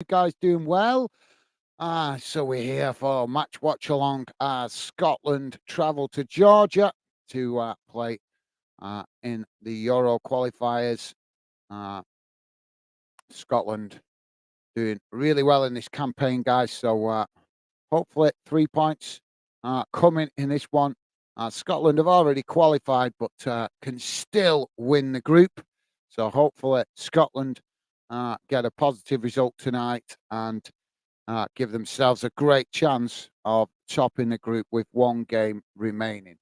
you guys doing well? So we're here for a match watch along as Scotland travel to Georgia to play in the Euro qualifiers. Uh, Scotland doing really well in this campaign, guys. So hopefully 3 points coming in this one. Scotland have already qualified, but can still win the group. So hopefully Scotland get a positive result tonight and give themselves a great chance of topping the group with one game remaining.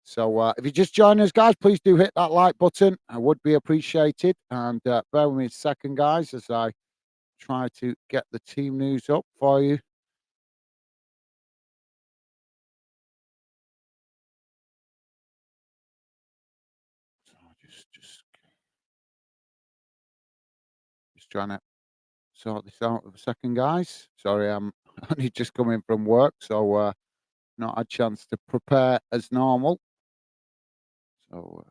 So if you just join us, guys, please do hit that like button. I would be appreciated. And bear with me a second, guys, as I try to get the team news up for you. So just trying to sort this out for a second, guys. Sorry, I'm only just coming from work, so not had a chance to prepare as normal. So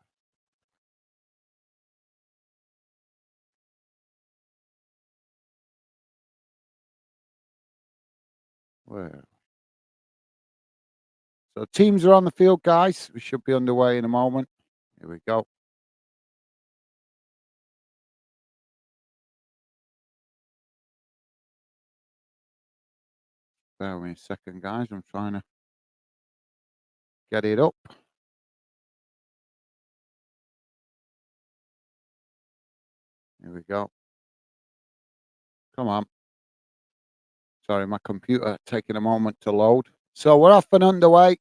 where? So teams are on the field, guys. We should be underway in a moment. Here we go. Bear with me a second, guys. I'm trying to get it up. Here we go. Come on. Sorry, my computer taking a moment to load. So we're off and underway.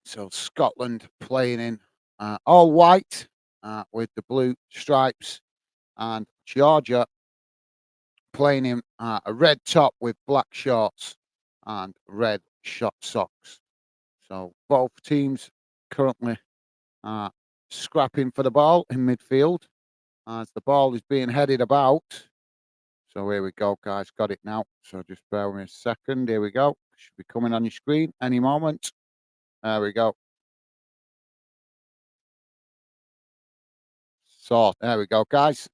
So Scotland playing in all white with the blue stripes, and Georgia playing in a red top with black shorts and red shot socks. So both teams currently uh, scrapping for the ball in midfield as the ball is being headed about. So here we go, guys. Got it now. So just bear with me a second. Here we go. Should be coming on your screen any moment. There we go. So there we go, guys.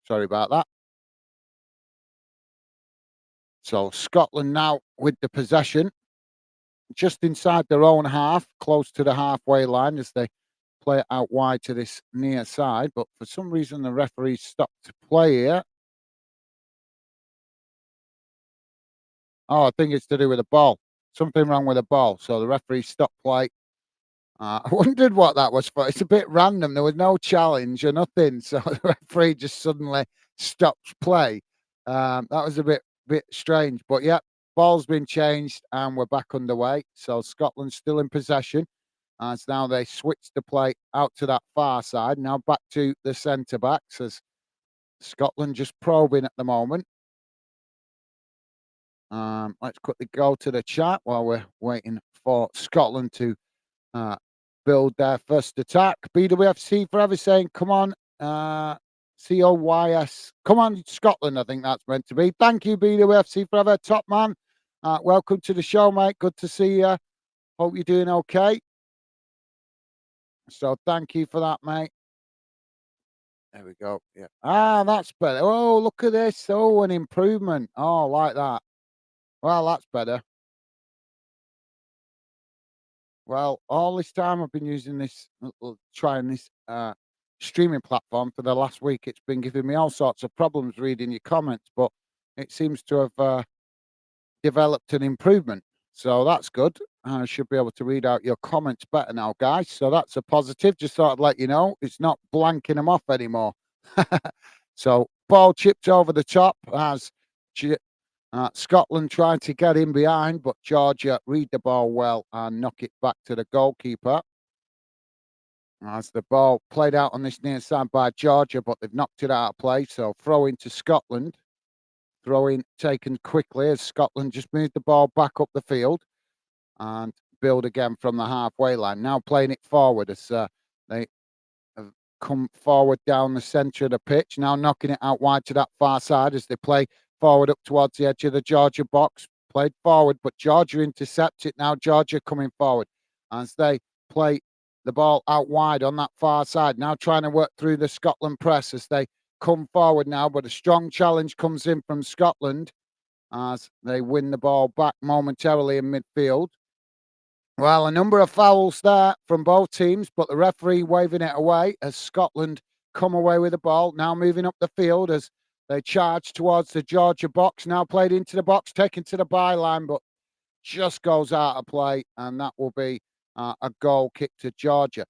Sorry about that. So Scotland now with the possession just inside their own half, close to the halfway line as they play it out wide to this near side. But for some reason, the referee stopped to play here. Oh, I think it's to do with the ball. Something wrong with the ball. So the referee stopped play. I wondered what that was for. It's a bit random. There was no challenge or nothing. So the referee just suddenly stopped play. That was a bit strange. But yeah, ball's been changed and we're back underway. So Scotland's still in possession. As now they switch the play out to that far side. Now back to the centre backs as Scotland just probing at the moment. Let's quickly go to the chat while we're waiting for Scotland to uh, build their first attack. BWFC forever saying, come on, COYS. Come on, Scotland, I think that's meant to be. Thank you, BWFC forever. Top man. Welcome to the show, mate. Good to see you. Hope you're doing okay. So thank you for that, mate. There we go. Yeah. That's better. Oh, look at this. Oh, an improvement. Oh, like that. Well, that's better. Well, all this time I've been using this, trying this streaming platform for the last week. It's been giving me all sorts of problems reading your comments, but it seems to have developed an improvement. So that's good. I should be able to read out your comments better now, guys. So that's a positive. Just thought I'd let you know it's not blanking them off anymore. So ball chipped over the top as Scotland tried to get in behind, but Georgia read the ball well and knock it back to the goalkeeper. As the ball played out on this near side by Georgia, but they've knocked it out of play. So throw into Scotland. Throw in taken quickly as Scotland just moved the ball back up the field and build again from the halfway line. Now playing it forward as they have come forward down the centre of the pitch. Now knocking it out wide to that far side as they play forward up towards the edge of the Georgia box. Played forward, but Georgia intercepts it. Now Georgia coming forward as they play the ball out wide on that far side. Now trying to work through the Scotland press as they come forward now, but a strong challenge comes in from Scotland as they win the ball back momentarily in midfield. Well, a number of fouls there from both teams, but the referee waving it away as Scotland come away with the ball. Now moving up the field as they charge towards the Georgia box. Now played into the box, taken to the byline, but just goes out of play, and that will be a goal kick to Georgia.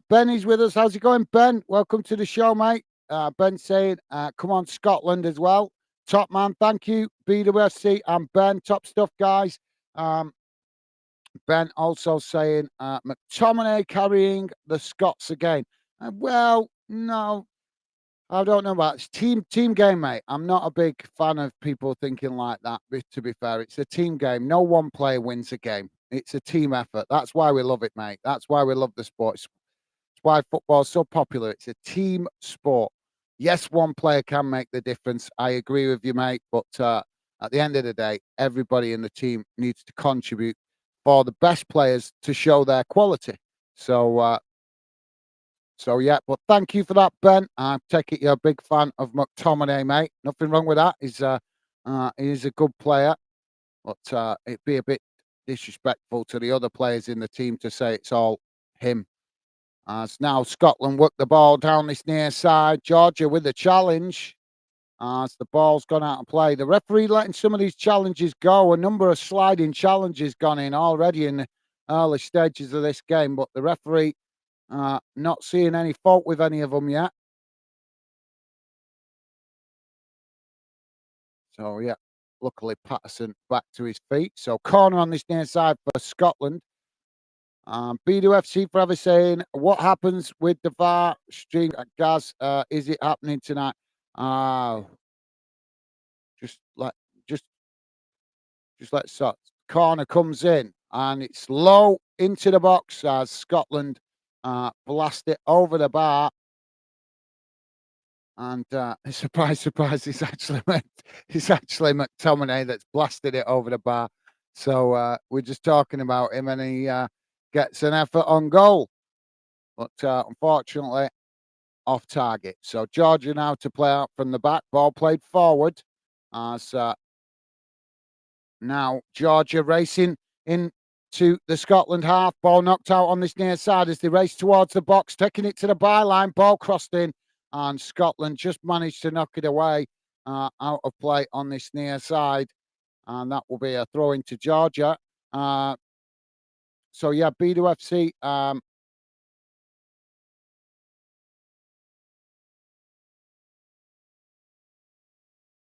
Ben is with us. How's it going, Ben? Welcome to the show, mate. Ben saying, come on, Scotland as well. Top man, thank you. BWFC and Ben, top stuff, guys. Ben also saying McTominay carrying the Scots again. Well, no, I don't know about it's team game, mate. I'm not a big fan of people thinking like that. To be fair, it's a team game. No one player wins a game. It's a team effort. That's why we love it, mate. That's why we love the sport. It's why football's so popular. It's a team sport. Yes, one player can make the difference. I agree with you, mate. But at the end of the day, everybody in the team needs to contribute for the best players to show their quality. So yeah, but thank you for that, Ben. I take it you're a big fan of McTominay, mate. Nothing wrong with that. He's a good player, but it'd be a bit disrespectful to the other players in the team to say it's all him. As now Scotland work the ball down this near side. Georgia with the challenge. As the ball's gone out of play. The referee letting some of these challenges go. A number of sliding challenges gone in already in the early stages of this game, but the referee not seeing any fault with any of them yet. So, yeah, luckily Patterson back to his feet. So, corner on this near side for Scotland. BWFC forever saying, what happens with the VAR string? Gaz, is it happening tonight? Uh, just like, just, just let so corner comes in and it's low into the box as Scotland blast it over the bar. And surprise, surprise, it's actually McTominay that's blasted it over the bar. So we're just talking about him, and he gets an effort on goal, but unfortunately off target. So Georgia now to play out from the back. Ball played forward as now Georgia racing into the Scotland half. Ball knocked out on this near side as they race towards the box, taking it to the byline. Ball crossed in, and Scotland just managed to knock it away out of play on this near side. And that will be a throw into Georgia. So, yeah, B2FC.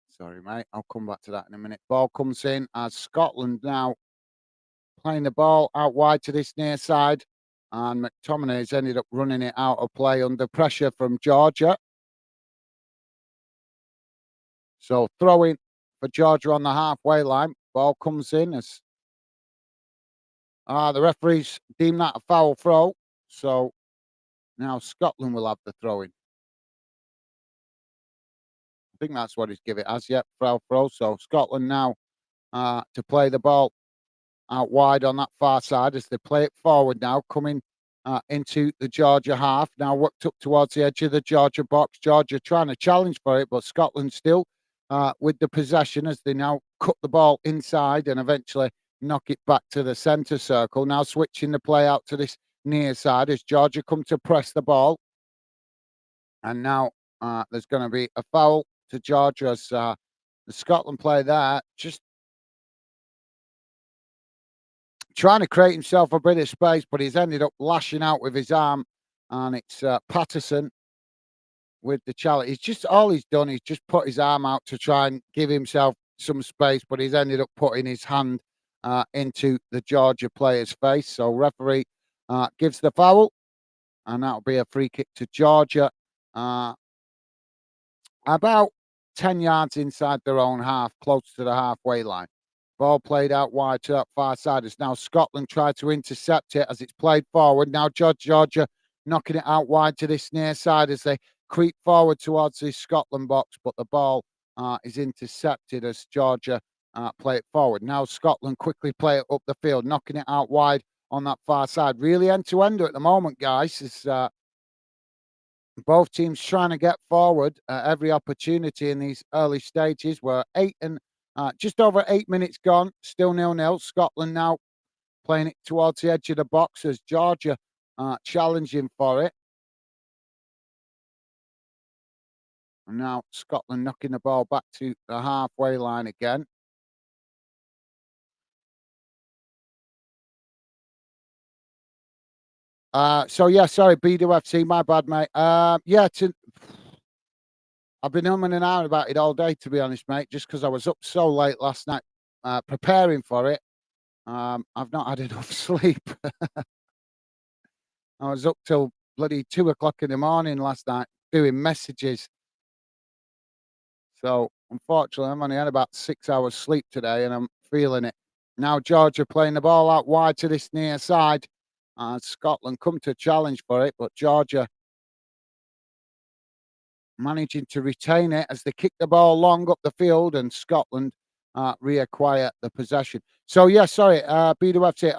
Sorry, mate. I'll come back to that in a minute. Ball comes in as Scotland now playing the ball out wide to this near side, and McTominay has ended up running it out of play under pressure from Georgia. So throwing for Georgia on the halfway line. Ball comes in as the referees deem that a foul throw. So now Scotland will have the throw in. I think that's what he's given it as yet, foul throw. So Scotland now to play the ball out wide on that far side as they play it forward now, coming into the Georgia half. Now worked up towards the edge of the Georgia box. Georgia trying to challenge for it, but Scotland still with the possession as they now cut the ball inside and eventually knock it back to the centre circle. Now switching the play out to this near side as Georgia come to press the ball. And now there's going to be a foul to Georgia as the Scotland player there just trying to create himself a bit of space, but he's ended up lashing out with his arm, and it's Patterson with the challenge. He's just all he's done is just put his arm out to try and give himself some space, but he's ended up putting his hand into the Georgia player's face. So referee gives the foul, and that'll be a free kick to Georgia. About 10 yards inside their own half, close to the halfway line. Ball played out wide to that far side. As now Scotland tried to intercept it as it's played forward. Now Georgia knocking it out wide to this near side as they creep forward towards the Scotland box, but the ball is intercepted as Georgia play it forward. Now Scotland quickly play it up the field, knocking it out wide on that far side. Really end-to-ender at the moment, guys. Is both teams trying to get forward at every opportunity in these early stages. We're just over 8 minutes gone, still 0-0. Scotland now playing it towards the edge of the box as Georgia challenging for it. And now Scotland knocking the ball back to the halfway line again. So yeah, sorry, BWFC, my bad, mate. Yeah, I've been humming and ahhing about it all day, to be honest, mate, just because I was up so late last night preparing for it. I've not had enough sleep. I was up till bloody 2 o'clock in the morning last night doing messages. So unfortunately, I've only had about 6 hours sleep today, and I'm feeling it. Now Georgia playing the ball out wide to this near side. Scotland come to challenge for it, but Georgia managing to retain it as they kick the ball long up the field, and Scotland reacquire the possession. So yeah, sorry, BWFC.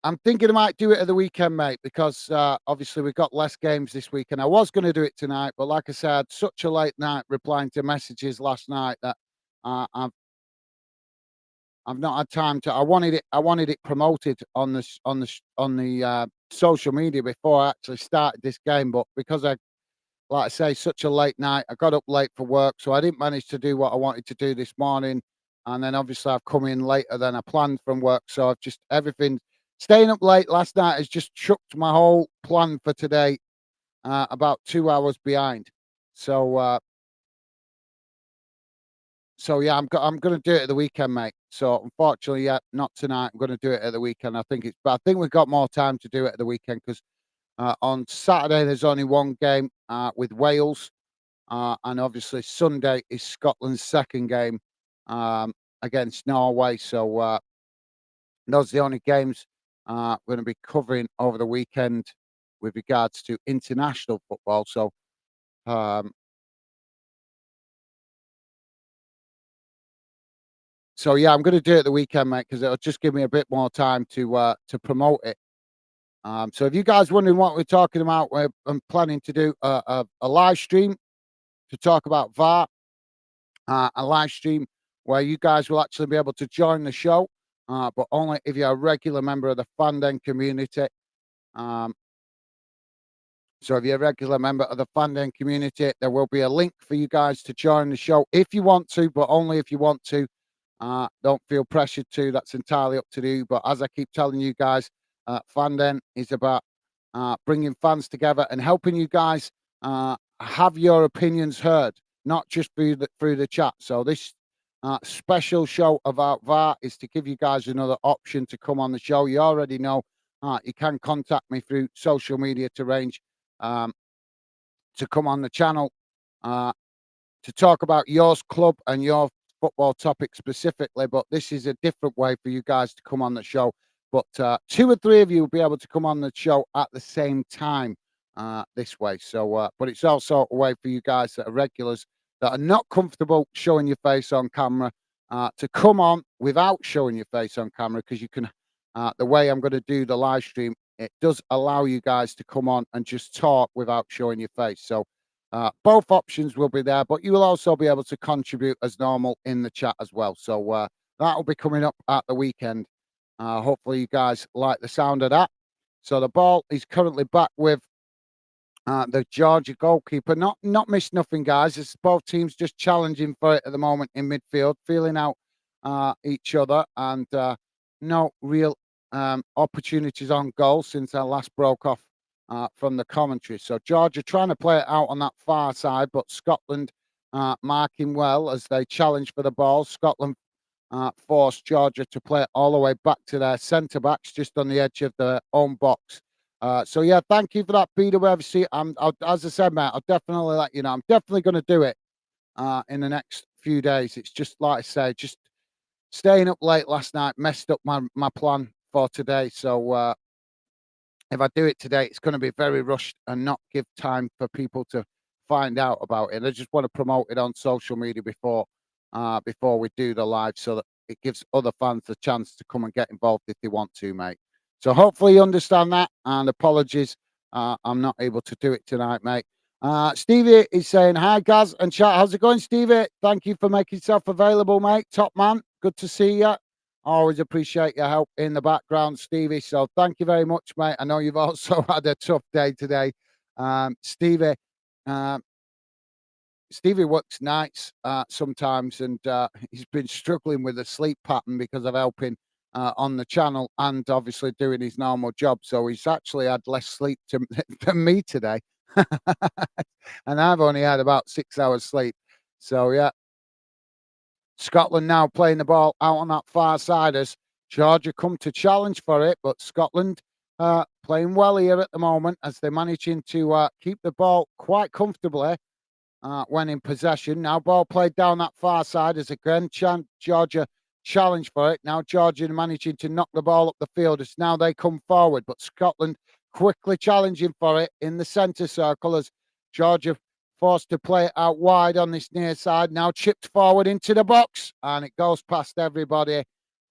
I'm thinking I might do it at the weekend, mate, because obviously we've got less games this week, and I was going to do it tonight, but like I said, such a late night replying to messages last night that uh, I've I've not had time to. I wanted it promoted on the social media before I actually started this game, but because like I say, such a late night, I got up late for work, so I didn't manage to do what I wanted to do this morning. And then obviously I've come in later than I planned from work, so I've just everything staying up late last night has just chucked my whole plan for today about 2 hours behind. So so yeah, I'm gonna do it at the weekend, mate. So unfortunately, yeah, not tonight. I'm gonna do it at the weekend. But I think we've got more time to do it at the weekend because on Saturday there's only one game with Wales, and obviously Sunday is Scotland's second game against Norway. So those are the only games we're going to be covering over the weekend with regards to international football. So um, so yeah, I'm going to do it the weekend, mate, because it'll just give me a bit more time to promote it. So if you guys wondering what we're talking about, I'm planning to do a live stream to talk about VAR, a live stream where you guys will actually be able to join the show, but only if you're a regular member of the Fandom community. Um, so if you're a regular member of the Fandom community, there will be a link for you guys to join the show if you want to, but only if you want to. Don't feel pressured to. That's entirely up to you. But as I keep telling you guys, Fandom is about bringing fans together and helping you guys have your opinions heard, not just through the chat. So this special show about VAR is to give you guys another option to come on the show. You already know you can contact me through social media to arrange um, to come on the channel uh, to talk about your club and your football topic specifically. But this is a different way for you guys to come on the show. But two or three of you will be able to come on the show at the same time this way. So, but it's also a way for you guys that are regulars that are not comfortable showing your face on camera to come on without showing your face on camera because you can. The way I'm going to do the live stream, it does allow you guys to come on and just talk without showing your face. So both options will be there, but you will also be able to contribute as normal in the chat as well. So that will be coming up at the weekend. Hopefully, you guys like the sound of that. So the ball is currently back with the Georgia goalkeeper. Not missed nothing, guys. It's both teams just challenging for it at the moment in midfield, feeling out each other, and no real opportunities on goal since I last broke off from the commentary. So Georgia trying to play it out on that far side, but Scotland marking well as they challenge for the ball. Scotland forced Georgia to play it all the way back to their centre backs, just on the edge of their own box. So yeah, thank you for that, BWFC. As I said, mate, I'll definitely let you know. I'm definitely going to do it in the next few days. It's just like I say, just staying up late last night messed up my plan for today. So if I do it today, it's going to be very rushed and not give time for people to find out about it. I just want to promote it on social media before we do the live, so that it gives other fans the chance to come and get involved if they want to, mate. So hopefully you understand that, and apologies, I'm not able to do it tonight, mate. Stevie is saying, hi, Gaz and chat. How's it going, Stevie? Thank you for making yourself available, mate. Top man. Good to see you. Always appreciate your help in the background, Stevie. So thank you very much, mate. I know you've also had a tough day today. Stevie, um, Stevie works nights sometimes, and he's been struggling with a sleep pattern because of helping on the channel and obviously doing his normal job. So he's actually had less sleep than me today. And I've only had about 6 hours sleep. So, yeah, Scotland now playing the ball out on that far side as Georgia come to challenge for it, but Scotland playing well here at the moment as they're managing to keep the ball quite comfortably when in possession. Now ball played down that far side as again Georgia challenge for it. Now Georgia managing to knock the ball up the field as now they come forward, but Scotland quickly challenging for it in the centre circle as Georgia forced to play it out wide on this near side. Now chipped forward into the box and it goes past everybody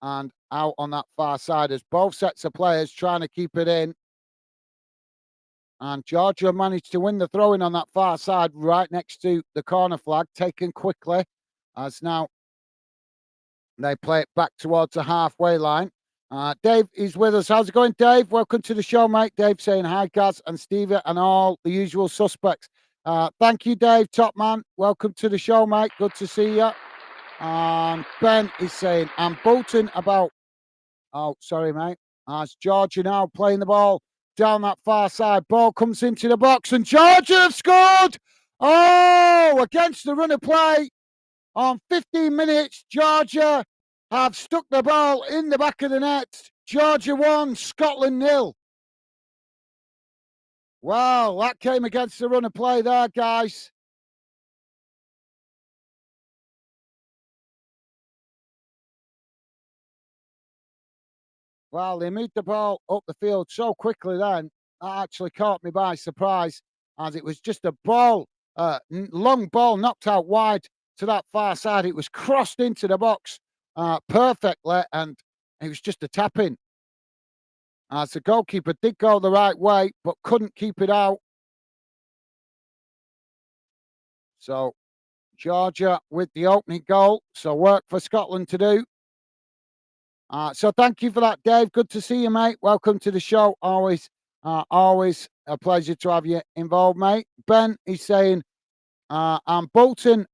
and out on that far side as both sets of players trying to keep it in. And Georgia managed to win the throw-in on that far side, right next to the corner flag, taken quickly, as now they play it back towards the halfway line. Dave is with us. How's it going, Dave? Welcome to the show, mate. Dave saying hi, Gaz and Stevie and all the usual suspects. Thank you, Dave, top man. Welcome to the show, mate. Good to see you. Ben is saying, I'm bolting about. Oh, sorry, mate. As Georgia now playing the ball down that far side. Ball comes into the box and Georgia have scored. Oh, against the run of play on 15 minutes. Georgia have stuck the ball in the back of the net. Georgia 1, Scotland 0. Wow, that came against the run of play there, guys. Well, they moved the ball up the field so quickly then, that actually caught me by surprise as it was just a ball, long ball knocked out wide to that far side. It was crossed into the box perfectly and it was just a tap in. As the goalkeeper did go the right way but couldn't keep it out. So Georgia with the opening goal. So work for Scotland to do. So thank you for that, Dave. Good to see you, mate. Welcome to the show. Always a pleasure to have you involved, mate. Ben is saying, and Bolton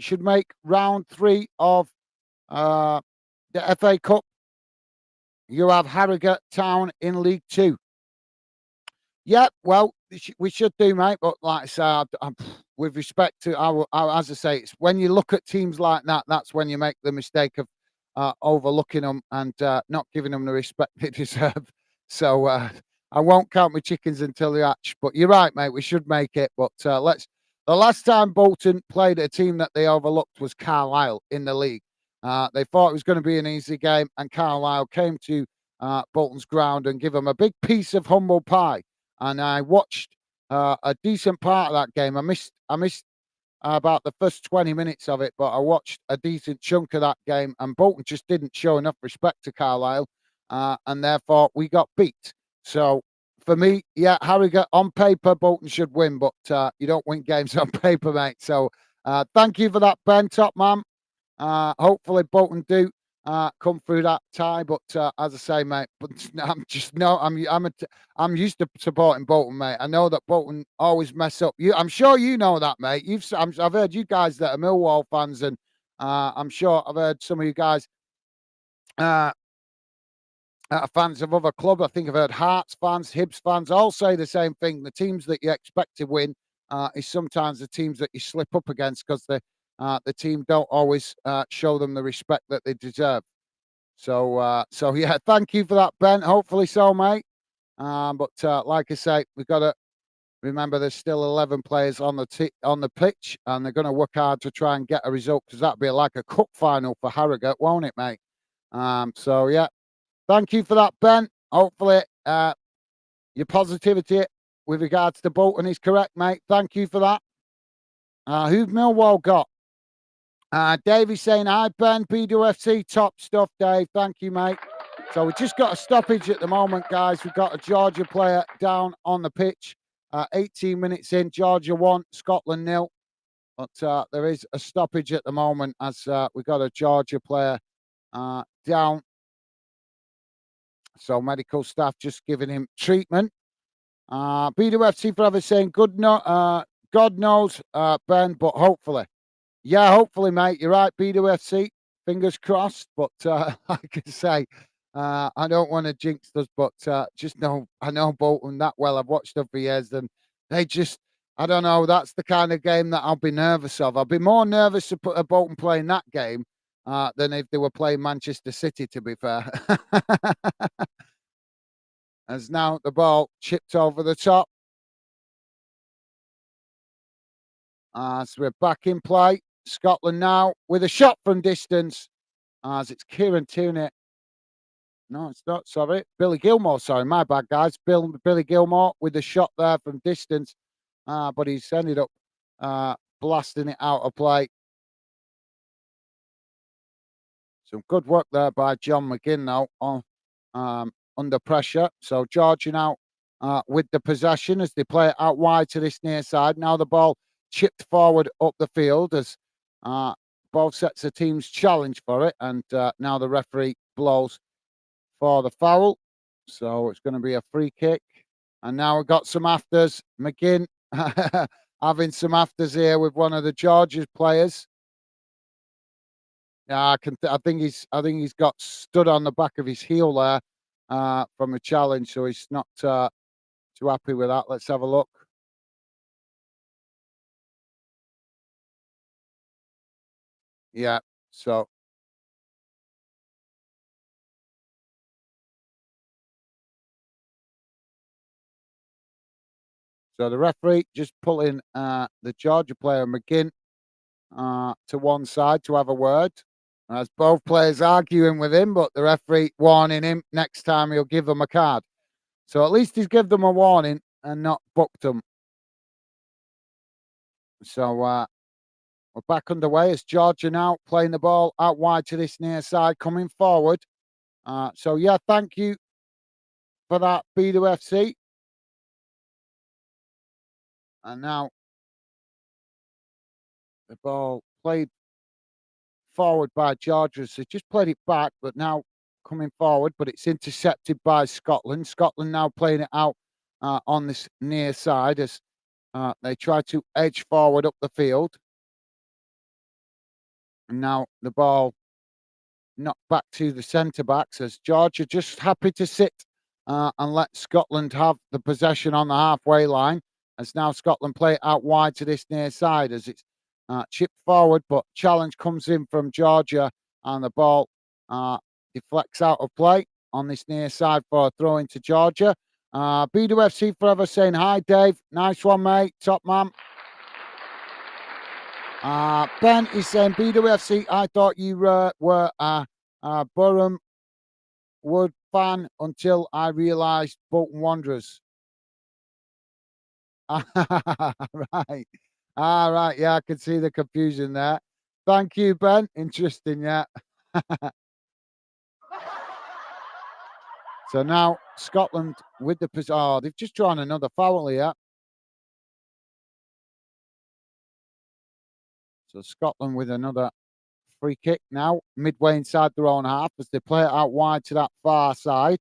should make round 3 of the FA Cup. You have Harrogate Town in League 2. Yeah, well, we should do, mate. But like I said, with respect to as I say, it's when you look at teams like that, that's when you make the mistake of overlooking them and not giving them the respect they deserve. So I won't count my chickens until they hatch. But you're right, mate. We should make it. But let's. The last time Bolton played a team that they overlooked was Carlisle in the league. They thought it was going to be an easy game, and Carlisle came to Bolton's ground and give them a big piece of humble pie. And I watched a decent part of that game. I missed about the first 20 minutes of it, but I watched a decent chunk of that game, and Bolton just didn't show enough respect to Carlisle, and therefore we got beat. So for me, yeah, Harrogate on paper, Bolton should win, but you don't win games on paper, mate. So thank you for that, Ben, top man. Hopefully Bolton do come through that tie, but as I say, mate, but I'm just no, I'm used to supporting Bolton, mate. I know that Bolton always mess up. I'm sure you know that, mate. I've heard you guys that are Millwall fans, and I'm sure I've heard some of you guys uh, fans of other clubs. I think I've heard Hearts fans, Hibs fans all say the same thing. The teams that you expect to win is sometimes the teams that you slip up against because the team don't always show them the respect that they deserve. So yeah, thank you for that, Ben. Hopefully so, mate. But like I say, we've got to remember there's still 11 players on the pitch, and they're going to work hard to try and get a result because that'd be like a cup final for Harrogate, won't it, mate? So yeah, thank you for that, Ben. Hopefully your positivity with regards to Bolton is correct, mate. Thank you for that. Who've Millwall got? Dave is saying, hi, Ben, BWFC, top stuff, Dave. Thank you, mate. So we just got a stoppage at the moment, guys. We've got a Georgia player down on the pitch. 18 minutes in, Georgia 1, Scotland 0. But there is a stoppage at the moment as we've got a Georgia player down. So medical staff just giving him treatment. BWFC Forever saying, God knows, Ben, but hopefully. Yeah, hopefully, mate. You're right, BWFC. Fingers crossed. But like I say, I don't want to jinx us, but just know I know Bolton that well. I've watched them for years, and they just, I don't know. That's the kind of game that I'll be nervous of. I'll be more nervous to put a Bolton playing that game than if they were playing Manchester City, to be fair. As now the ball chipped over the top. So we're back in play. Scotland now with a shot from distance. As it's Kieran Tierney. No, it's not. Sorry, Billy Gilmore. Sorry, my bad, guys. Billy Gilmore with the shot there from distance, but he's ended up blasting it out of play. Some good work there by John McGinn, though, on under pressure. So Georgia now with the possession as they play it out wide to this near side. Now the ball chipped forward up the field as both sets of teams challenge for it, and now the referee blows for the foul. So it's going to be a free kick. And now we've got some afters. McGinn having some afters here with one of the Georgia players. Yeah, I think he's got stood on the back of his heel there from a challenge, so he's not too happy with that. Let's have a look. Yeah, so the referee just pulling the Georgia player McGinn to one side to have a word. As both players arguing with him, but the referee warning him next time he'll give them a card. So at least he's give them a warning and not booked them. So we're back underway as Georgia now playing the ball out wide to this near side, coming forward. So yeah, thank you for that, BWFC. And now the ball played forward by Georgia. So just played it back, but now coming forward, but it's intercepted by Scotland. Scotland now playing it out on this near side as they try to edge forward up the field. And now the ball knocked back to the centre backs as Georgia just happy to sit and let Scotland have the possession on the halfway line. As now Scotland play it out wide to this near side as it's chipped forward, but challenge comes in from Georgia and the ball deflects out of play on this near side for a throw into Georgia. BWFC Forever saying hi, Dave. Nice one, mate. Top man. Ben is saying BWFC. I thought you were a Burham Wood fan until I realised Bolton Wanderers. Right. Right. Yeah, I can see the confusion there. Thank you, Ben. Interesting. Yeah. So now Scotland with the oh, they've just drawn another foul here. So Scotland with another free kick now, midway inside their own half as they play it out wide to that far side.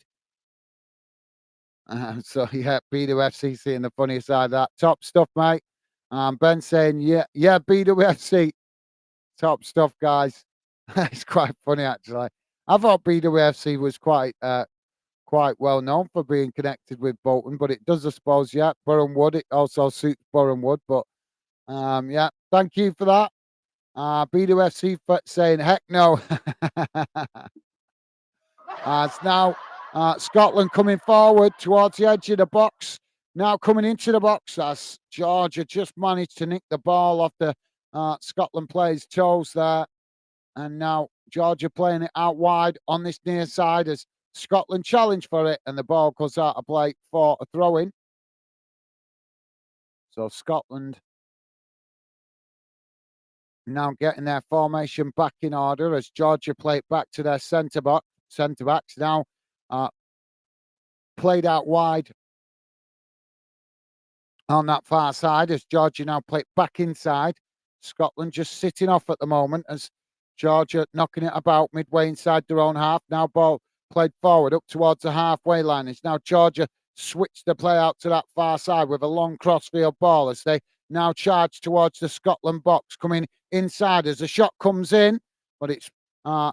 So yeah, BWFC in the funny side of that. Top stuff, mate. Ben saying, yeah, BWFC. Top stuff, guys. It's quite funny actually. I thought BWFC was quite well known for being connected with Bolton, but it does, I suppose, yeah. Burham Wood, it also suits Burham Wood, but yeah, thank you for that. BWFC for saying heck no. It's now Scotland coming forward towards the edge of the box. Now coming into the box as Georgia just managed to nick the ball off the Scotland player's toes there. And now Georgia playing it out wide on this near side as Scotland challenge for it. And the ball goes out of play for a throw-in. So Scotland now getting their formation back in order as Georgia play it back to their centre backs now uh, played out wide on that far side as Georgia now play it back inside. Scotland just sitting off at the moment as Georgia knocking it about midway inside their own half. Now ball played forward up towards the halfway line. It's now Georgia switched the play out to that far side with a long crossfield ball as they now charge towards the Scotland box, coming inside as the shot comes in, but it's uh,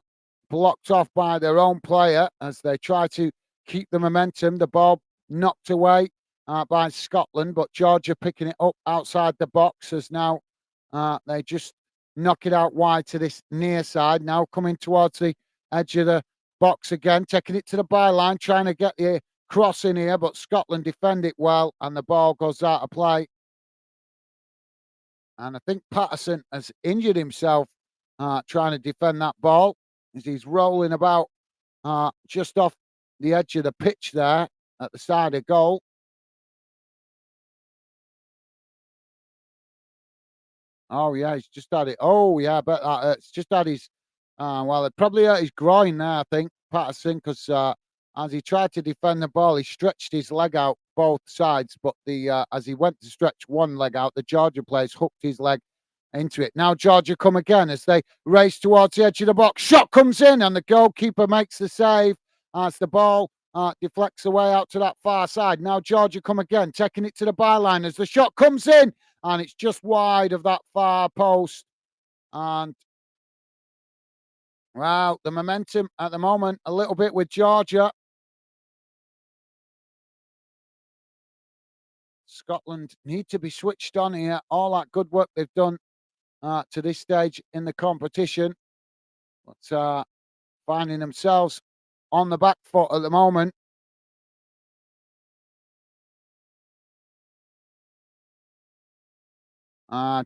blocked off by their own player as they try to keep the momentum. The ball knocked away by Scotland, but Georgia picking it up outside the box as now they just knock it out wide to this near side. Now coming towards the edge of the box again, taking it to the byline, trying to get the cross in here, but Scotland defend it well, and the ball goes out of play. And I think Patterson has injured himself trying to defend that ball as he's rolling about just off the edge of the pitch there at the side of goal. Oh yeah, he's just had it. Oh yeah, but it's just had his. Well, it probably hurt his groin there. I think Patterson, because as he tried to defend the ball, he stretched his leg out both sides. But the as he went to stretch one leg out, the Georgia players hooked his leg into it. Now Georgia come again as they race towards the edge of the box. Shot comes in, and the goalkeeper makes the save as the ball deflects away out to that far side. Now Georgia come again, taking it to the byline as the shot comes in, and it's just wide of that far post. And wow, the momentum at the moment a little bit with Georgia. Scotland need to be switched on here. All that good work they've done to this stage in the competition, but finding themselves on the back foot at the moment.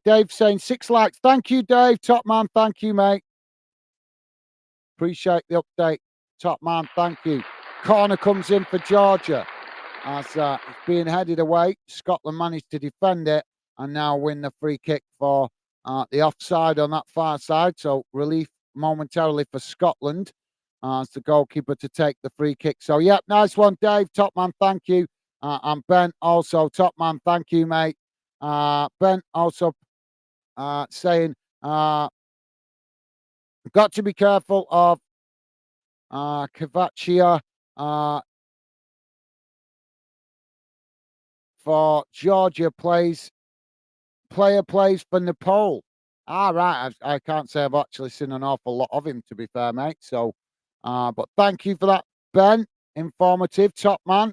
Dave saying 6 likes. Thank you, Dave. Top man. Thank you, mate. Appreciate the update. Top man. Thank you. Corner comes in for Georgia as it's being headed away. Scotland managed to defend it and now win the free kick for the offside on that far side. So relief momentarily for Scotland as the goalkeeper to take the free kick. So, yeah, nice one, Dave. Top man, thank you. And Ben also, top man, thank you, mate. Ben also saying, got to be careful of Kavachia for Georgia player plays for Nepal. Right. I can't say I've actually seen an awful lot of him, to be fair, mate. So, but thank you for that, Ben. Informative, top man.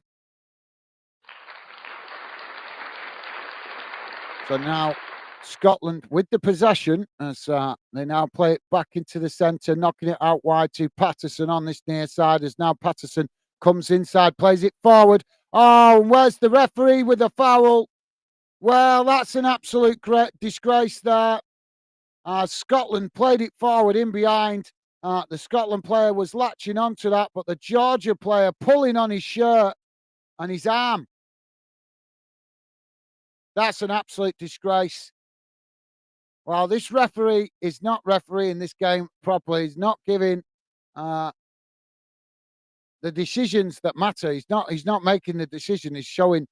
So now Scotland with the possession as they now play it back into the centre, knocking it out wide to Patterson on this near side as now Patterson comes inside, plays it forward. Oh, and where's the referee with the foul? Well, that's an absolute great disgrace there. Scotland played it forward in behind. The Scotland player was latching onto that, but the Georgia player pulling on his shirt and his arm. That's an absolute disgrace. Well, this referee is not refereeing this game properly. He's not giving the decisions that matter. He's not making the decision. He's showing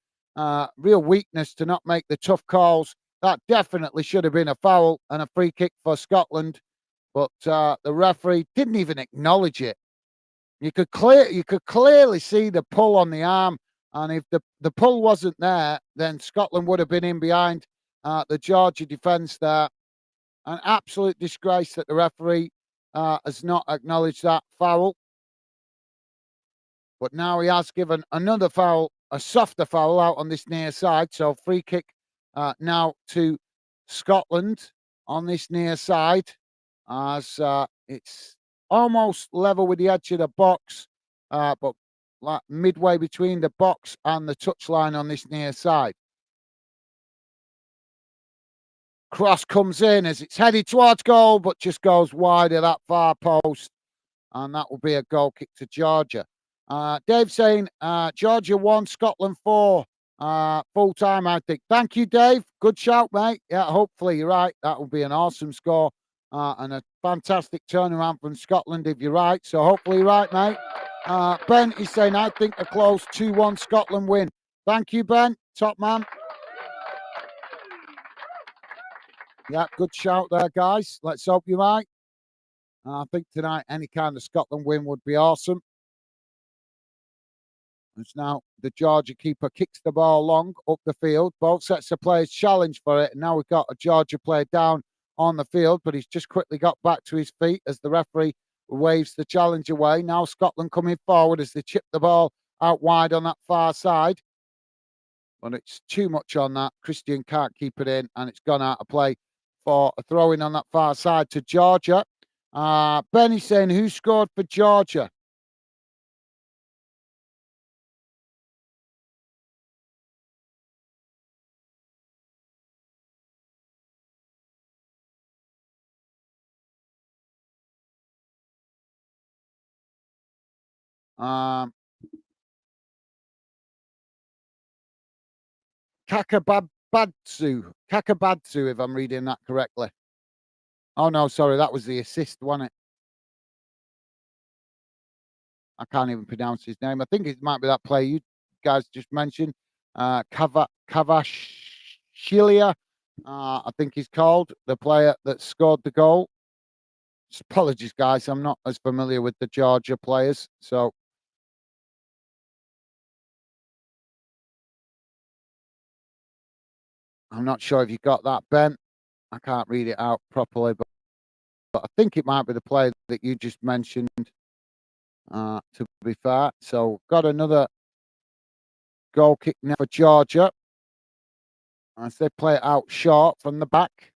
real weakness to not make the tough calls. That definitely should have been a foul and a free kick for Scotland, but the referee didn't even acknowledge it. You could clearly see the pull on the arm, and if the pull wasn't there, then Scotland would have been in behind the Georgia defence there. An absolute disgrace that the referee has not acknowledged that foul. But now he has given another foul, a softer foul out on this near side. So free kick now to Scotland on this near side as it's almost level with the edge of the box, but like midway between the box and the touchline on this near side. Cross comes in as it's headed towards goal, but just goes wide of that far post. And that will be a goal kick to Georgia. Dave saying Georgia 1, Scotland 4. Full time, I think. Thank you, Dave. Good shout, mate. Yeah, hopefully you're right. That will be an awesome score and a fantastic turnaround from Scotland if you're right. So hopefully you're right, mate. Ben is saying, I think a close 2-1 Scotland win. Thank you, Ben. Top man. Yeah, good shout there, guys. Let's hope you're right. I think tonight any kind of Scotland win would be awesome. It's now the Georgia keeper kicks the ball long up the field. Both sets of players challenge for it. And now we've got a Georgia player down on the field, but he's just quickly got back to his feet as the referee waves the challenge away. Now Scotland coming forward as they chip the ball out wide on that far side. But it's too much on that. Christian can't keep it in, and it's gone out of play for a throw in on that far side to Georgia. Benny saying, who scored for Georgia? Um, Kakabadzu, if I'm reading that correctly. Oh no, sorry, that was the assist, wasn't it? I can't even pronounce his name. I think it might be that player you guys just mentioned, Kavashilia. I think he's called the player that scored the goal. Apologies, guys, I'm not as familiar with the Georgia players, so I'm not sure if you got that, Ben. I can't read it out properly, but I think it might be the player that you just mentioned. To be fair, so got another goal kick now for Georgia as they play it out short from the back.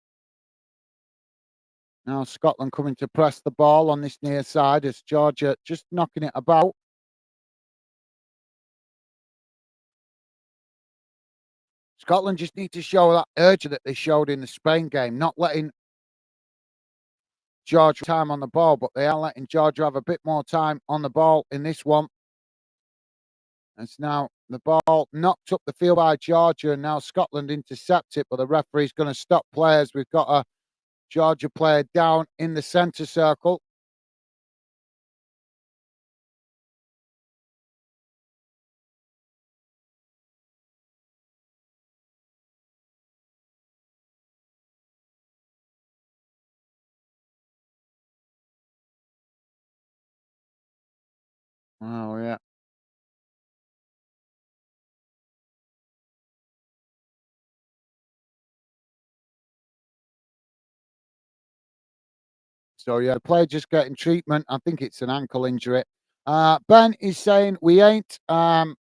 Now Scotland coming to press the ball on this near side as Georgia just knocking it about. Scotland just need to show that urge that they showed in the Spain game, not letting Georgia time on the ball, but they are letting Georgia have a bit more time on the ball in this one. It's now the ball knocked up the field by Georgia, and now Scotland intercept it, but the referee's going to stop players. We've got a Georgia player down in the centre circle. Oh, yeah. So, yeah, the player just getting treatment. I think it's an ankle injury. Ben is saying we ain't, stupid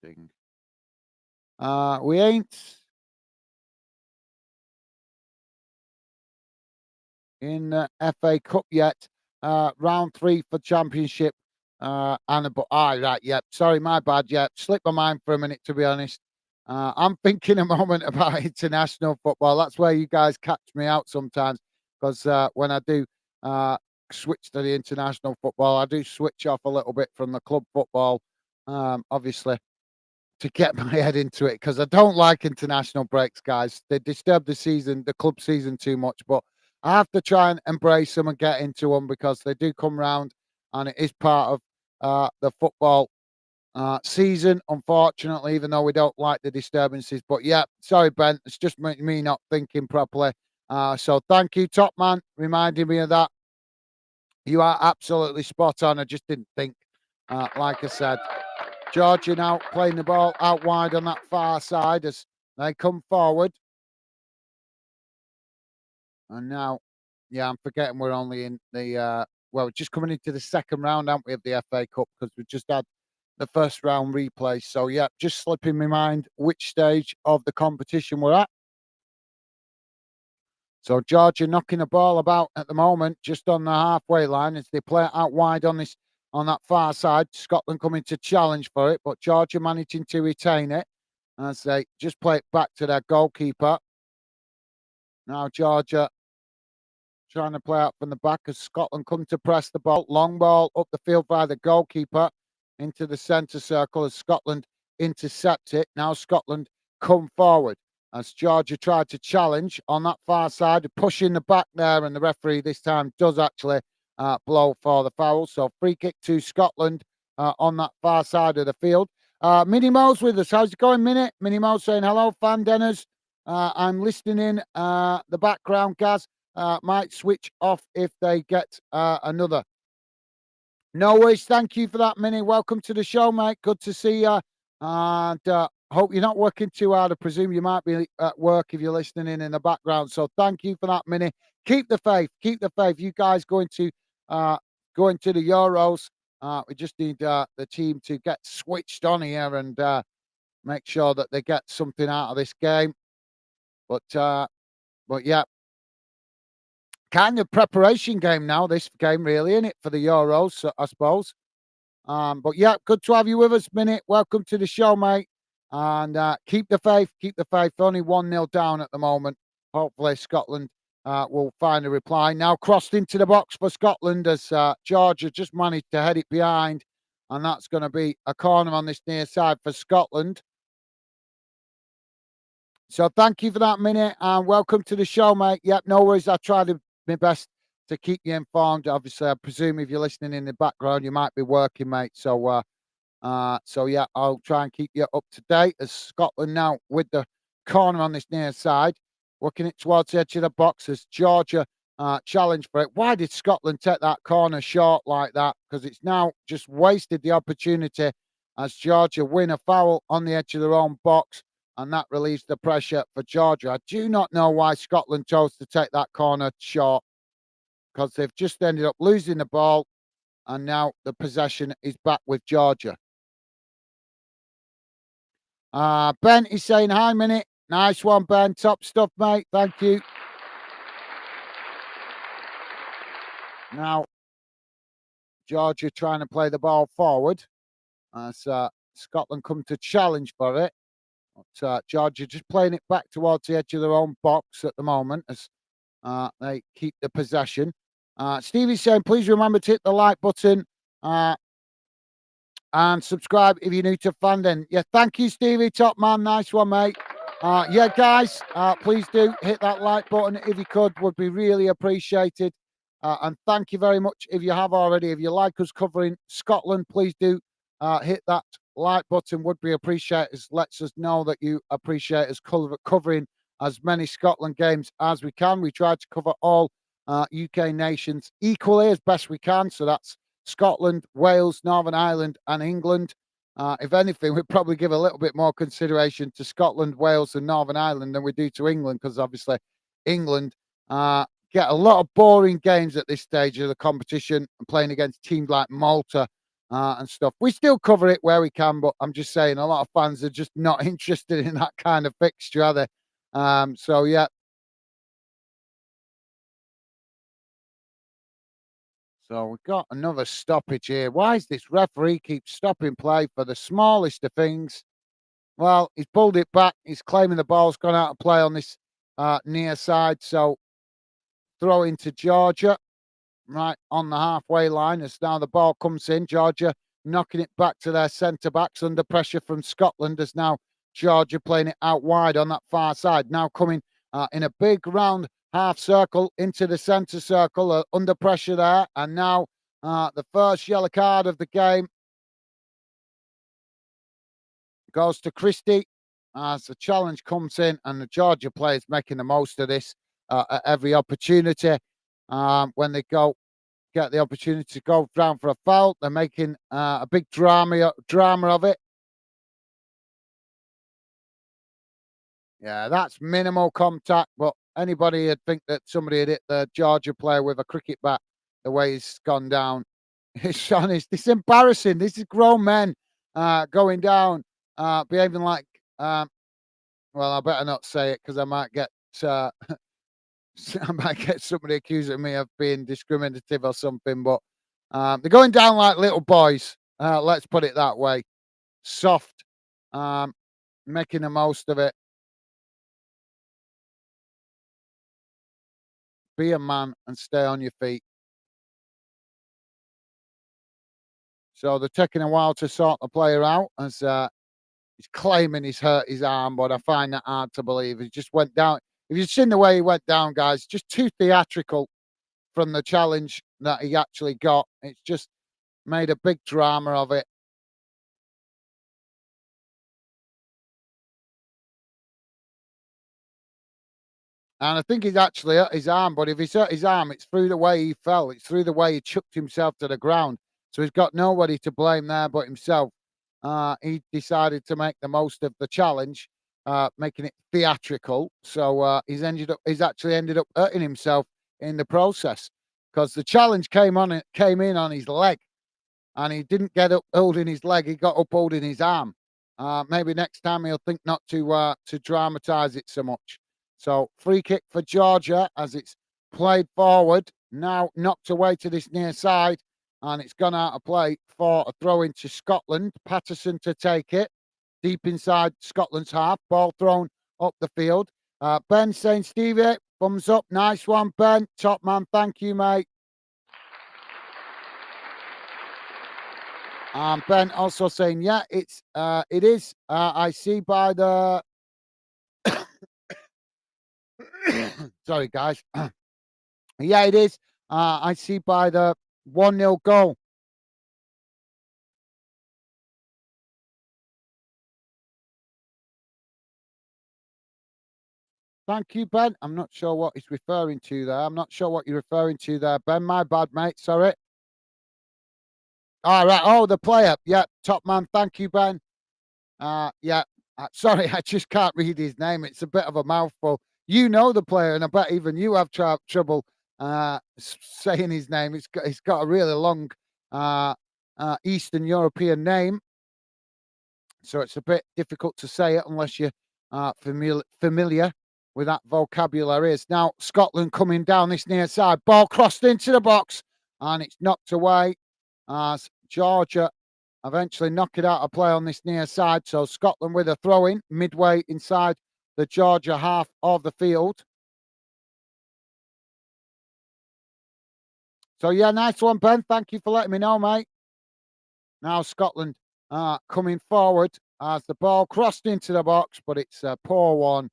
thing. We ain't in the FA Cup yet. Round 3 for Championship. Right, yeah. Sorry, my bad. Yeah, slipped my mind for a minute, to be honest. I'm thinking a moment about international football. That's where you guys catch me out sometimes, because when I do switch to the international football, I do switch off a little bit from the club football, obviously, to get my head into it, because I don't like international breaks, guys. They disturb the club season too much, but I have to try and embrace them and get into them because they do come round and it is part of the football season, unfortunately, even though we don't like the disturbances. But yeah, sorry, Ben, it's just me not thinking properly. So thank you, top man, reminding me of that. You are absolutely spot on. I just didn't think, like I said. Georgia now playing the ball out wide on that far side as they come forward. And now, yeah, I'm forgetting we're only in the, we're just coming into the second round, aren't we, of the FA Cup, because we just had the first round replay. So, yeah, just slipping my mind which stage of the competition we're at. So, Georgia knocking the ball about at the moment, just on the halfway line as they play it out wide on that far side. Scotland coming to challenge for it, but Georgia managing to retain it as they just play it back to their goalkeeper. Now, Georgia trying to play out from the back as Scotland come to press the ball. Long ball up the field by the goalkeeper into the centre circle as Scotland intercept it. Now Scotland come forward as Georgia tried to challenge on that far side, pushing the back there, and the referee this time does actually blow for the foul. So free kick to Scotland on that far side of the field. Minnie Mo's with us. How's it going, Minnie? Minnie Mo saying hello, fan Denners. I'm listening in the background, Gaz. Might switch off if they get another. No worries. Thank you for that, Minnie. Welcome to the show, mate. Good to see you. And hope you're not working too hard. I presume you might be at work if you're listening in the background. So thank you for that, Minnie. Keep the faith. Keep the faith. You guys going to the Euros. We just need the team to get switched on here and make sure that they get something out of this game. But yeah, kind of preparation game now. This game, really, isn't it, for the Euros? So, I suppose. But yeah, good to have you with us, Minute. Welcome to the show, mate. And keep the faith. Keep the faith. Only 1-0 down at the moment. Hopefully, Scotland will find a reply. Now crossed into the box for Scotland as Georgia just managed to head it behind. And that's going to be a corner on this near side for Scotland. So thank you for that, Minute, and welcome to the show, mate. Yep, no worries. I tried my best to keep you informed. Obviously, I presume if you're listening in the background, you might be working, mate. So yeah, I'll try and keep you up to date as Scotland now with the corner on this near side, working it towards the edge of the box as Georgia challenge for it. Why did Scotland take that corner short like that? Because it's now just wasted the opportunity as Georgia win a foul on the edge of their own box, and that relieves the pressure for Georgia. I do not know why Scotland chose to take that corner short, because they've just ended up losing the ball, and now the possession is back with Georgia. Ben is saying, hi, Minute. Nice one, Ben. Top stuff, mate. Thank you. Now, Georgia trying to play the ball forward as Scotland come to challenge for it. But Georgia just playing it back towards the edge of their own box at the moment as they keep the possession. Stevie's saying, please remember to hit the like button and subscribe if you're new to Fandom. Yeah, thank you, Stevie. Top man. Nice one, mate. Yeah, guys, please do hit that like button if you could. Would be really appreciated. And thank you very much if you have already. If you like us covering Scotland, please do hit that like button. Would be appreciated. It lets us know that you appreciate us covering as many Scotland games as we can. We try to cover all UK nations equally as best we can. So that's Scotland, Wales, Northern Ireland, and England. If anything, we'd probably give a little bit more consideration to Scotland, Wales, and Northern Ireland than we do to England, because obviously England get a lot of boring games at this stage of the competition and playing against teams like Malta and stuff. We still cover it where we can, but I'm just saying a lot of fans are just not interested in that kind of fixture, are they? So, yeah. So we've got another stoppage here. Why is this referee keep stopping play for the smallest of things? Well, he's pulled it back. He's claiming the ball's gone out of play on this near side. So throw into Georgia, right on the halfway line. As now the ball comes in, Georgia knocking it back to their centre backs under pressure from Scotland. As now Georgia playing it out wide on that far side. Now coming in a big round half circle into the centre circle, under pressure there. And now the first yellow card of the game goes to Christie as the challenge comes in, and the Georgia players making the most of this at every opportunity. When they get the opportunity to go down for a foul, they're making a big drama of it. Yeah, that's minimal contact, but anybody would think that somebody had hit the Georgia player with a cricket bat the way he's gone down. It's honest. It's embarrassing. This is grown men going down, behaving like, well, I better not say it because I might get I might get somebody accusing me of being discriminative or something. But they're going down like little boys. Let's put it that way. Soft, making the most of it. be a man and stay on your feet. So they're taking a while to sort the player out as he's claiming he's hurt his arm, but I find that hard to believe. He just went down. If you've seen the way he went down, guys, just too theatrical from the challenge that he actually got. It's just made a big drama of it. And I think he's actually hurt his arm, but if he's hurt his arm, it's through the way he fell. It's through the way he chucked himself to the ground. So he's got nobody to blame there but himself. He decided to make the most of the challenge, making it theatrical. So he's actually ended up hurting himself in the process because the challenge came in on his leg, and he didn't get up holding his leg. He got up holding his arm. Maybe next time he'll think not to dramatise it so much. So free kick for Georgia as it's played forward. Now knocked away to this near side, and it's gone out of play for a throw into Scotland. Patterson to take it deep inside Scotland's half. Ball thrown up the field. Ben saying, Stevie, thumbs up. Nice one, Ben. Top man. Thank you, mate. Ben also saying, yeah, it is. I see by the sorry guys. Yeah, it is. I see by the 1-0 goal. Thank you, Ben. I'm not sure what he's referring to there. I'm not sure what you're referring to there, Ben. My bad, mate. Sorry. All right. Oh, the player. Yeah, top man. Thank you, Ben. Yeah. Sorry, I just can't read his name. It's a bit of a mouthful. You know the player, and I bet even you have trouble saying his name. It's got a really long Eastern European name, so it's a bit difficult to say it unless you're familiar with that vocabulary. Is now Scotland coming down this near side. Ball crossed into the box, and it's knocked away as Georgia eventually knock it out of play on this near side. So Scotland with a throw in midway inside the Georgia half of the field. So yeah, nice one, Ben. Thank you for letting me know, mate. Now Scotland coming forward as the ball crossed into the box, but it's a poor one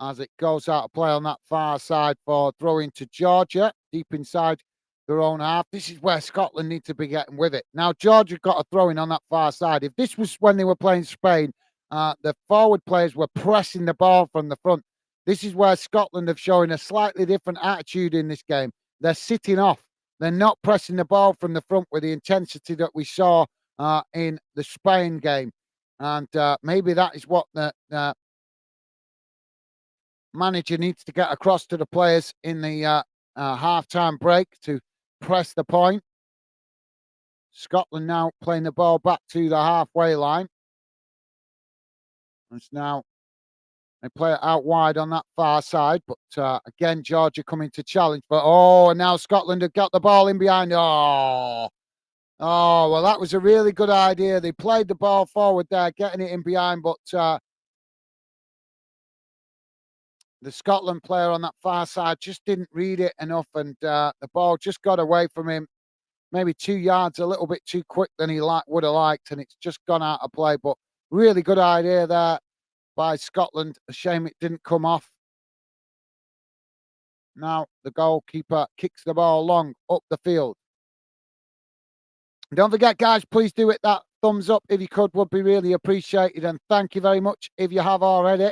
as it goes out of play on that far side for throwing to Georgia deep inside their own half. This is where Scotland need to be getting with it. Now Georgia got a throw in on that far side. If this was when they were playing Spain, the forward players were pressing the ball from the front. This is where Scotland have shown a slightly different attitude in this game. They're sitting off. They're not pressing the ball from the front with the intensity that we saw in the Spain game. And maybe that is what the manager needs to get across to the players in the half-time break to press the point. Scotland now playing the ball back to the halfway line. It's now they play it out wide on that far side, but again, Georgia coming to challenge. But and now Scotland have got the ball in behind. Oh, well, that was a really good idea. They played the ball forward there, getting it in behind, but the Scotland player on that far side just didn't read it enough, and the ball just got away from him, maybe 2 yards, a little bit too quick than he would have liked, and it's just gone out of play. But really good idea there by Scotland. A shame it didn't come off. Now the goalkeeper kicks the ball long up the field. Don't forget, guys, please do hit that thumbs up if you could, would be really appreciated. And thank you very much if you have already.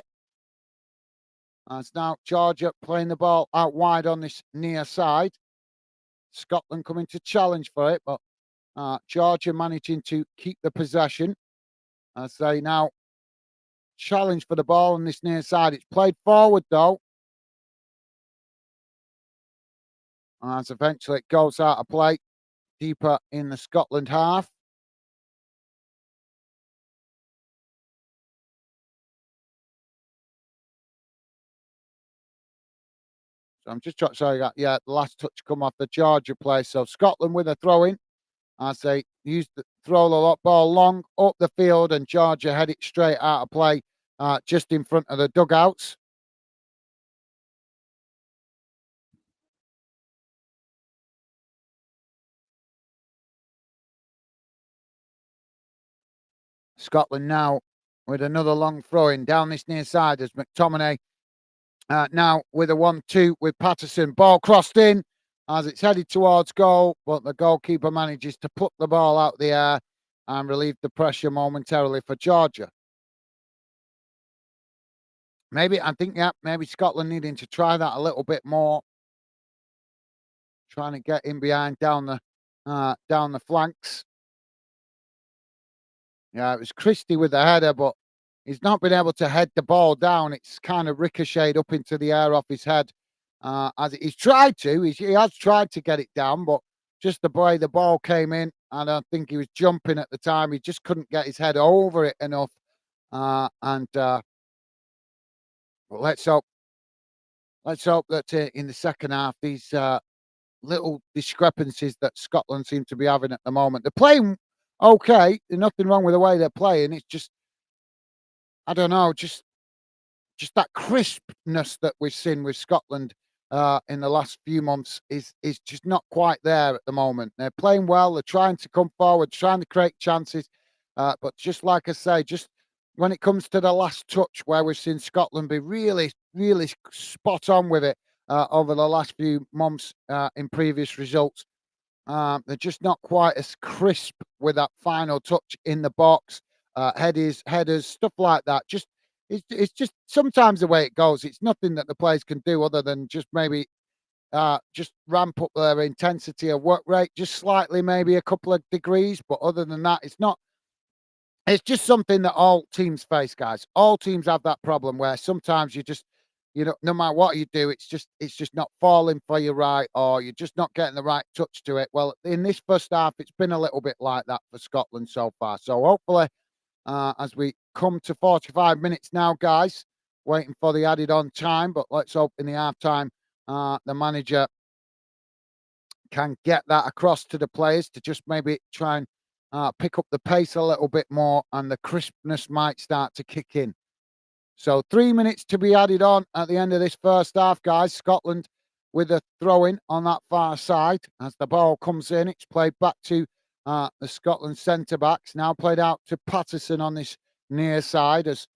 As now Georgia playing the ball out wide on this near side. Scotland coming to challenge for it, but Georgia managing to keep the possession as they now challenge for the ball on this near side. It's played forward though. As eventually it goes out of play deeper in the Scotland half. So I'm just trying to say that, yeah, the last touch come off the Georgia play. So Scotland with a throw in as they use the throw the ball long up the field, and Georgia head it straight out of play just in front of the dugouts. Scotland now with another long throw in down this near side as McTominay now with a 1-2 with Patterson. Ball crossed in as it's headed towards goal, but the goalkeeper manages to put the ball out the air and relieve the pressure momentarily for Georgia. Maybe I think, yeah, maybe Scotland needing to try that a little bit more, trying to get in behind down the flanks. Yeah, it was Christie with the header, but he's not been able to head the ball down. It's kind of ricocheted up into the air off his head. As he's tried to, he has tried to get it down, but just the way the ball came in, and I think he was jumping at the time. He just couldn't get his head over it enough. Well, let's hope that in the second half, these little discrepancies that Scotland seem to be having at the moment, they're playing okay. There's nothing wrong with the way they're playing. It's just I don't know, just that crispness that we've seen with Scotland in the last few months is just not quite there at the moment. They're playing well. They're trying to come forward, trying to create chances, but just like I say, just when it comes to the last touch, where we've seen Scotland be really, really spot on with it over the last few months in previous results. They're just not quite as crisp with that final touch in the box, headers, stuff like that. Just it's just sometimes the way it goes. It's nothing that the players can do other than just maybe just ramp up their intensity of work rate just slightly, maybe a couple of degrees. But other than that, it's not. It's just something that all teams face, guys. All teams have that problem where sometimes no matter what you do, it's just not falling for you right, or you're just not getting the right touch to it. Well, in this first half, it's been a little bit like that for Scotland so far. So hopefully, as we come to 45 minutes now, guys, waiting for the added on time, but let's hope in the half time, the manager can get that across to the players to just maybe try and pick up the pace a little bit more, and the crispness might start to kick in. So 3 minutes to be added on at the end of this first half, guys. Scotland with a throw-in on that far side. As the ball comes in, it's played back to the Scotland centre-backs. Now played out to Patterson on this near side as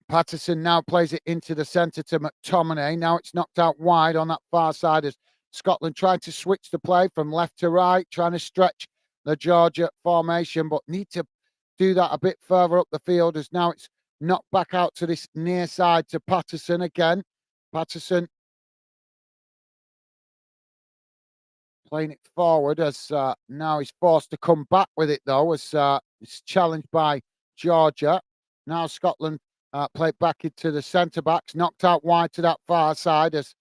Patterson now plays it into the centre to McTominay. Now it's knocked out wide on that far side as Scotland tried to switch the play from left to right, trying to stretch the Georgia formation, but need to do that a bit further up the field as now it's knocked back out to this near side to Patterson again. Patterson playing it forward as now he's forced to come back with it though as it's challenged by Georgia. Now Scotland play it back into the centre backs, knocked out wide to that far side as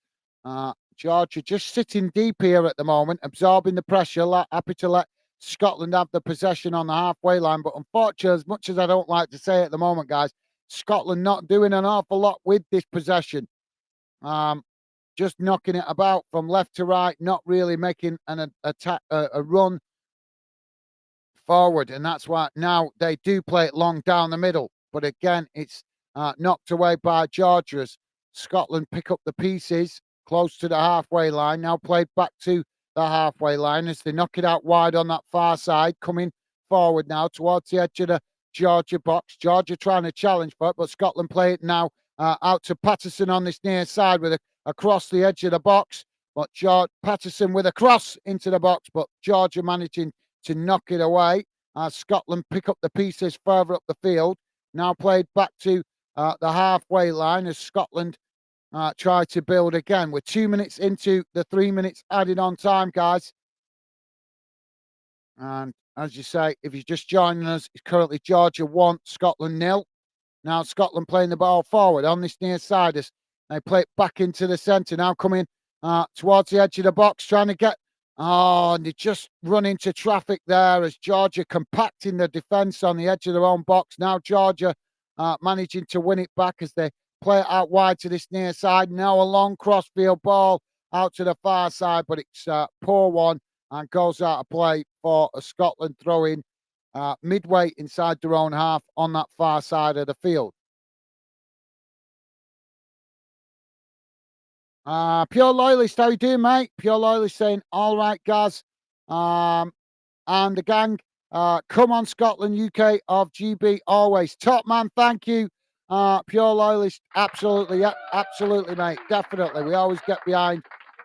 Georgia just sitting deep here at the moment, absorbing the pressure, happy to let Scotland have the possession on the halfway line. But unfortunately, as much as I don't like to say at the moment, guys, Scotland not doing an awful lot with this possession. Just knocking it about from left to right, not really making an attack, a run forward, and that's why now they do play it long down the middle. But again, it's knocked away by Georgia as Scotland pick up the pieces close to the halfway line. Now played back to the halfway line as they knock it out wide on that far side, coming forward now towards the edge of the Georgia box. Georgia trying to challenge for it, but Scotland play it now out to Patterson on this near side with across the edge of the box. But Patterson with a cross into the box, but Georgia managing to knock it away. Scotland pick up the pieces further up the field. Now played back to the halfway line as Scotland try to build again. We're 2 minutes into the 3 minutes added on time, guys. And as you say, if you're just joining us, it's currently Georgia 1, Scotland 0. Now Scotland playing the ball forward on this near side as they play it back into the centre. Now coming towards the edge of the box, trying to get. Oh, and they just run into traffic there as Georgia compacting the defence on the edge of their own box. Now Georgia managing to win it back as they play it out wide to this near side. Now a long crossfield ball out to the far side, but it's a poor one and goes out of play for a Scotland throw-in midway inside their own half on that far side of the field. Pure Loyalist, how you doing, mate? Pure Loyalist saying, all right, Gaz, and the gang, Come on, Scotland, UK of GB always. Top man, thank you. Pure loyalist, absolutely, yeah, absolutely, mate. Definitely. We always get behind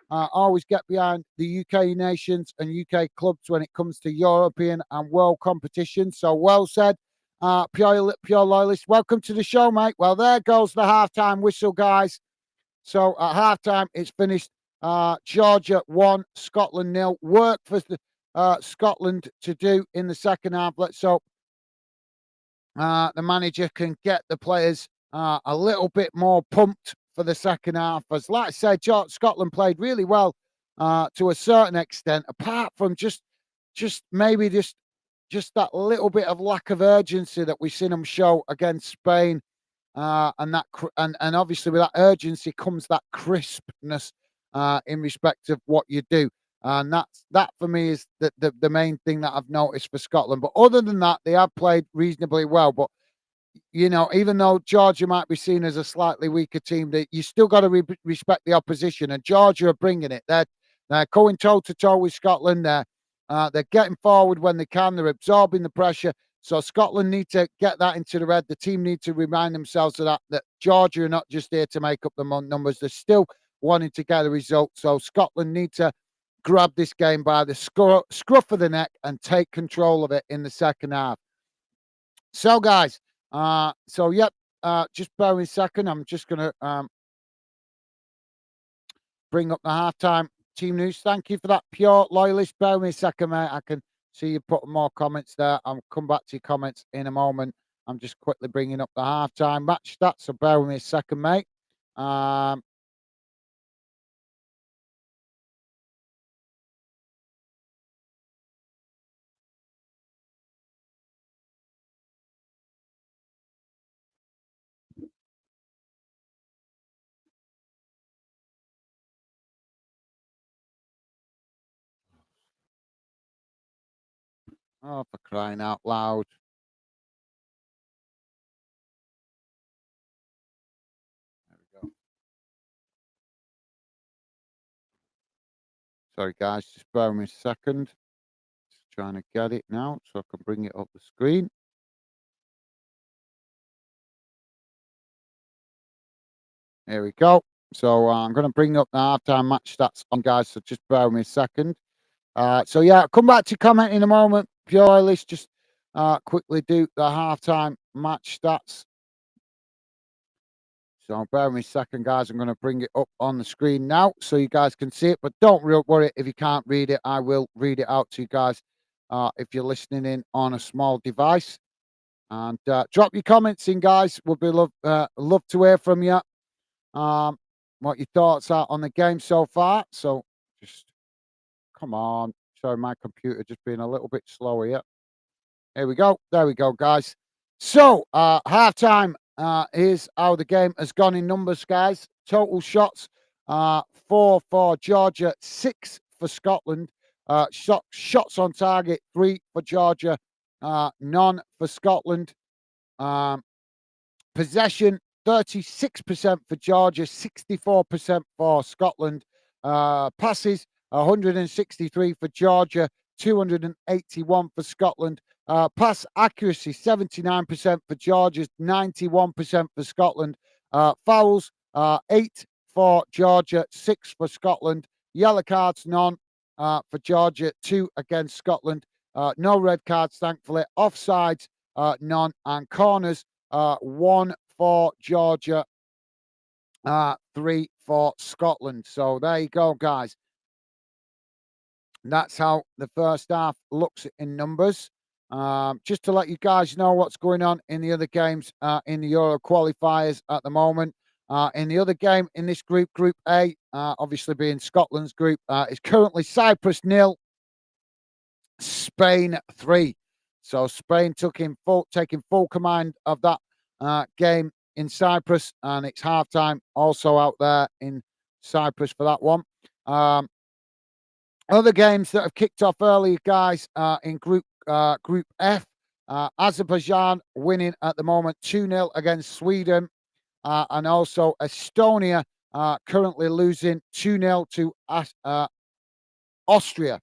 the UK nations and UK clubs when it comes to European and world competition. So well said. Pure loyalist. Welcome to the show, mate. Well, there goes the halftime whistle, guys. So at halftime, it's finished. Georgia 1, Scotland 0. Work for Scotland to do in the second half. Let's hope the manager can get the players a little bit more pumped for the second half. As like I said, Scotland played really well to a certain extent, apart from maybe just that little bit of lack of urgency that we've seen them show against Spain. And obviously with that urgency comes that crispness in respect of what you do. And that for me is the main thing that I've noticed for Scotland. But other than that, they have played reasonably well. But even though Georgia might be seen as a slightly weaker team, you still got to respect the opposition. And Georgia are bringing it. They're going toe to toe with Scotland. They're getting forward when they can. They're absorbing the pressure. So Scotland need to get that into the red. The team need to remind themselves of that Georgia are not just here to make up the numbers. They're still wanting to get a result. So Scotland need to grab this game by the scruff of the neck and take control of it in the second half. So, guys, just bear with me a second. I'm just going to bring up the halftime team news. Thank you for that, Pure Loyalist. Bear with me a second, mate. I can see you put more comments there. I'll come back to your comments in a moment. I'm just quickly bringing up the halftime match stats, so bear with me a second, mate. Oh, for crying out loud. There we go. Sorry, guys, just bear with me a second. Just trying to get it now so I can bring it up the screen. Here we go. So I'm going to bring up the halftime match stats on, guys. So just bear with me a second. Come back to comment in a moment. Pure, let's just quickly do the halftime match stats. So bear with me a second, guys. I'm going to bring it up on the screen now so you guys can see it. But don't worry if you can't read it. I will read it out to you guys if you're listening in on a small device. And drop your comments in, guys. Would be love to hear from you. What your thoughts are on the game so far. So just come on. Sorry, my computer just being a little bit slower here. Here we go. There we go, guys. So halftime is how the game has gone in numbers, guys. Total shots 4 for Georgia, 6 for Scotland. Shots on target, 3 for Georgia, none for Scotland. Possession 36% for Georgia, 64% for Scotland. Passes 163 for Georgia, 281 for Scotland. Pass accuracy 79% for Georgia, 91% for Scotland. Fouls 8 for Georgia, 6 for Scotland. Yellow cards none for Georgia, 2 against Scotland. No red cards, thankfully. Offsides none, and corners 1 for Georgia, 3 for Scotland. So there you go, guys. That's how the first half looks in numbers. Just to let you guys know what's going on in the other games in the Euro qualifiers at the moment. In the other game in this group, Group A, obviously being Scotland's group, is currently Cyprus 0, Spain 3. So Spain taking full command of that game in Cyprus, and it's halftime also out there in Cyprus for that one. Other games that have kicked off early, guys, in Group F, Azerbaijan winning at the moment 2-0 against Sweden, and also Estonia currently losing 2-0 to Austria.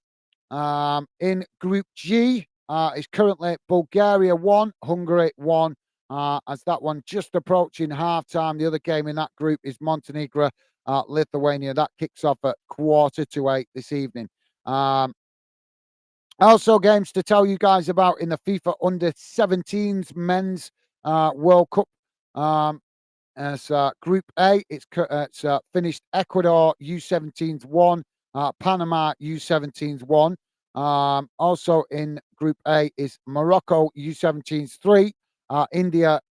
In Group G, is currently Bulgaria 1, Hungary 1. As that one just approaching half time. The other game in that group is Montenegro, Lithuania. That kicks off at 7:45 this evening. Also, games to tell you guys about in the FIFA Under 17s Men's World Cup. As Group A, it's finished Ecuador U17s 1, Panama U17s 1. Also in Group A is Morocco U17s 3, Indonesia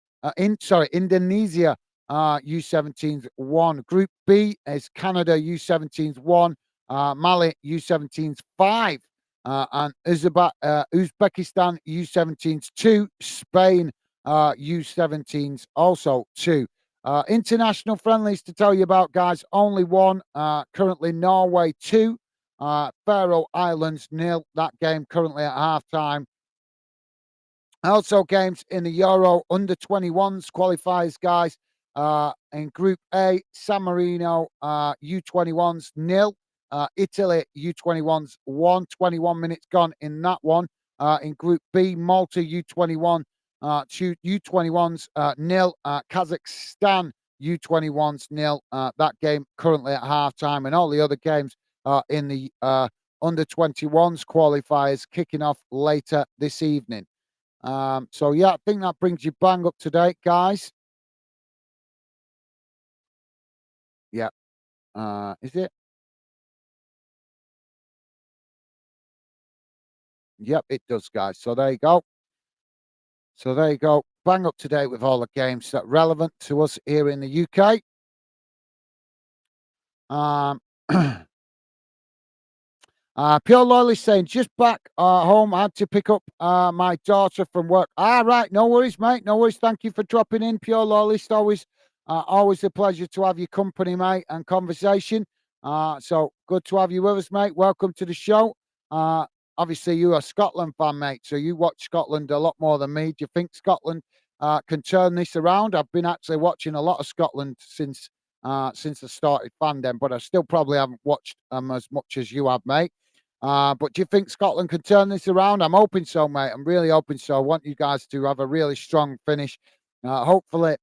U17s 1. Group B is Canada U17s 1, Mali U17s 5, and Uzbekistan U17s 2, Spain U17s also 2. International friendlies to tell you about, guys. Only one. Currently, Norway 2. Faroe Islands 0. That game currently at half time. Also, games in the Euro under 21s qualifiers, guys. In Group A, San Marino U21s 0. Italy U21s 1. 21 minutes gone in that one. In Group B, Malta U21 U21s 0. Kazakhstan U21s 0. That game currently at half time, and all the other games in the under 21s qualifiers kicking off later this evening. So yeah, I think that brings you bang up to date, guys. Yeah. Is it? Yep, it does, guys. So there you go. So there you go. Bang up to date with all the games that are relevant to us here in the UK. Um, Pure Loyalist saying, just back home, I had to pick up my daughter from work. Right, no worries, mate. No worries. Thank you for dropping in, Pure Loyalist. Always a pleasure to have your company, mate, and conversation. So good to have you with us, mate. Welcome to the show. Obviously, you're a Scotland fan, mate, so you watch Scotland a lot more than me. Do you think Scotland can turn this around? I've been actually watching a lot of Scotland since I started fandom, but I still probably haven't watched as much as you have, mate. But do you think Scotland can turn this around? I'm hoping so, mate. I'm really hoping so. I want you guys to have a really strong finish. Hopefully,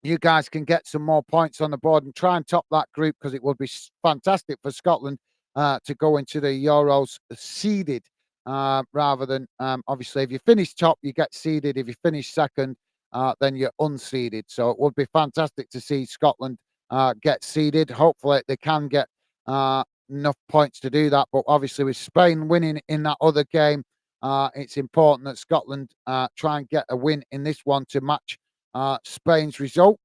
you guys can get some more points on the board and try and top that group, because it would be fantastic for Scotland to go into the Euros seeded, rather than obviously if you finish top, you get seeded. If you finish second, then you're unseeded. So it would be fantastic to see Scotland get seeded. Hopefully, they can get enough points to do that. But obviously, with Spain winning in that other game, it's important that Scotland try and get a win in this one to match Spain's result.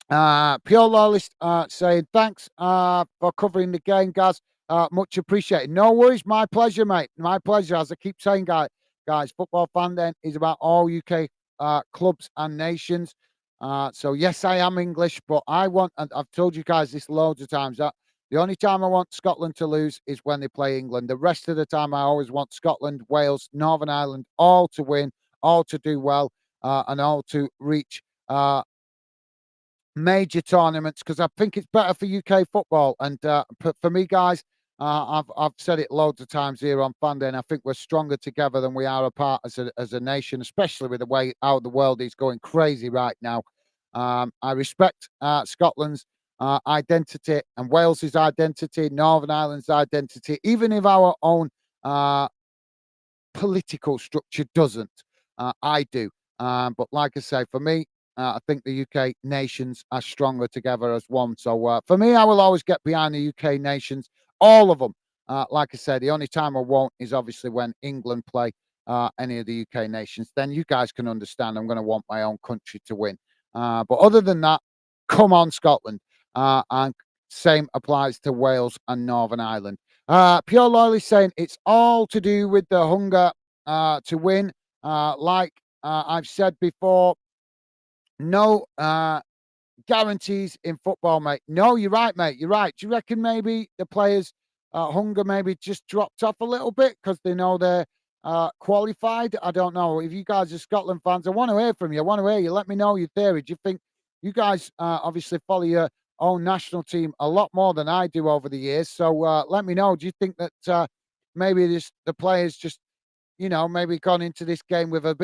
Pure Loyalist saying, thanks for covering the game, guys. Much appreciated. No worries. My pleasure, mate. My pleasure. As I keep saying, guys, Football Fan Den is about all UK clubs and nations. So, yes, I am English, but and I've told you guys this loads of times, that the only time I want Scotland to lose is when they play England. The rest of the time, I always want Scotland, Wales, Northern Ireland, all to win, all to do well, and all to reach major tournaments, because I think it's better for UK football. And for me, guys, I've said it loads of times here on Funday, and I think we're stronger together than we are apart as a nation, especially with the way how the world is going crazy right now. I respect Scotland's identity and Wales's identity, Northern Ireland's identity, even if our own political structure doesn't. I do. But like I say, for me, I think the UK nations are stronger together as one. So for me, I will always get behind the UK nations, all of them. Like I said, the only time I won't is obviously when England play any of the UK nations. Then you guys can understand I'm going to want my own country to win. But other than that, come on, Scotland. And same applies to Wales and Northern Ireland. Pure Loyalist saying it's all to do with the hunger to win. Like I've said before, no guarantees in football, mate. No, you're right, mate. You're right. Do you reckon maybe the players' hunger maybe just dropped off a little bit because they know they're qualified? I don't know. If you guys are Scotland fans, I want to hear from you. I want to hear you. Let me know your theory. Do you think you guys obviously follow your own national team a lot more than I do over the years? So let me know. Do you think that maybe the players just maybe gone into this game with a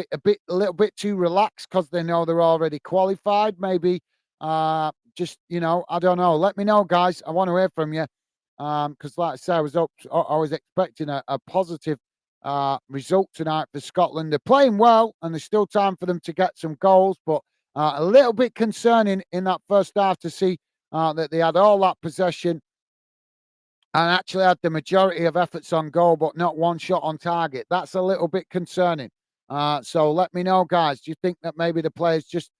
little bit too relaxed because they know they're already qualified. Maybe just, I don't know. Let me know, guys. I want to hear from you. Because like I say, I was expecting a positive result tonight for Scotland. They're playing well, and there's still time for them to get some goals, but a little bit concerning in that first half to see that they had all that possession and actually had the majority of efforts on goal, but not one shot on target. That's a little bit concerning. So let me know, guys. Do you think that maybe the players just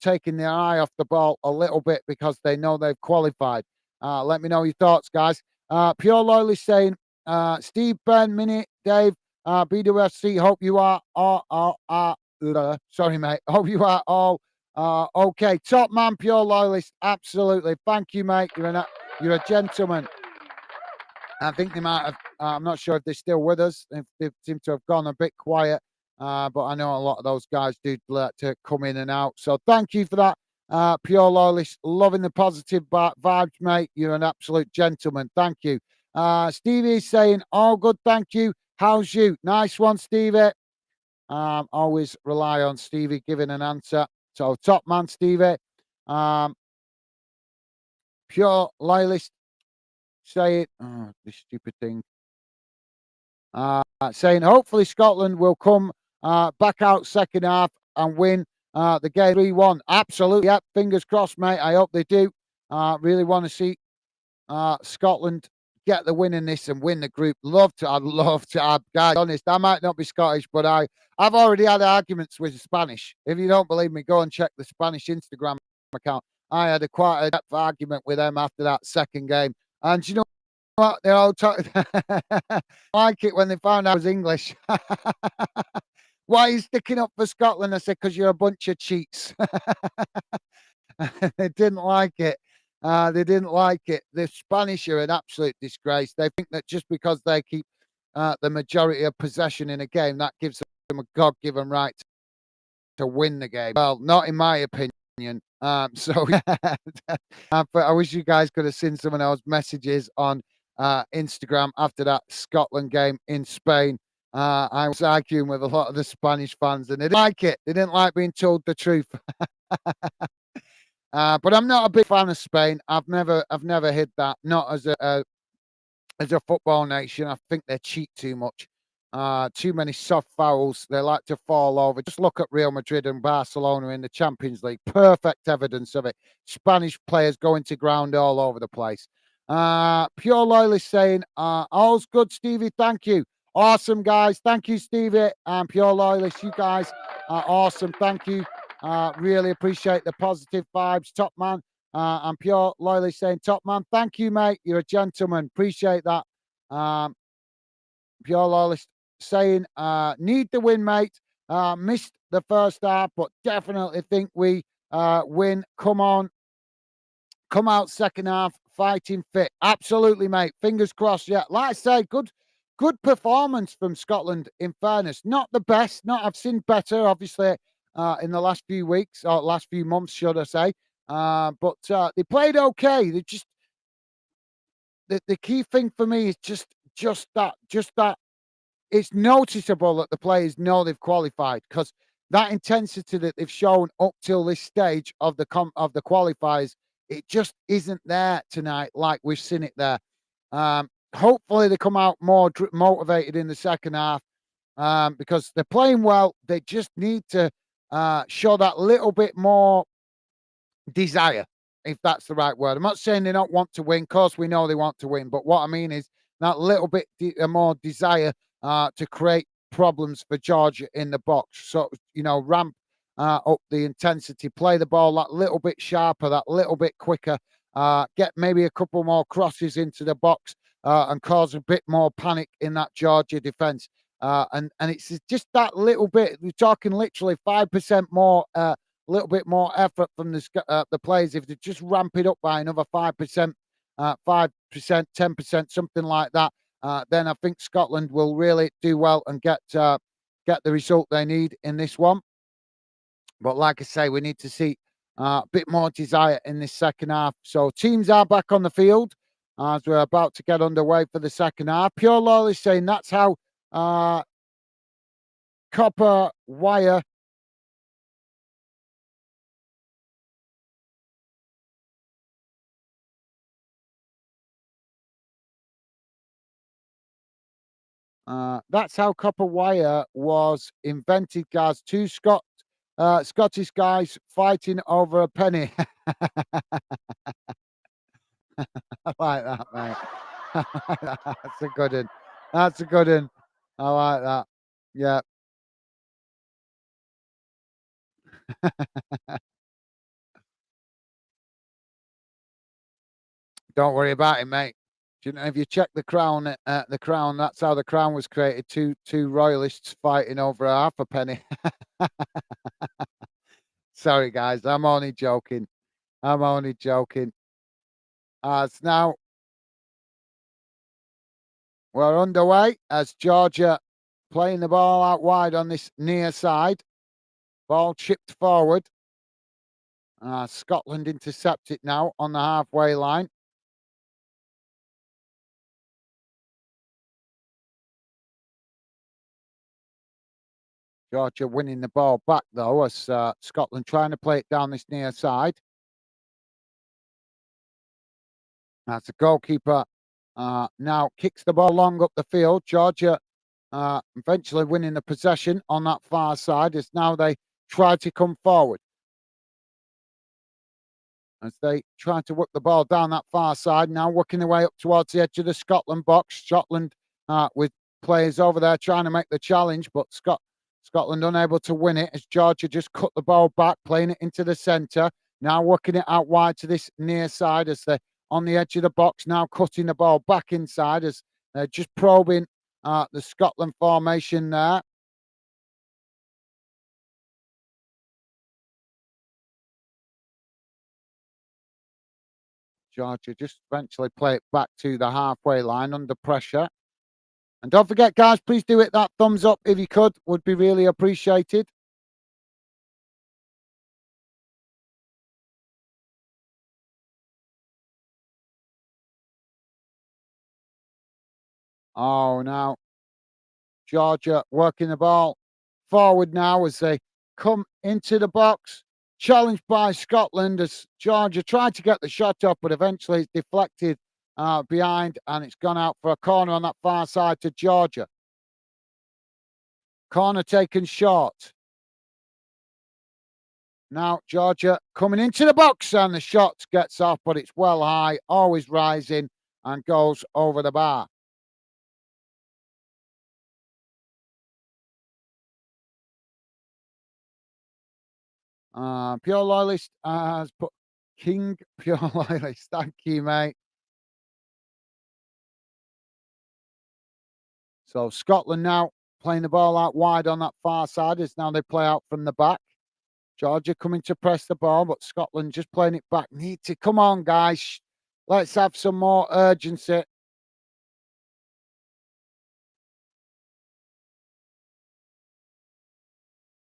taking their eye off the ball a little bit because they know they've qualified? Let me know your thoughts, guys. Pure Loyally saying, Steve, Ben, Minute, Dave, BWFC, hope you are sorry, mate. Hope you are all okay. Top man, Pure Loyalist. Absolutely. Thank you, mate. You're a gentleman. I think they might have. I'm not sure if they're still with us. They seem to have gone a bit quiet, but I know a lot of those guys do like to come in and out. So thank you for that, Pure Loyalist. Loving the positive vibes, mate. You're an absolute gentleman. Thank you. Stevie is saying, "All good, thank you. How's you? Nice one, Stevie." Always rely on Stevie giving an answer. So top man, Stevie. Pure Loyalist. Say it. Oh, this stupid thing. Saying hopefully Scotland will come back out second half and win the game 3-1. Absolutely. Yep. Fingers crossed, mate. I hope they do. Really want to see Scotland get the win in this and win the group. I'd love to. Guys, honest, I might not be Scottish, but I've already had arguments with the Spanish. If you don't believe me, go and check the Spanish Instagram account. I had quite a depth argument with them after that second game. And you know what? They're all talking like it when they found out I was English. Why are you sticking up for Scotland? I said, because you're a bunch of cheats. They didn't like it. They didn't like it. The Spanish are an absolute disgrace. They think that just because they keep the majority of possession in a game, that gives them a God-given right to win the game. Well, not in my opinion. So I wish you guys could have seen some of those messages on Instagram after that Scotland game in Spain. I was arguing with a lot of the Spanish fans, and they didn't like it. They didn't like being told the truth. But I'm not a big fan of Spain. I've never hid that. Not as a football nation. I think they cheat too much. Too many soft fouls. They like to fall over. Just look at Real Madrid and Barcelona in the Champions League. Perfect evidence of it. Spanish players going to ground all over the place. Pure Loyalist saying, all's good, Stevie. Thank you. Awesome, guys. Thank you, Stevie. And Pure Loyalist, you guys are awesome. Thank you. Really appreciate the positive vibes. Top man. And Pure Loyalist saying, top man. Thank you, mate. You're a gentleman. Appreciate that. Pure Loyalist saying, need the win, mate. Missed the first half, but definitely think we win. Come on. Come out second half, fighting fit. Absolutely, mate. Fingers crossed. Yeah, like I say, good performance from Scotland, in fairness. Not the best. I've seen better, obviously, in the last few weeks, or last few months, should I say. But they played okay. They just the key thing for me is just that it's noticeable that the players know they've qualified, because that intensity that they've shown up till this stage of the qualifiers, it just isn't there tonight like we've seen it there. Hopefully they come out more motivated in the second half, because they're playing well. They just need to show that little bit more desire, if that's the right word. I'm not saying they don't want to win. Of course, we know they want to win. But what I mean is that little bit more desire to create problems for Georgia in the box. So, ramp up the intensity, play the ball that little bit sharper, that little bit quicker, get maybe a couple more crosses into the box and cause a bit more panic in that Georgia defence. And it's just that little bit. We're talking literally 5% more, a little bit more effort from the players. If they just ramp it up by another 5%, 5%, 10%, something like that, then I think Scotland will really do well and get the result they need in this one. But like I say, we need to see a bit more desire in this second half. So teams are back on the field as we're about to get underway for the second half. Pure Law is saying that's how copper wire. That's how copper wire was invented, guys. Two Scottish guys fighting over a penny. I like that, mate. I like that. That's a good one. That's a good one. I like that. Yeah. Don't worry about it, mate. Do you know if you check the crown, that's how the crown was created. Two royalists fighting over a half a penny. Sorry, guys. I'm only joking. I'm only joking. As now we're underway as Georgia playing the ball out wide on this near side. Ball chipped forward. Scotland intercept it now on the halfway line. Georgia winning the ball back though as Scotland trying to play it down this near side. As the goalkeeper now kicks the ball long up the field. Georgia eventually winning the possession on that far side as now they try to come forward. As they try to work the ball down that far side, now working their way up towards the edge of the Scotland box. Scotland with players over there trying to make the challenge, but Scotland unable to win it as Georgia just cut the ball back, playing it into the centre. Now working it out wide to this near side as they're on the edge of the box, now cutting the ball back inside as they're just probing the Scotland formation there. Georgia just eventually play it back to the halfway line under pressure. And don't forget, guys, please do hit that thumbs up if you could. Would be really appreciated. Oh, now Georgia working the ball forward now as they come into the box. Challenged by Scotland as Georgia tried to get the shot up, but eventually it's deflected behind and it's gone out for a corner on that far side to Georgia. Corner taken short. Now Georgia coming into the box and the shot gets off, but it's well high, always rising and goes over the bar. Pure Loyalist has put King Pure Loyalist. Thank you, mate. So Scotland now playing the ball out wide on that far side as now they play out from the back. Georgia coming to press the ball, but Scotland just playing it back. Need to come on, guys. Let's have some more urgency.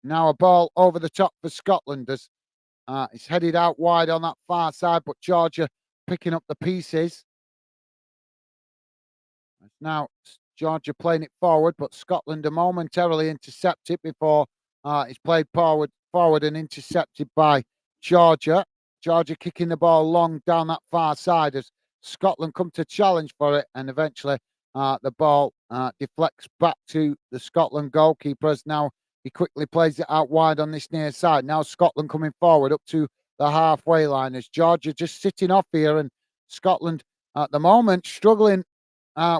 Now a ball over the top for Scotland as it's headed out wide on that far side, but Georgia picking up the pieces. Now Georgia playing it forward, but Scotland are momentarily intercepted before it's played forward and intercepted by Georgia. Georgia kicking the ball long down that far side as Scotland come to challenge for it, and eventually the ball deflects back to the Scotland goalkeeper as now he quickly plays it out wide on this near side. Now Scotland coming forward up to the halfway line as Georgia just sitting off here, and Scotland at the moment struggling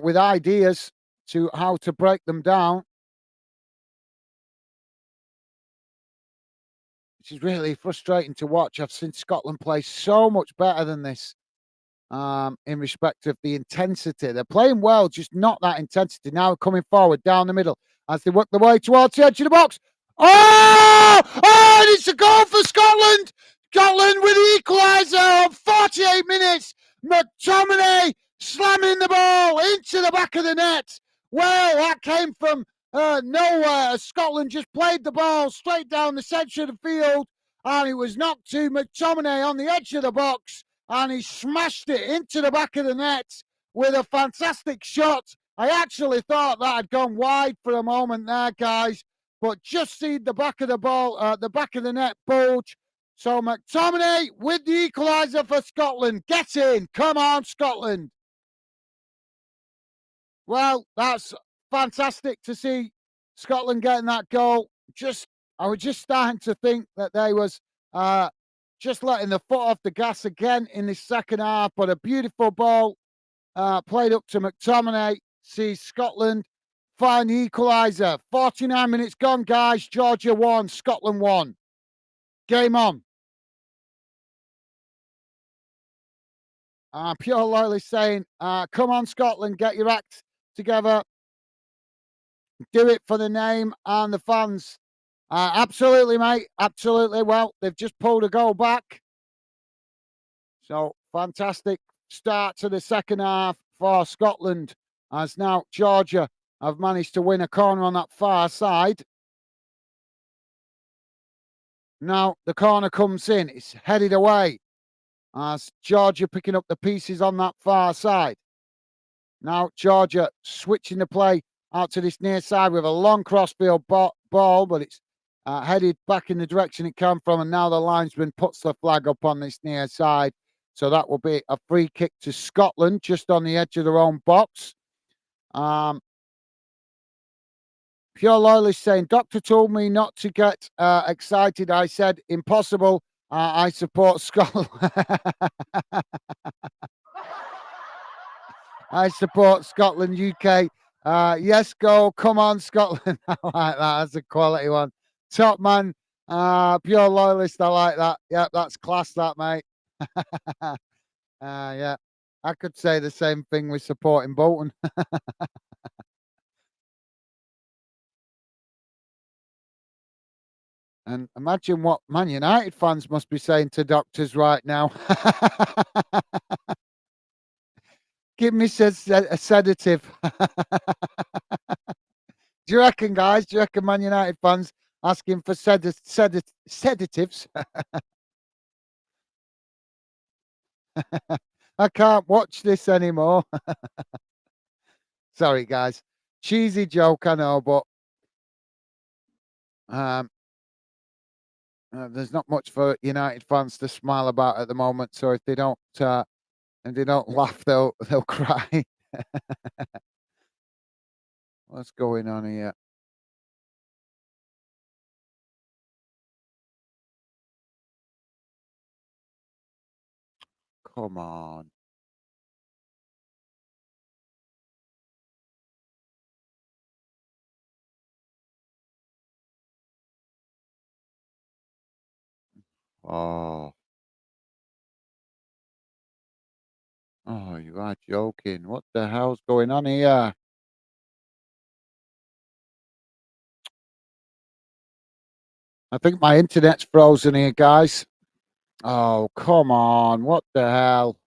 with ideas to how to break them down, which is really frustrating to watch. I've seen Scotland play so much better than this in respect of the intensity. They're playing well, just not that intensity. Now coming forward down the middle as they work their way towards the edge of the box. Oh! Oh, and it's a goal for Scotland! Scotland with the equaliser on 48 minutes. McTominay slamming the ball into the back of the net. Well, that came from nowhere. Scotland just played the ball straight down the centre of the field, and it was knocked to McTominay on the edge of the box, and he smashed it into the back of the net with a fantastic shot. I actually thought that had gone wide for a moment there, guys, but just see the back of the ball, the back of the net bulge. So McTominay with the equaliser for Scotland. Get in. Come on, Scotland. Well, that's fantastic to see Scotland getting that goal. I was just starting to think that they was uh, just letting the foot off the gas again in the second half, but a beautiful ball played up to McTominay. Sees Scotland find the equaliser. 49 minutes gone, guys. Georgia won, Scotland won. Game on. Pure Loyally saying, come on, Scotland, get your act together. Do it for the name and the fans. Absolutely, mate. Absolutely. Well, they've just pulled a goal back. So fantastic start to the second half for Scotland, as now Georgia have managed to win a corner on that far side. Now the corner comes in. It's headed away as Georgia picking up the pieces on that far side. Now Georgia switching the play out to this near side with a long crossfield ball, but it's headed back in the direction it came from. And now the linesman puts the flag up on this near side. So that will be a free kick to Scotland just on the edge of their own box. Pure Loyalist saying, Doctor told me not to get excited. I said, impossible. I support Scotland. I support Scotland, UK. Yes, go. Come on, Scotland. I like that. That's a quality one. Top man. Pure Loyalist. I like that. Yep, that's class, that, mate. Yeah. I could say the same thing with supporting Bolton. And imagine what Man United fans must be saying to doctors right now. Give me a sedative. Do you reckon, guys? Do you reckon Man United fans asking for sedatives? I can't watch this anymore. Sorry, guys. Cheesy joke, I know, but um, there's not much for United fans to smile about at the moment. So if they don't laugh, they'll cry. What's going on here? Come on. Oh, oh, you are joking. What the hell's going on here? I think my internet's frozen here, guys. Oh, come on. What the hell?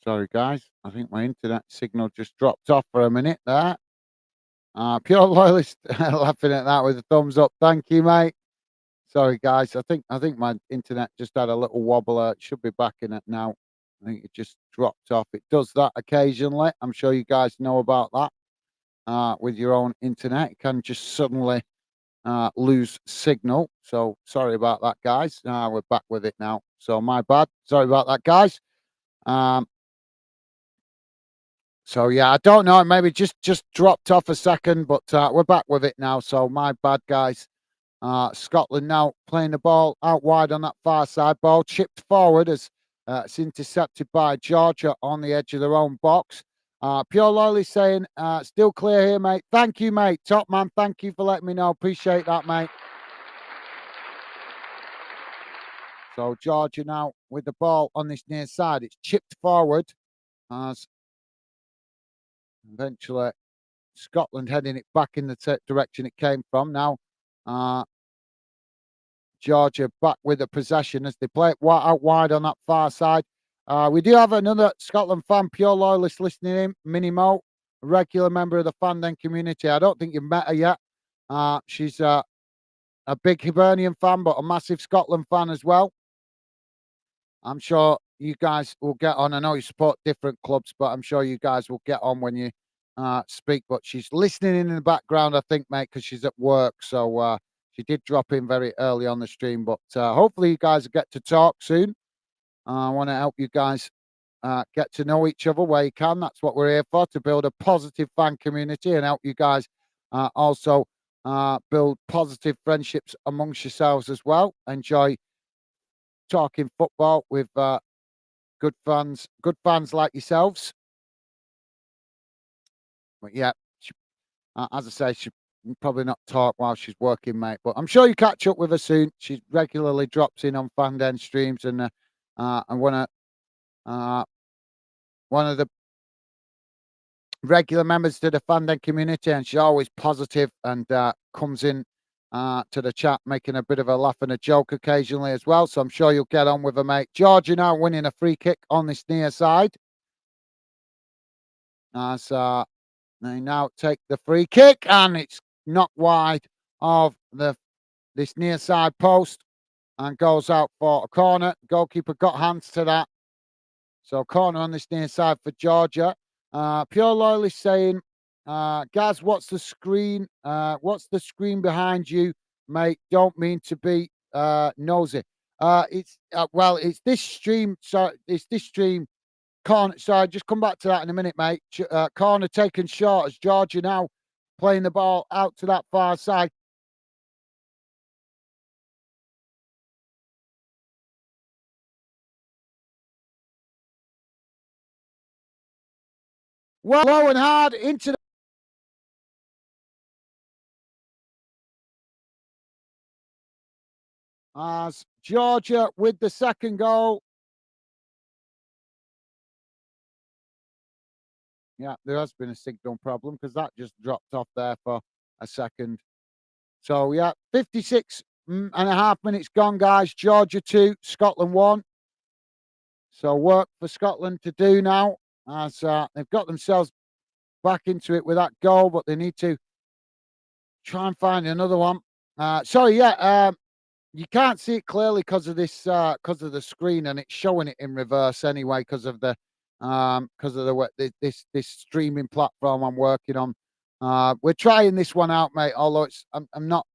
Sorry, guys. I think my internet signal just dropped off for a minute there. Pure loyalist laughing at that with a thumbs up. Thank you, mate. Sorry, guys. I think my internet just had a little wobbler. It should be back in it now. I think it just dropped off. It does that occasionally. I'm sure you guys know about that. With your own internet, it can just suddenly lose signal. So sorry about that, guys. We're back with it now. So my bad. Sorry about that, guys. Um, so yeah, I don't know. Maybe just dropped off a second, but we're back with it now. So my bad, guys. Scotland now playing the ball out wide on that far side. Ball chipped forward as it's intercepted by Georgia on the edge of their own box. Pure Lolly saying, still clear here, mate. Thank you, mate. Top man, thank you for letting me know. Appreciate that, mate. So Georgia now with the ball on this near side. It's chipped forward as eventually Scotland heading it back in the direction it came from. Now, uh, Georgia back with the possession as they play it out wide on that far side. We do have another Scotland fan, pure loyalist, listening in, Minnie Mo, a regular member of the fandom community. I don't think you've met her yet. She's a big Hibernian fan, but a massive Scotland fan as well. I'm sure you guys will get on. I know you support different clubs, but I'm sure you guys will get on when you speak. But she's listening in the background, I think, mate, because she's at work. So she did drop in very early on the stream. But hopefully you guys get to talk soon. I want to help you guys get to know each other where you can. That's what we're here for, to build a positive fan community and help you guys also build positive friendships amongst yourselves as well. Enjoy talking football with good fans like yourselves. But yeah, as I say, she probably not talk while she's working, mate. But I'm sure you catch up with her soon. She regularly drops in on Fanden streams and uh, one of the regular members to the Fanden community, and she's always positive and comes in to the chat, making a bit of a laugh and a joke occasionally as well. So I'm sure you'll get on with her, mate. Georgia now winning a free kick on this near side. As they now take the free kick, and it's not wide of this near side post and goes out for a corner. Goalkeeper got hands to that. So corner on this near side for Georgia. Pure Loyalist saying, Gaz, what's the screen? What's the screen behind you, mate? Don't mean to be nosy. It's it's this stream. So it's this stream. Corner. Sorry, just come back to that in a minute, mate. Corner taken short as Georgia now playing the ball out to that far side. Well, low and hard into the as Georgia with the second goal. Yeah, there has been a signal problem because that just dropped off there for a second. So, yeah, 56 and a half minutes gone, guys. Georgia 2, Scotland 1. So, work for Scotland to do now as they've got themselves back into it with that goal, but they need to try and find another one. You can't see it clearly because of this, because of the screen, and it's showing it in reverse anyway because of the this streaming platform I'm working on. We're trying this one out, mate. Although I'm not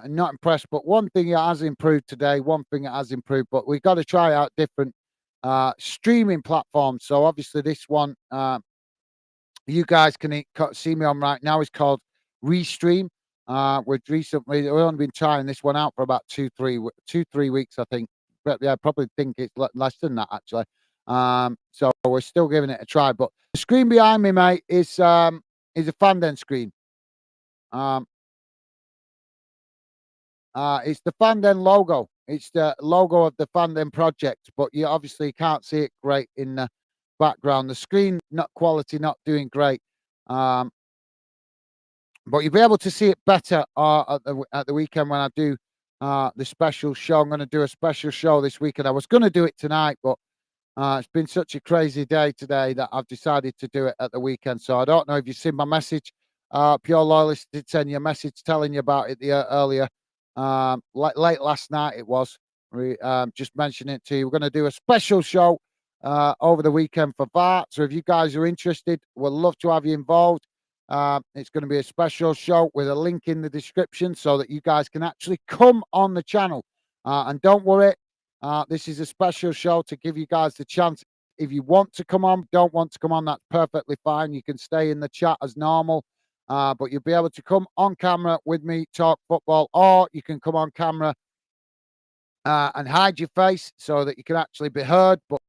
impressed. But one thing it has improved today. One thing it has improved, but we've got to try out different streaming platforms. So obviously this one you guys can see me on right now is called Restream. We've only been trying this one out for about 2-3 weeks, I think. But yeah, I probably think it's less than that actually. So we're still giving it a try. But the screen behind me, mate, is a Fanden screen. It's the Fanden logo. It's the logo of the Fanden project, but you obviously can't see it great in the background. The screen, not quality, not doing great. But you'll be able to see it better at the weekend when I do the special show. I'm going to do a special show this weekend. I was going to do it tonight, but it's been such a crazy day today that I've decided to do it at the weekend. So I don't know if you've seen my message. Pure Loyalist did send you a message telling you about it earlier. Late last night it was. Just mentioning it to you. We're going to do a special show over the weekend for VAR. So if you guys are interested, we'd love to have you involved. It's going to be a special show with a link in the description so that you guys can actually come on the channel. And don't worry, this is a special show to give you guys the chance. If you want to come on, don't want to come on, that's perfectly fine. You can stay in the chat as normal. But you'll be able to come on camera with me, talk football, or you can come on camera and hide your face so that you can actually be heard. But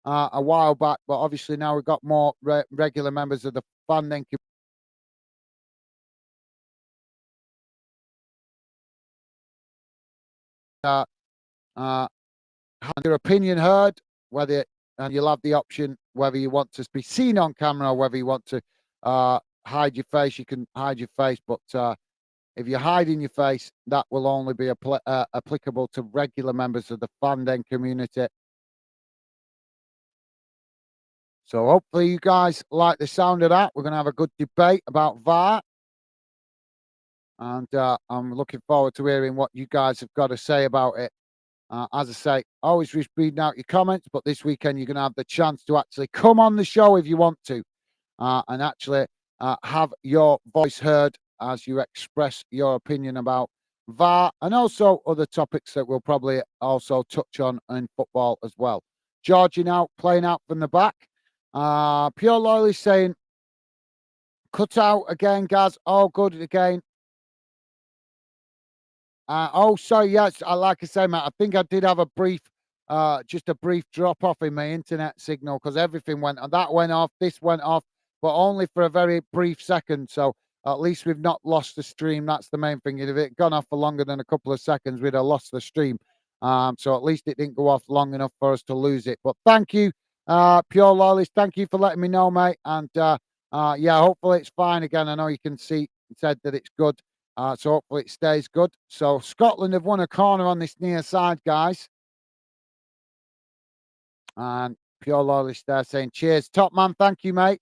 a while back, but obviously now we've got more regular members of the funding. Have their opinion heard, whether and you'll have the option whether you want to be seen on camera or whether you want to hide your face. You can hide your face, but if you're hiding your face, that will only be applicable to regular members of the fandom community. So hopefully you guys like the sound of that. We're going to have a good debate about VAR. And I'm looking forward to hearing what you guys have got to say about it. As I say, always reading out your comments, but this weekend you're going to have the chance to actually come on the show if you want to and actually have your voice heard as you express your opinion about VAR and also other topics that we'll probably also touch on in football as well. Georgie now playing out from the back. Pure Loyally saying, cut out again, Gaz. All good again. Oh, sorry. Yes, like I say, Matt, I think I did have a brief, just a brief drop off in my internet signal because everything went, that went off, this went off, but only for a very brief second. So at least we've not lost the stream. That's the main thing. If it had gone off for longer than a couple of seconds, we'd have lost the stream. So at least it didn't go off long enough for us to lose it. But thank you, Pure Loyalist. Thank you for letting me know, mate. And yeah, hopefully it's fine again. I know you can see it said that it's good. So hopefully it stays good. So Scotland have won a corner on this near side, guys. And Pure Loyalist there saying, cheers, top man. Thank you, mate.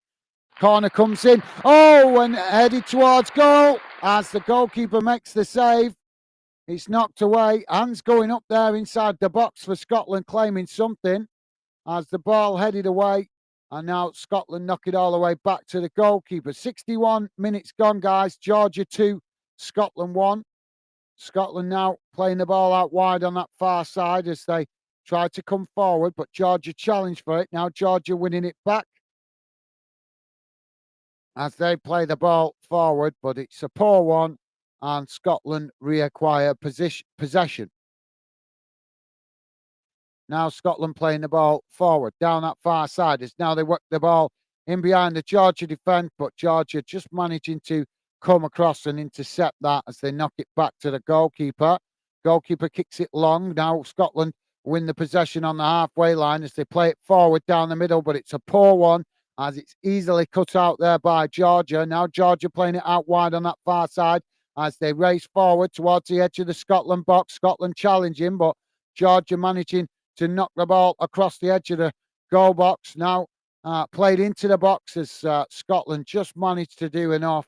Corner comes in. Oh, and headed towards goal as the goalkeeper makes the save. It's knocked away. Hands going up there inside the box for Scotland, claiming something as the ball headed away. And now Scotland knock it all the way back to the goalkeeper. 61 minutes gone, guys. Georgia 2, Scotland 1. Scotland now playing the ball out wide on that far side as they try to come forward, but Georgia challenged for it. Now Georgia winning it back as they play the ball forward, but it's a poor one, and Scotland reacquire possession. Now Scotland playing the ball forward down that far side as now they work the ball in behind the Georgia defence, but Georgia just managing to come across and intercept that as they knock it back to the goalkeeper. Goalkeeper kicks it long. Now Scotland win the possession on the halfway line as they play it forward down the middle, but it's a poor one as it's easily cut out there by Georgia. Now Georgia playing it out wide on that far side as they race forward towards the edge of the Scotland box. Scotland challenging, but Georgia managing to knock the ball across the edge of the goal box. Now played into the box as Scotland just managed to do enough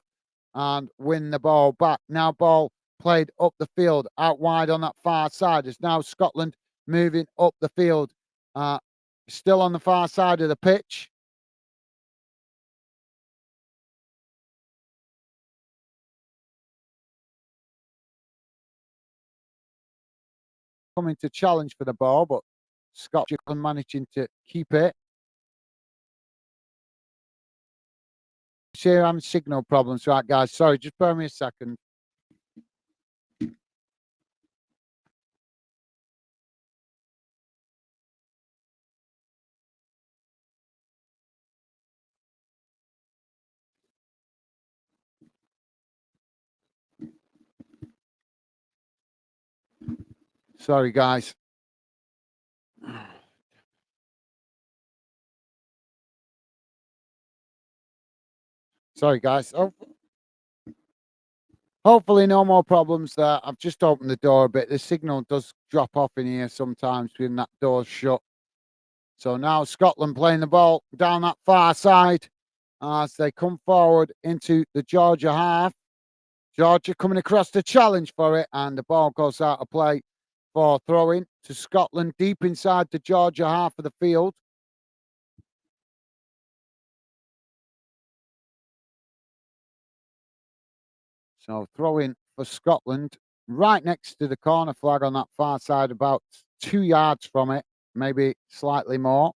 and win the ball back. Now ball played up the field, out wide on that far side. As now Scotland moving up the field, still on the far side of the pitch. Coming to challenge for the ball, but Scotland managing to keep it. Here I'm signal problems, right, guys? Sorry, just bear me a second. Sorry, guys. Sorry, guys. Oh, hopefully no more problems there. I've just opened the door a bit. The signal does drop off in here sometimes when that door's shut. So now Scotland playing the ball down that far side as they come forward into the Georgia half. Georgia coming across to challenge for it, and the ball goes out of play for throwing to Scotland deep inside the Georgia half of the field. So throwing for Scotland right next to the corner flag on that far side, about 2 yards from it, maybe slightly more.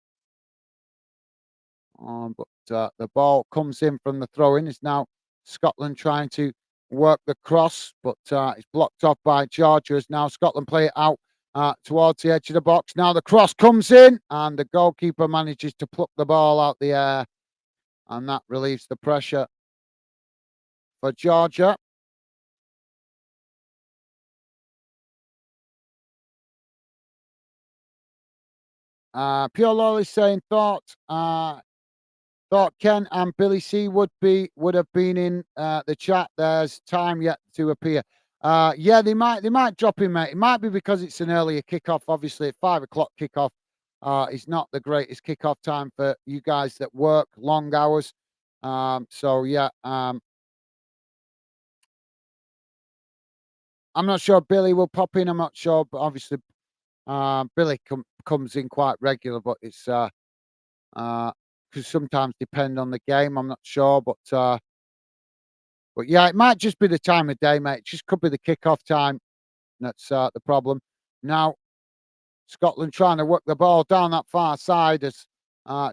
But the ball comes in from the throw-in. It's now Scotland trying to work the cross, but it's blocked off by Georgia. As now Scotland play it out towards the edge of the box. Now the cross comes in, and the goalkeeper manages to pluck the ball out the air, and that relieves the pressure for Georgia. Pure Lolly saying thought Ken and Billy C would have been in the chat. There's time yet to appear. Yeah, they might drop in, mate. It might be because it's an earlier kickoff. Obviously, at 5 o'clock kickoff is not the greatest kickoff time for you guys that work long hours. So yeah, I'm not sure Billy will pop in. I'm not sure, but obviously Billy comes in quite regular, but it's could sometimes depend on the game. I'm not sure, but yeah, it might just be the time of day, mate. It just could be the kickoff time. That's the problem. Now, Scotland trying to work the ball down that far side as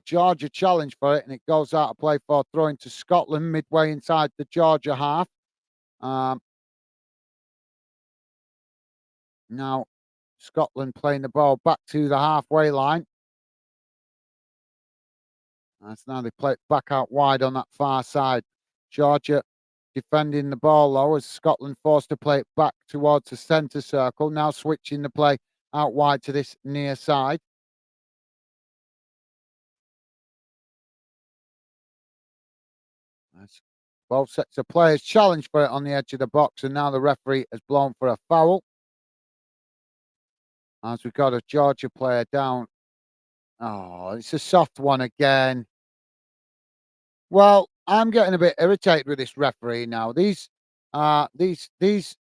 Georgia challenge for it, and it goes out of play for throwing to Scotland midway inside the Georgia half. Um, Now, Scotland playing the ball back to the halfway line. That's now they play it back out wide on that far side. Georgia defending the ball low as Scotland forced to play it back towards the centre circle. Now switching the play out wide to this near side. That's both sets of players challenge for it on the edge of the box, and now the referee has blown for a foul. As we've got a Georgia player down. Oh, it's a soft one again. Well, I'm getting a bit irritated with this referee now. These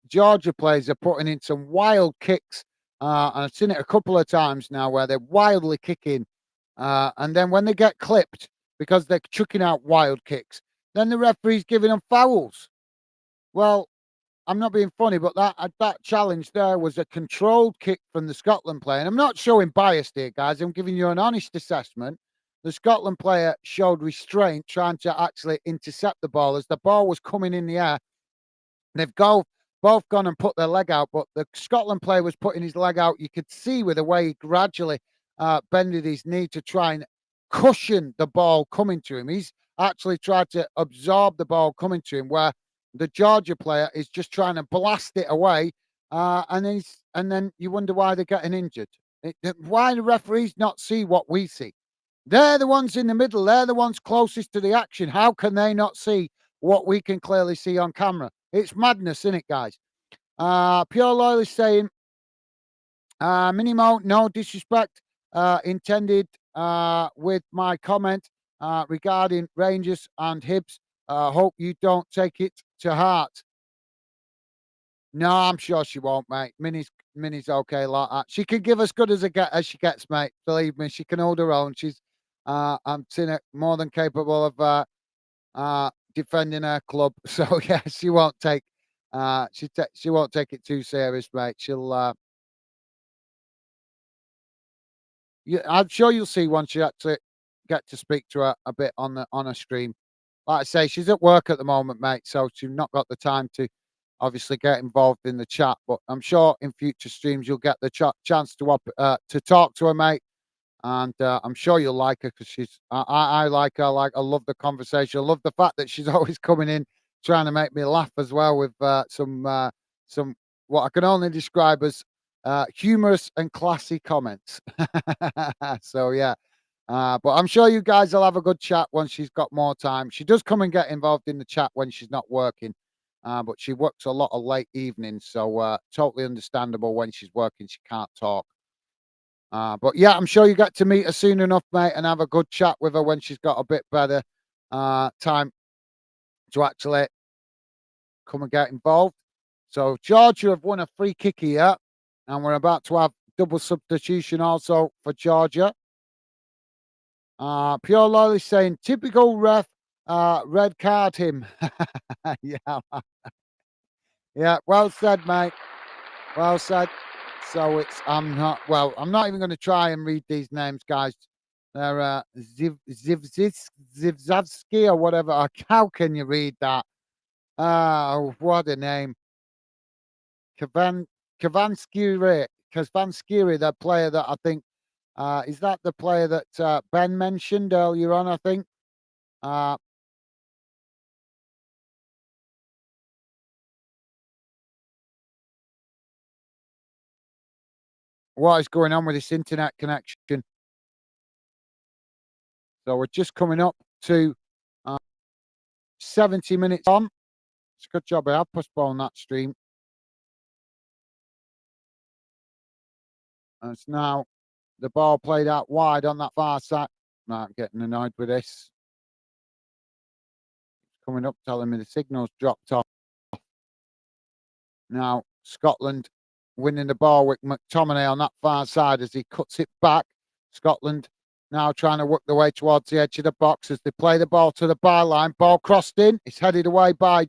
Georgia players are putting in some wild kicks, and I've seen it a couple of times now where they're wildly kicking, and then when they get clipped because they're chucking out wild kicks, then the referee's giving them fouls. Well, I'm not being funny, but that challenge there was a controlled kick from the Scotland player. And I'm not showing bias here, guys. I'm giving you an honest assessment. The Scotland player showed restraint, trying to actually intercept the ball as the ball was coming in the air. They've both gone and put their leg out, but the Scotland player was putting his leg out. You could see with the way he gradually bended his knee to try and cushion the ball coming to him. He's actually tried to absorb the ball coming to him, where the Georgia player is just trying to blast it away, and then you wonder why they're getting injured. Why the referees not see what we see? They're the ones in the middle. They're the ones closest to the action. How can they not see what we can clearly see on camera? It's madness, isn't it, guys? Pure Loyal is saying, Minimo, no disrespect intended with my comment regarding Rangers and Hibs. Hope you don't take it to heart. No, I'm sure she won't, mate. Minnie's okay like that. She can give as good as she gets, mate. Believe me, she can hold her own. I'm seen it more than capable of defending her club. So yeah, she won't take it too serious, mate. Yeah, I'm sure you'll see once you actually get to speak to her a bit on a stream. Like I say, she's at work at the moment, mate, so she's not got the time to obviously get involved in the chat. But I'm sure in future streams you'll get the chance to talk to her, mate. And I'm sure you'll like her because I like her. I love the conversation. I love the fact that she's always coming in trying to make me laugh as well with some what I can only describe as humorous and classy comments. So yeah, but I'm sure you guys will have a good chat once she's got more time. She does come and get involved in the chat when she's not working, but she works a lot of late evenings, so totally understandable when she's working. She can't talk. But yeah, I'm sure you get to meet her soon enough, mate, and have a good chat with her when she's got a bit better time to actually come and get involved. So Georgia have won a free kick here, and we're about to have double substitution also for Georgia. Pure Loyal is saying typical ref, red card him. Yeah, yeah. Well said, mate. Well said. So I'm not even going to try and read these names, guys. They're Zivzavsky or whatever. How can you read that? What a name. Kavan Kavanskiri, the player that I think is that the player that Ben mentioned earlier on, I think. Uh, what is going on with this internet connection? So we're just coming up to 70 minutes on. It's a good job I have postponed that stream. And it's now the ball played out wide on that far side. Right, I'm getting annoyed with this. It's coming up telling me the signal's dropped off. Now, Scotland winning the ball with McTominay on that far side as he cuts it back. Scotland now trying to work their way towards the edge of the box as they play the ball to the byline. Ball crossed in. It's headed away by...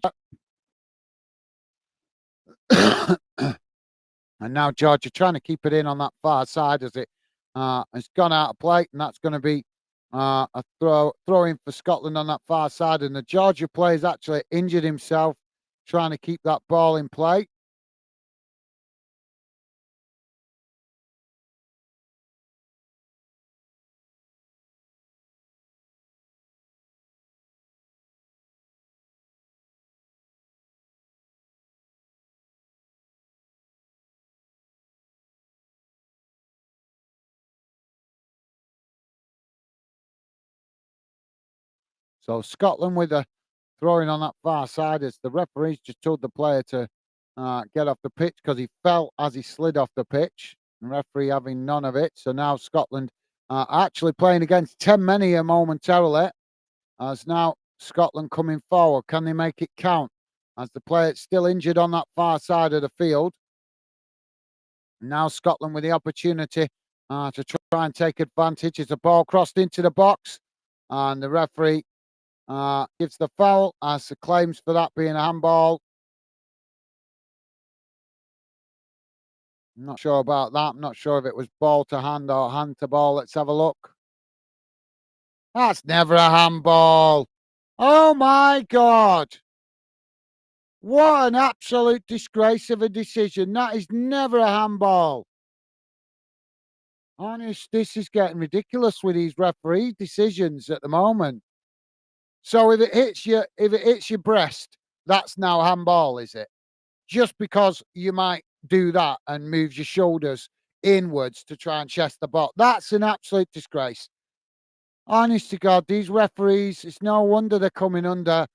And now Georgia trying to keep it in on that far side as it has gone out of play. And that's going to be a throw in for Scotland on that far side. And the Georgia player's actually injured himself trying to keep that ball in play. So Scotland with a throwing on that far side as the referees just told the player to get off the pitch because he fell as he slid off the pitch. The referee having none of it. So now Scotland actually playing against 10 men here momentarily. As now Scotland coming forward. Can they make it count? As the player still injured on that far side of the field. Now Scotland with the opportunity to try and take advantage as the ball crossed into the box. And the referee gives the foul as the claims for that being a handball. I'm not sure about that. I'm not sure if it was ball to hand or hand to ball. Let's have a look. That's never a handball. Oh my God. What an absolute disgrace of a decision. That is never a handball. Honest, this is getting ridiculous with these referee decisions at the moment. So if it hits your breast, that's now a handball, is it? Just because you might do that and move your shoulders inwards to try and chest the ball. That's an absolute disgrace. Honest to God, these referees, it's no wonder they're coming under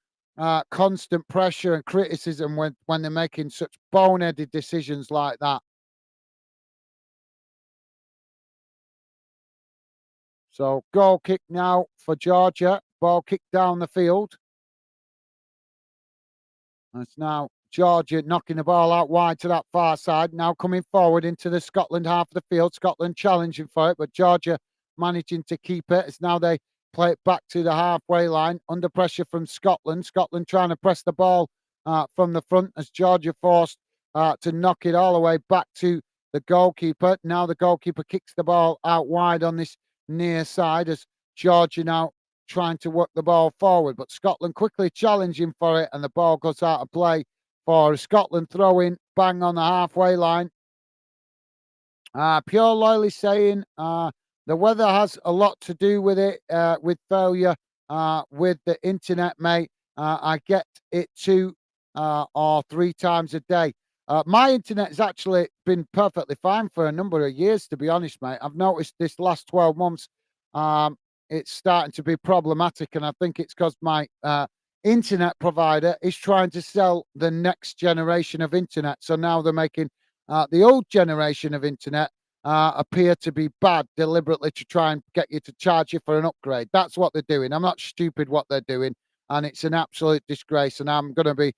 constant pressure and criticism when they're making such boneheaded decisions like that. So goal kick now for Georgia. Ball kick down the field. And it's now Georgia knocking the ball out wide to that far side. Now coming forward into the Scotland half of the field. Scotland challenging for it, but Georgia managing to keep it. As now they play it back to the halfway line. Under pressure from Scotland. Scotland trying to press the ball from the front as Georgia forced to knock it all the way back to the goalkeeper. Now the goalkeeper kicks the ball out wide on this near side as Georgia now trying to work the ball forward, but Scotland quickly challenging for it, and the ball goes out of play for Scotland throwing bang on the halfway line. Pure Loyally saying the weather has a lot to do with it, with failure with the internet, mate. I get it 2 or 3 times a day. My internet has actually been perfectly fine for a number of years, to be honest, mate. I've noticed this last 12 months it's starting to be problematic, and I think it's because my internet provider is trying to sell the next generation of internet. So now they're making the old generation of internet appear to be bad deliberately to try and get you to charge you for an upgrade. That's what they're doing. I'm not stupid what they're doing, and it's an absolute disgrace. And I'm going to be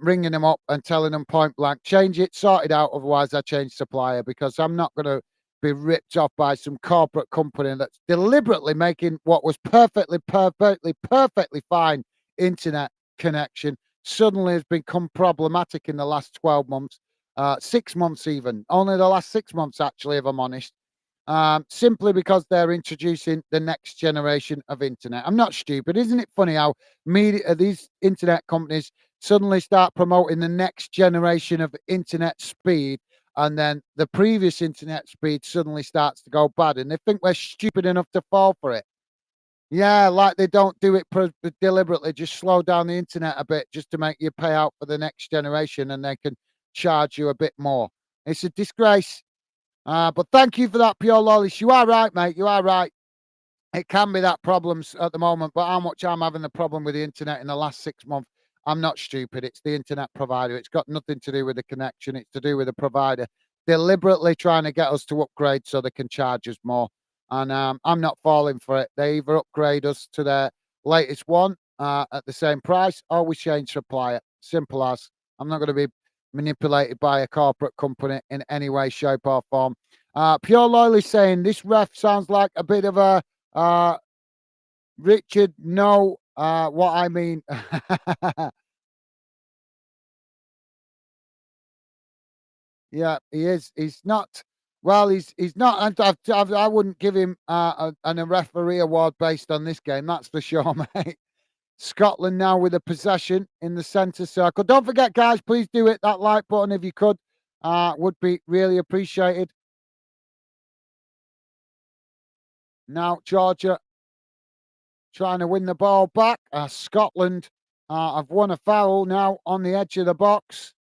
ringing them up and telling them point blank, change it, sort it out. Otherwise, I change supplier, because I'm not going to be ripped off by some corporate company that's deliberately making what was perfectly fine internet connection suddenly has become problematic in the last 12 months, 6 months even. Only the last 6 months, actually, if I'm honest. Simply because they're introducing the next generation of internet. I'm not stupid. Isn't it funny how these internet companies suddenly start promoting the next generation of internet speed, and then the previous internet speed suddenly starts to go bad, and they think we're stupid enough to fall for it. Yeah, like they don't do it deliberately, just slow down the internet a bit just to make you pay out for the next generation, and they can charge you a bit more. It's a disgrace. But thank you for that, Pure Lollish. You are right, mate. You are right. It can be that problems at the moment, but how much I'm having the problem with the internet in the last 6 months, I'm not stupid. It's the internet provider. It's got nothing to do with the connection. It's to do with the provider deliberately trying to get us to upgrade so they can charge us more. And I'm not falling for it. They either upgrade us to their latest one at the same price, or we change supplier. Simple as. I'm not going to be manipulated by a corporate company in any way, shape, or form. Pure Loyal is saying this ref sounds like a bit of a uh, Richard, no, what I mean yeah, he is. He's not well, he's not and I wouldn't give him, a referee award based on this game, that's for sure, mate. Scotland now with a possession in the centre circle. Don't forget, guys, please do hit that like button if you could, would be really appreciated. Now Georgia trying to win the ball back. Scotland, have won a foul now on the edge of the box.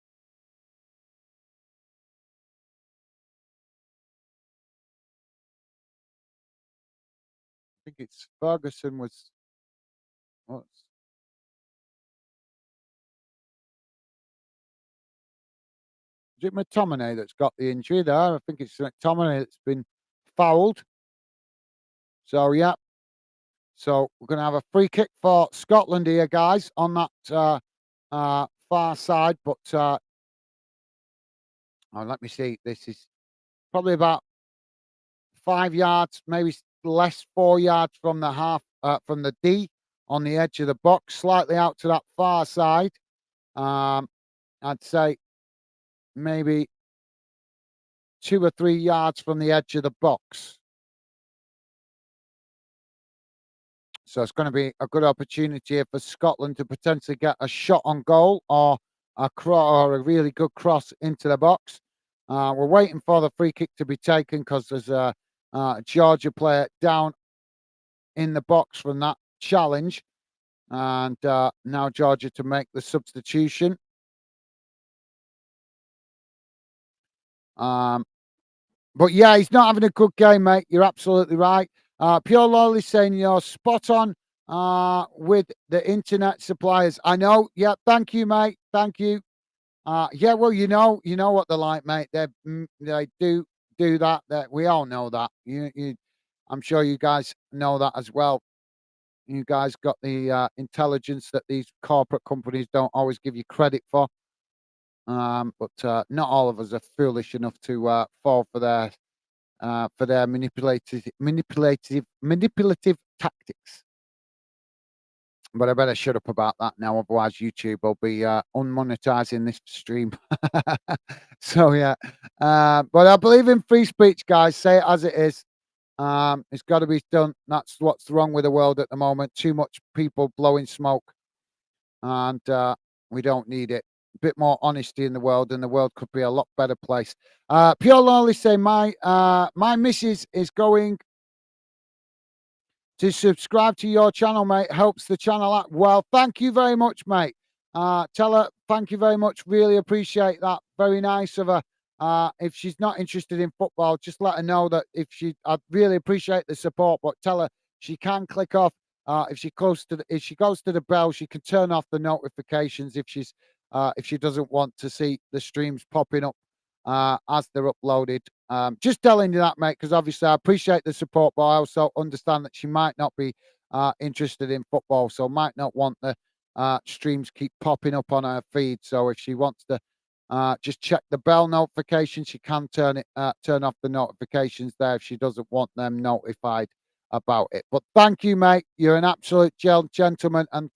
I think it's Ferguson was what's is it McTominay that's got the injury there? I think it's McTominay that's been fouled. So yeah, so we're gonna have a free kick for Scotland here, guys, on that far side. But oh, let me see. This is probably about 5 yards, maybe less, 4 yards from the half from the D on the edge of the box, slightly out to that far side. Um, I'd say maybe 2 or 3 yards from the edge of the box. So it's going to be a good opportunity here for Scotland to potentially get a shot on goal or or a really good cross into the box. We're waiting for the free kick to be taken because there's a Georgia player down in the box from that challenge, and now Georgia to make the substitution. Um, But yeah, he's not having a good game, mate. You're absolutely right. Pure Lol is saying you're spot on with the internet suppliers. I know. Yeah, thank you, mate. Thank you. Yeah, well, you know what they're like, mate. They do that. That we all know that. I'm sure you guys know that as well. You guys got the intelligence that these corporate companies don't always give you credit for. But not all of us are foolish enough to fall for their manipulative tactics. But I better shut up about that now, otherwise YouTube will be unmonetizing this stream. So yeah, but I believe in free speech, guys. Say it as it is. It's got to be done. That's what's wrong with the world at the moment. Too much people blowing smoke, and we don't need it. A bit more honesty in the world, and the world could be a lot better place. Pure Lolly say my missus is going to subscribe to your channel, mate. Helps the channel out. Well, thank you very much, mate. Tell her thank you very much. Really appreciate that. Very nice of her. If she's not interested in football, just let her know that I'd really appreciate the support. But tell her she can click off. If she goes to the bell, she can turn off the notifications if she doesn't want to see the streams popping up as they're uploaded. Just telling you that, mate, because obviously I appreciate the support, but I also understand that she might not be interested in football, so might not want the streams keep popping up on her feed. So if she wants to just check the bell notification, she can turn off the notifications there if she doesn't want them notified about it. But thank you, mate. You're an absolute gentleman, and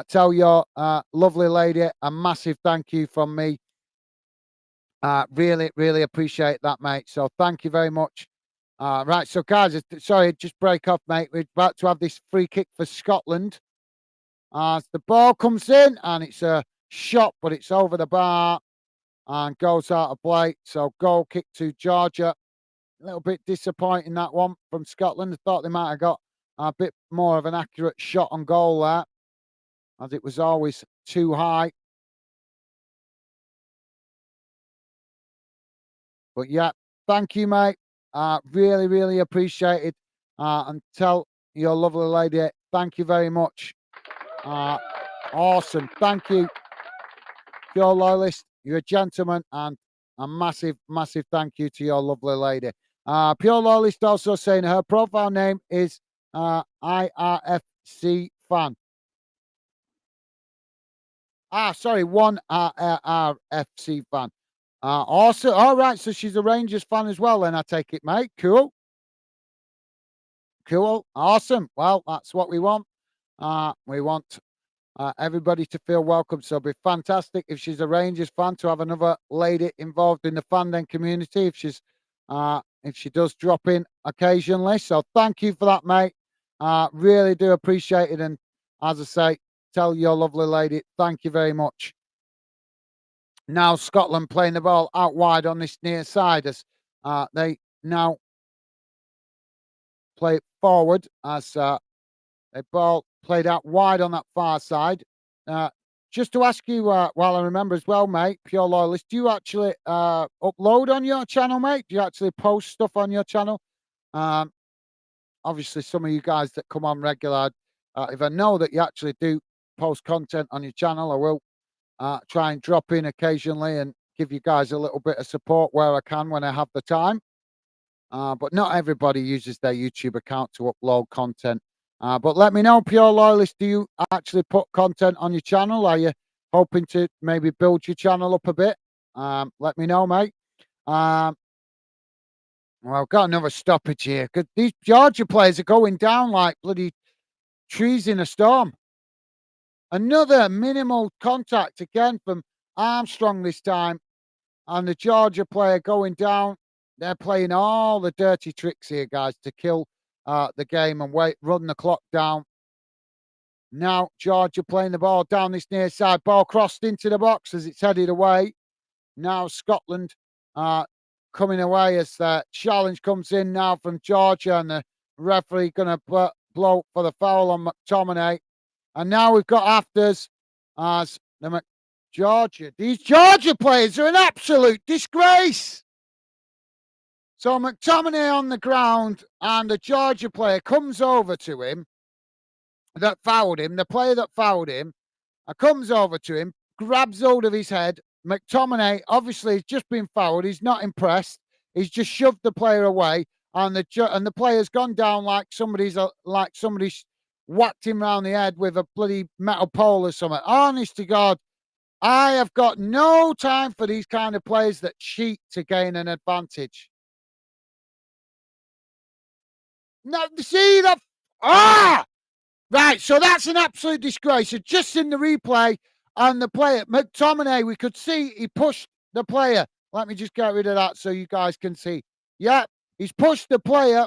tell your lovely lady a massive thank you from me. Really, really appreciate that, mate. So thank you very much. Right, so guys, sorry, just break off, mate. We're about to have this free kick for Scotland. As the ball comes in, and it's a shot, but it's over the bar and goes out of play. So goal kick to Georgia. A little bit disappointing that one from Scotland. I thought they might have got a bit more of an accurate shot on goal there, as it was always too high. But yeah, thank you, mate. Really, really appreciated. and tell your lovely lady thank you very much. Awesome. Thank you, pure loyalist. You're a gentleman, and a massive, massive thank you to your lovely lady. Pure loyalist also saying her profile name is IRFC fan. Sorry, one RFC fan. Also, all right. So she's a Rangers fan as well. Then I take it, mate. Cool, cool, awesome. Well, that's what we want. We want everybody to feel welcome. So it'd be fantastic if she's a Rangers fan to have another lady involved in the fandom community. If she does drop in occasionally. So thank you for that, mate. Really do appreciate it. And as I say, tell your lovely lady thank you very much. Now Scotland playing the ball out wide on this near side as they now play it forward as a ball played out wide on that far side. Just to ask you, while I remember as well, mate, pure loyalist, do you actually upload on your channel, mate? Do you actually post stuff on your channel? Um, Obviously, some of you guys that come on regular, if I know that you actually do post content on your channel, I will try and drop in occasionally and give you guys a little bit of support where I can when I have the time. But not everybody uses their YouTube account to upload content. But let me know, pure loyalist, do you actually put content on your channel? Are you hoping to maybe build your channel up a bit? Let me know, mate. Well, I've got another stoppage here because these Georgia players are going down like bloody trees in a storm. Another minimal contact again from Armstrong this time, and the Georgia player going down. They're playing all the dirty tricks here, guys, to kill the game and run the clock down. Now Georgia playing the ball down this near side. Ball crossed into the box as it's headed away. Now Scotland coming away as the challenge comes in now from Georgia, and the referee going to blow for the foul on McTominay. And now we've got afters as Georgia. These Georgia players are an absolute disgrace. So McTominay on the ground, and the Georgia player comes over to him that fouled him. The player that fouled him comes over to him, grabs hold of his head. McTominay obviously has just been fouled. He's not impressed. He's just shoved the player away, and the player's gone down like somebody's whacked him round the head with a bloody metal pole or something. Honest to God, I have got no time for these kind of players that cheat to gain an advantage. No, see that? Right, so that's an absolute disgrace. So just in the replay, and the player, McTominay, we could see he pushed the player. Let me just get rid of that so you guys can see. Yeah, he's pushed the player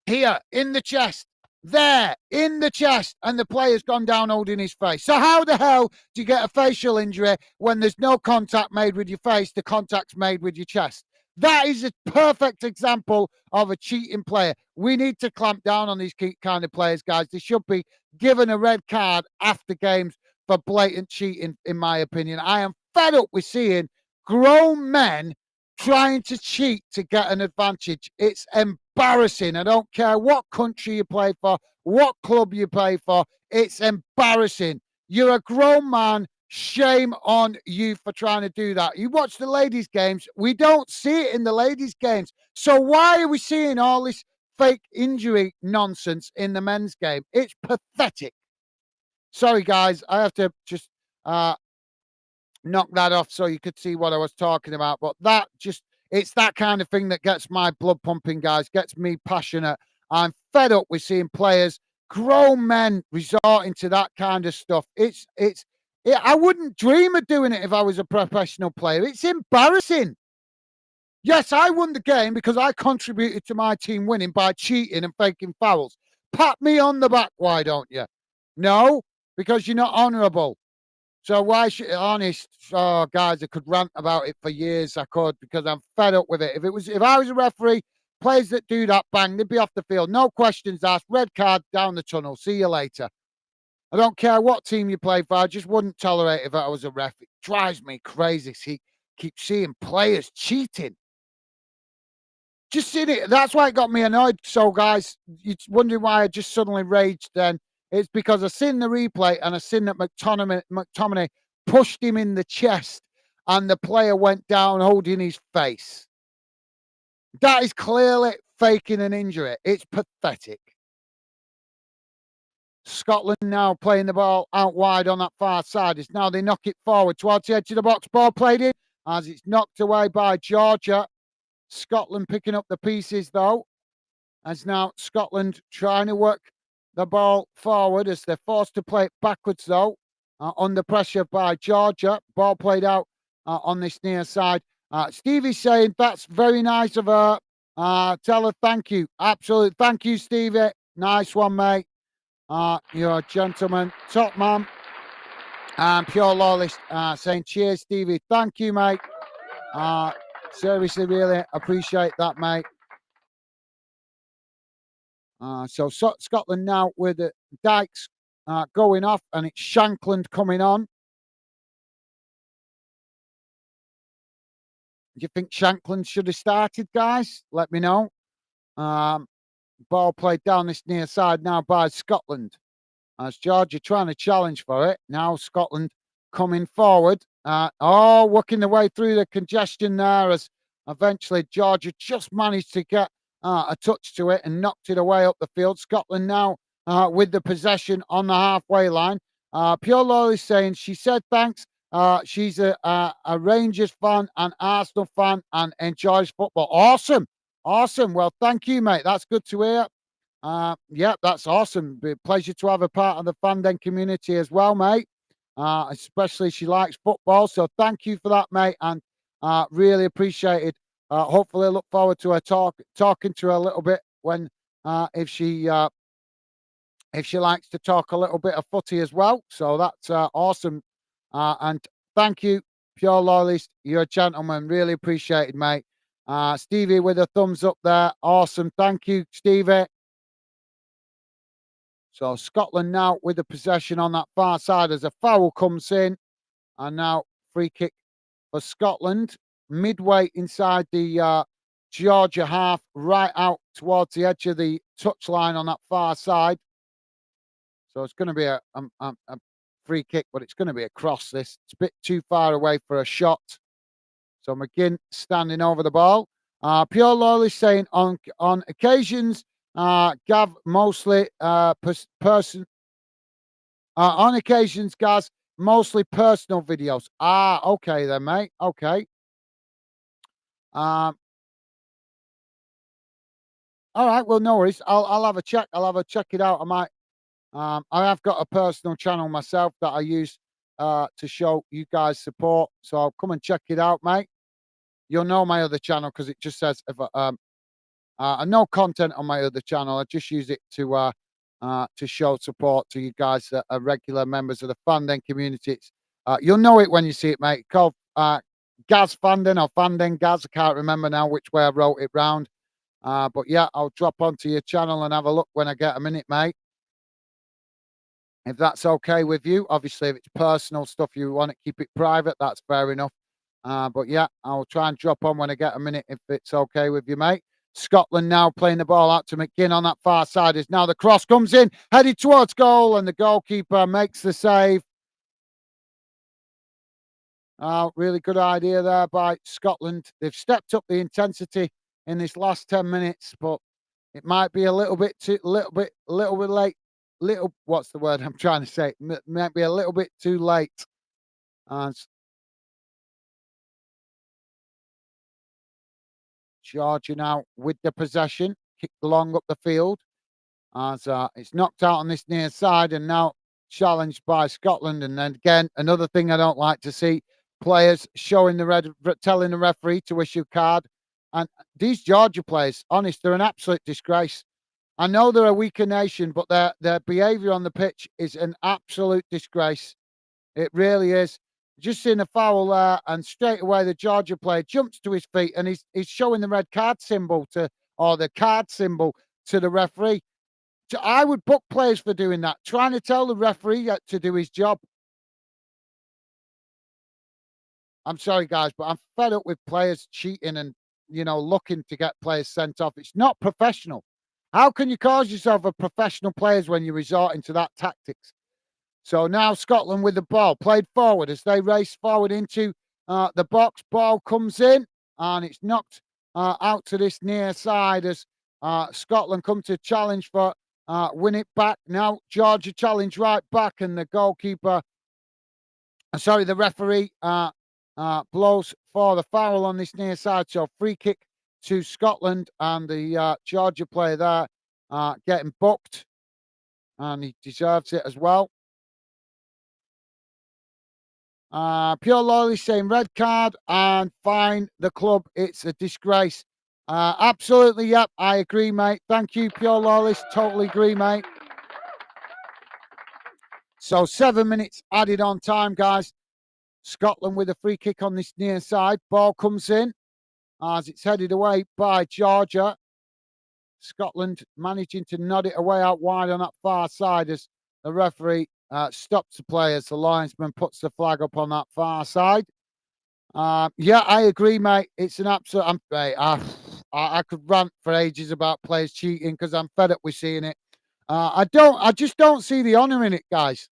here in the chest, there in the chest, and the player's gone down holding his face. So how the hell do you get a facial injury when there's no contact made with your face, the contact's made with your chest? That is a perfect example of a cheating player. We need to clamp down on these kind of players, guys. They should be given a red card after games for blatant cheating, in my opinion. I am fed up with seeing grown men trying to cheat to get an advantage. It's embarrassing. I don't care what country you play for, what club you play for. It's embarrassing. You're a grown man. Shame on you for trying to do that. You watch the ladies' games. We don't see it in the ladies' games. So why are we seeing all this fake injury nonsense in the men's game? It's pathetic. Sorry, guys. I have to just knock that off so you could see what I was talking about. But it's that kind of thing that gets my blood pumping, guys, gets me passionate. I'm fed up with seeing players, grown men, resorting to that kind of stuff. I wouldn't dream of doing it if I was a professional player. It's embarrassing. Yes, I won the game because I contributed to my team winning by cheating and faking fouls. Pat me on the back, why don't you? No, because you're not honourable. So why should honest? Oh, guys, I could rant about it for years. I could, because I'm fed up with it. If I was a referee, players that do that, bang, they'd be off the field. No questions asked. Red card down the tunnel. See you later. I don't care what team you play for. I just wouldn't tolerate if I was a ref. It drives me crazy. Keep seeing players cheating. Just seen it. That's why it got me annoyed. So, guys, you're wondering why I just suddenly raged then. It's because I seen the replay and I seen that McTominay pushed him in the chest and the player went down holding his face. That is clearly faking an injury. It's pathetic. Scotland now playing the ball out wide on that far side. It's now they knock it forward towards the edge of the box. Ball played in as it's knocked away by Georgia. Scotland picking up the pieces though. As now Scotland trying to work the ball forward as they're forced to play it backwards though. Under pressure by Georgia. Ball played out on this near side. Stevie's saying that's very nice of her. Tell her thank you. Absolutely. Thank you, Stevie. Nice one, mate. You're a gentleman. Top man. Pure Loyalist saying cheers, Stevie. Thank you, mate. Seriously, really appreciate that, mate. So Scotland now with the Dykes going off, and it's Shankland coming on. Do you think Shankland should have started, guys? Let me know. Ball played down this near side now by Scotland. As Georgia trying to challenge for it. Now Scotland coming forward. Working their way through the congestion there as eventually Georgia just managed to get a touch to it and knocked it away up the field. Scotland now with the possession on the halfway line. Pure Law is saying she said thanks. She's a Rangers fan and Arsenal fan and enjoys football. Awesome. Awesome. Well, thank you, mate. That's good to hear. Yeah, that's awesome. Be a pleasure to have a part of the fandom community as well, mate. Especially she likes football. So thank you for that, mate. And really appreciate it. Hopefully I look forward to her talking to her a little bit when if she likes to talk a little bit of footy as well. So that's awesome. And thank you, Pure Loyalist. You're a gentleman. Really appreciate it, mate. Stevie with a thumbs up there. Awesome. Thank you, Stevie. So Scotland now with the possession on that far side as a foul comes in. And now free kick for Scotland. Midway inside the Georgia half, right out towards the edge of the touchline on that far side. So it's going to be a free kick, but it's going to be a cross. It's a bit too far away for a shot. So McGinn standing over the ball. Pure Loyalist saying on occasions, Gav mostly on occasions, Gaz, mostly personal videos. Okay then, mate. Okay. All right. Well, no worries. I'll have a check. I'll have a check it out. I might. I have got a personal channel myself that I use to show you guys support. So I'll come and check it out, mate. You'll know my other channel because it just says if no content on my other channel. I just use it to show support to you guys that are regular members of the Fandom community. You'll know it when you see it, mate. It's called Gaz Fandom or Fandom Gaz. I can't remember now which way I wrote it round. But yeah, I'll drop onto your channel and have a look when I get a minute, mate. If that's okay with you. Obviously, if it's personal stuff you want to keep it private, that's fair enough. But yeah, I'll try and drop on when I get a minute if it's okay with you, mate. Scotland now playing the ball out to McGinn on that far side. Is now the cross comes in, headed towards goal, and the goalkeeper makes the save. Really good idea there by Scotland. They've stepped up the intensity in this last 10 minutes, but it might be a little bit late. What's the word I'm trying to say? Might be a little bit too late. Georgia now with the possession, kicked along up the field as it's knocked out on this near side and now challenged by Scotland. And then again, another thing I don't like to see, players showing telling the referee to issue card. And these Georgia players, honest, they're an absolute disgrace. I know they're a weaker nation, but their behaviour on the pitch is an absolute disgrace. It really is. Just seen a foul there, and straight away the Georgia player jumps to his feet and he's showing the red card symbol or the card symbol to the referee. I would book players for doing that, trying to tell the referee to do his job. I'm sorry, guys, but I'm fed up with players cheating and looking to get players sent off. It's not professional. How can you cause yourself a professional players when you're resorting to that tactics? So now Scotland with the ball played forward as they race forward into the box. Ball comes in and it's knocked out to this near side as Scotland come to challenge for win it back. Now Georgia challenge right back and the goalkeeper, the referee blows for the foul on this near side. So free kick to Scotland and the Georgia player there getting booked and he deserves it as well. Pure Lawless saying red card and fine the club. It's a disgrace. Absolutely, yep, I agree, mate. Thank you, Pure Lawless. Totally agree, mate. So 7 minutes added on time, guys. Scotland with a free kick on this near side. Ball comes in as it's headed away by Georgia. Scotland managing to nod it away out wide on that far side as the referee stops the play as the linesman puts the flag up on that far side. Yeah, I agree, mate. It's an absolute. I could rant for ages about players cheating because I'm fed up with seeing it. I just don't see the honour in it, guys.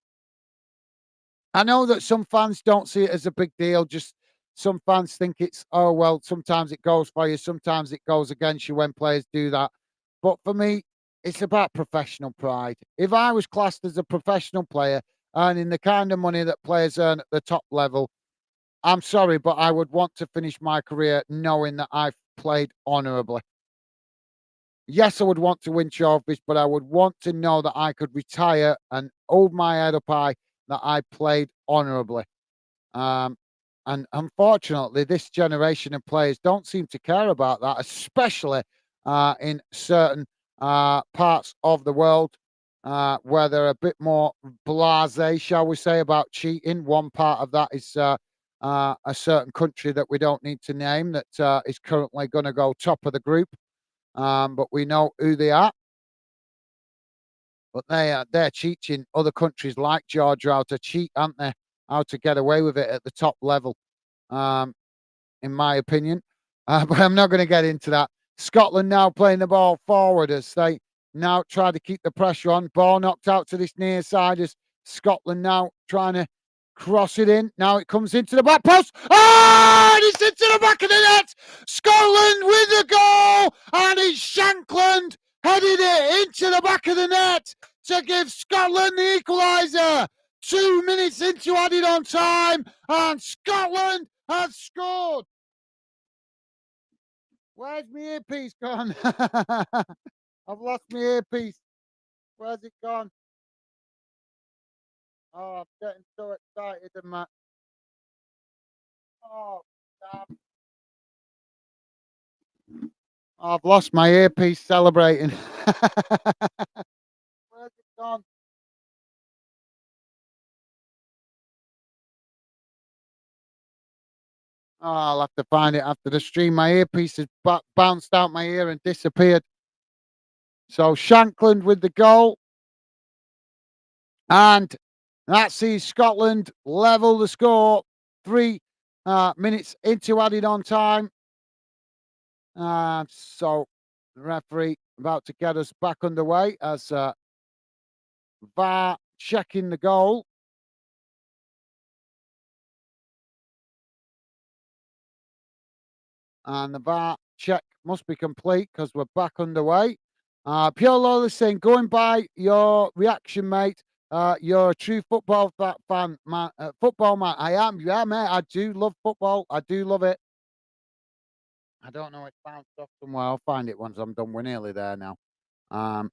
I know that some fans don't see it as a big deal. Just some fans think it's, oh, well, sometimes it goes for you, sometimes it goes against you when players do that. But for me, it's about professional pride. If I was classed as a professional player earning the kind of money that players earn at the top level, I'm sorry, but I would want to finish my career knowing that I've played honourably. Yes, I would want to win trophies, but I would want to know that I could retire and hold my head up high that I played honourably. Um, and unfortunately, this generation of players don't seem to care about that, especially in certain parts of the world where they're a bit more blasé, shall we say, about cheating. One part of that is a certain country that we don't need to name that is currently going to go top of the group, but we know who they are. But they're teaching other countries like Georgia how to cheat, aren't they? How to get away with it at the top level, um, in my opinion. But I'm not going to get into that. Scotland now playing the ball forward as they now try to keep the pressure on. Ball knocked out to this near side as Scotland now trying to cross it in. Now it comes into the back post. Oh, and it's into the back of the net. Scotland with the goal, and it's Shankland headed it into the back of the net to give Scotland the equaliser. 2 minutes into added on time, and Scotland have scored. Where's my earpiece gone? I've lost my earpiece. Where's it gone? Oh, I'm getting so excited and that. Oh, damn. I've lost my earpiece celebrating. Where's it gone? Oh, I'll have to find it after the stream. My earpiece has bounced out my ear and disappeared. So Shankland with the goal. And that sees Scotland level the score 3 minutes into added on time. So the referee about to get us back underway as VAR checking the goal. And the VAR check must be complete because we're back underway. Pure Lola saying, going by your reaction, mate, you're a true football fan, man. Football man, I am. Yeah, mate, I do love football. I do love it. I don't know, it bounced off somewhere. I'll find it once I'm done. We're nearly there now. Um,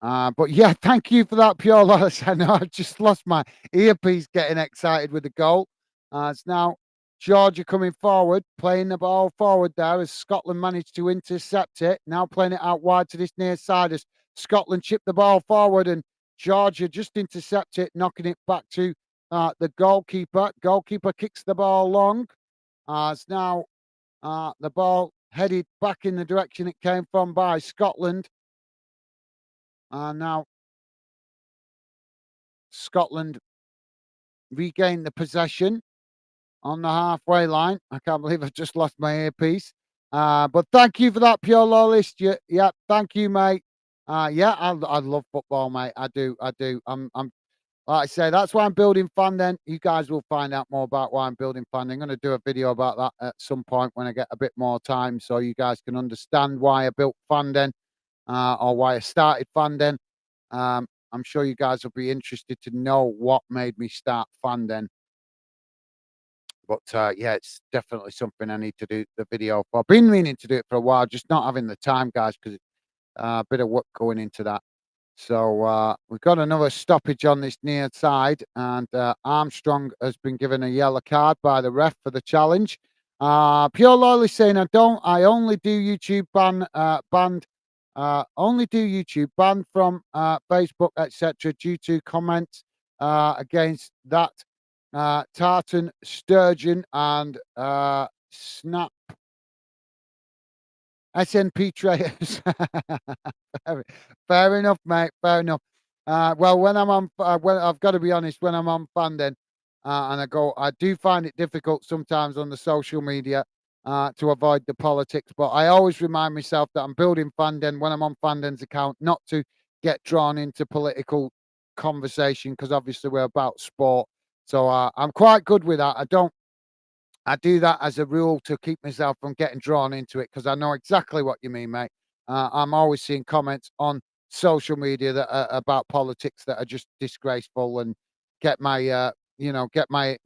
but yeah, thank you for that, Pure Loss. I know I've just lost my earpiece getting excited with the goal. It's now Georgia coming forward, playing the ball forward there as Scotland managed to intercept it. Now playing it out wide to this near side as Scotland chip the ball forward and Georgia just intercept it, knocking it back to the goalkeeper. Goalkeeper kicks the ball long. It's now the ball headed back in the direction it came from by Scotland. Now Scotland regain the possession on the halfway line. I can't believe I've just lost my earpiece. But thank you for that, pure loyalist. Yeah, thank you, mate. Yeah, I love football, mate. I do. I'm like I say, that's why I'm building Fandom. You guys will find out more about why I'm building Fandom. I'm going to do a video about that at some point when I get a bit more time, so you guys can understand why I built Fandom, or why I started Fandom. I'm sure you guys will be interested to know what made me start Fandom. But yeah, it's definitely something I need to do the video for. I've been meaning to do it for a while, just not having the time, guys, because a bit of work going into that. So we've got another stoppage on this near side, and Armstrong has been given a yellow card by the ref for the challenge. Pure Loyally saying, I only do YouTube banned, only do YouTube banned from Facebook, etc., due to comments against that tartan sturgeon and snap SNP traders. fair, fair enough, mate. Fair enough. Well, when I've got to be honest, when I'm on Fandom, and I do find it difficult sometimes on the social media to avoid the politics. But I always remind myself that I'm building Fandom when I'm on Fandom's account, not to get drawn into political conversation because obviously we're about sport. So I'm quite good with that. I do that as a rule to keep myself from getting drawn into it because I know exactly what you mean, mate. I'm always seeing comments on social media that are about politics that are just disgraceful and get my, get my,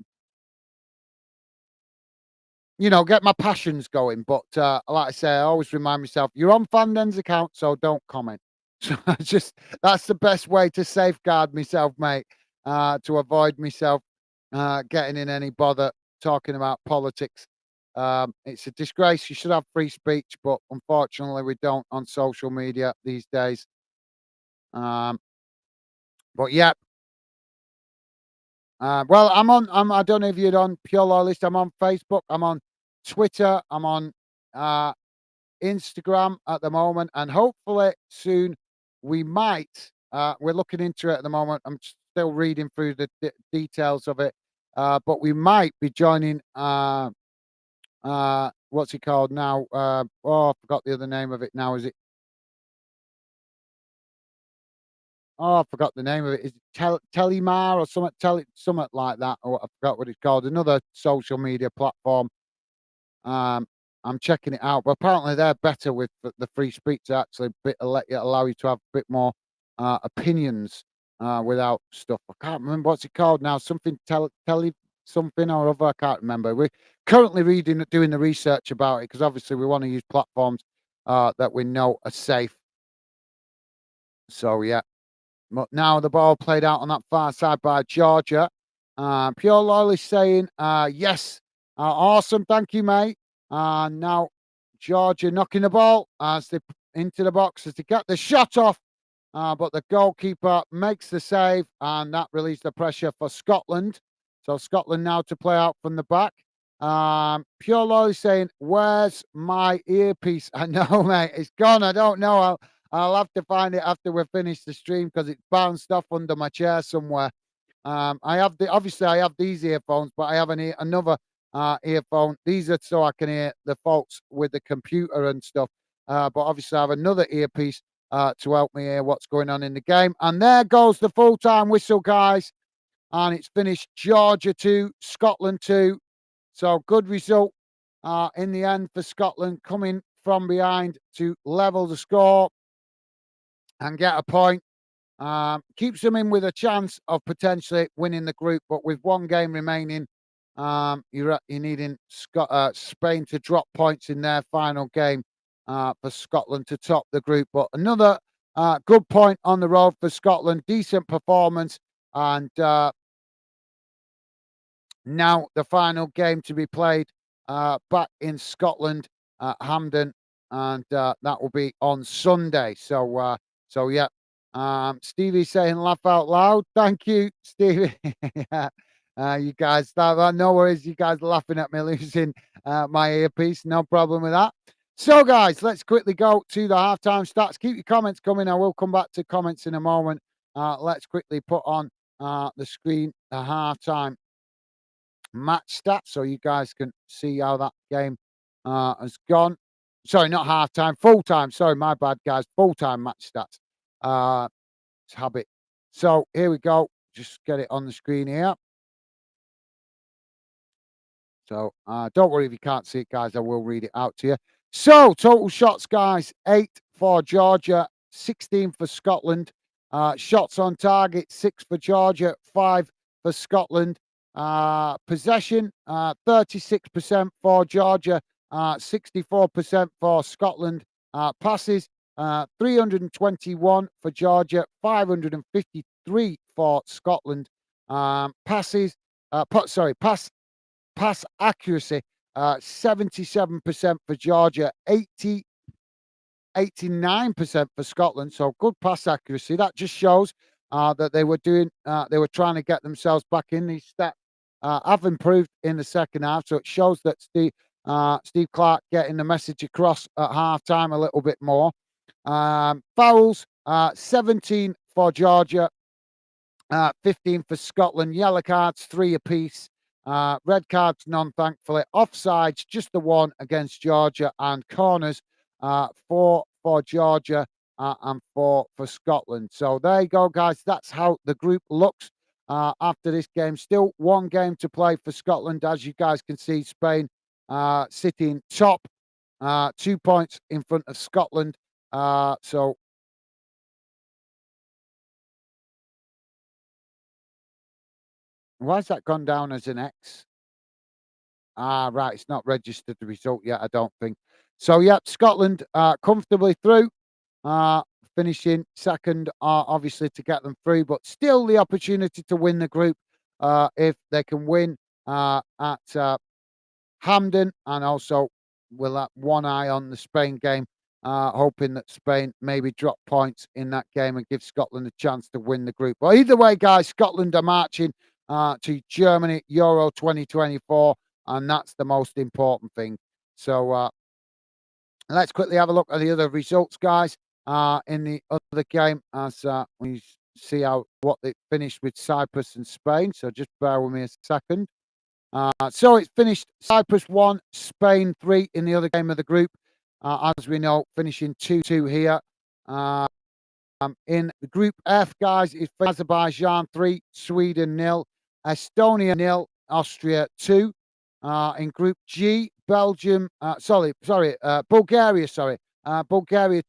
get my passions going. But like I say, I always remind myself, you're on Fanden's account, so don't comment. So I just that's the best way to safeguard myself, mate, to avoid myself getting in any bother talking about politics. It's a disgrace. You should have free speech, but unfortunately, we don't on social media these days. Um, but yeah, well, I don't know if you're on Pure Loyalist. I'm on Facebook. I'm on Twitter. I'm on uh, Instagram at the moment, and hopefully soon we might. We're looking into it at the moment. I'm still reading through the details of it, but we might be joining. What's it called now? Oh, I forgot the other name of it now. Is it? Oh, I forgot the name of it. Is it Telemar or something like that? Or I forgot what it's called. Another social media platform. Um, I'm checking it out, but apparently they're better with the free speech. They actually allow you to have a bit more opinions without stuff. I can't remember what's it called now. Something tele something or other. I can't remember. We're currently doing the research about it because obviously we want to use platforms that we know are safe. So yeah. But now the ball played out on that far side by Georgia. Pure Loyally saying, yes, awesome, thank you, mate. Now Georgia knocking the ball as they into the box as they get the shot off. But the goalkeeper makes the save, and that released the pressure for Scotland. So Scotland now to play out from the back. Pure Loyally saying, "Where's my earpiece?" I know, mate, it's gone. I don't know. I'll have to find it after we've finished the stream because it bounced off under my chair somewhere. I have obviously I have these earphones, but I have another earphone. These are so I can hear the faults with the computer and stuff. But obviously I have another earpiece to help me hear what's going on in the game. And there goes the full-time whistle, guys. And it's finished Georgia 2, Scotland 2. So good result in the end for Scotland coming from behind to level the score and get a point. Keeps them in with a chance of potentially winning the group, but with one game remaining, you're needing Spain to drop points in their final game for Scotland to top the group. But another good point on the road for Scotland, decent performance, and now the final game to be played back in Scotland at Hampden, and that will be on Sunday. So yeah. Stevie saying laugh out loud. Thank you, Stevie. Yeah. You guys, no worries. You guys laughing at me losing my earpiece. No problem with that. So, guys, let's quickly go to the halftime stats. Keep your comments coming. I will come back to comments in a moment. Let's quickly put on the screen the halftime match stats so you guys can see how that game has gone. Sorry, not half time, full time. Sorry, my bad, guys. Full time match stats. It's habit. So here we go. Just get it on the screen here. So don't worry if you can't see it, guys. I will read it out to you. So total shots, guys: 8 for Georgia, 16 for Scotland. Shots on target: 6 for Georgia, 5 for Scotland. Possession: 36% for Georgia, 64% for Scotland. Passes: 321 for Georgia, 553 for Scotland. Passes. Pass accuracy, 77% for Georgia, 89% for Scotland. So good pass accuracy. That just shows that they were trying to get themselves back in. These stats have improved in the second half. So it shows that Steve Clark getting the message across at half time a little bit more. Fouls, 17 for Georgia, 15 for Scotland. Yellow cards, 3 apiece. Red cards, none, thankfully. Offsides, just the one against Georgia. And corners, 4 for Georgia and 4 for Scotland. So there you go, guys. That's how the group looks after this game. Still one game to play for Scotland. As you guys can see, Spain sitting top, 2 points in front of Scotland. So why has that gone down as an X? Ah, right. It's not registered the result yet, I don't think. So, yeah, Scotland comfortably through, uh, finishing second, obviously, to get them through, but still the opportunity to win the group if they can win at Hampden, and also we'll have one eye on the Spain game, hoping that Spain maybe drop points in that game and give Scotland a chance to win the group. But either way, guys, Scotland are marching to Germany Euro 2024, and that's the most important thing. So let's quickly have a look at the other results, guys, in the other game as we see what they finished with Cyprus and Spain. So just bear with me a second. So it's finished Cyprus 1, Spain 3 in the other game of the group. As we know, finishing 2-2 here. In the Group F, guys, it's Azerbaijan 3, Sweden 0, Estonia 0, Austria 2. In Group G, Bulgaria, Bulgaria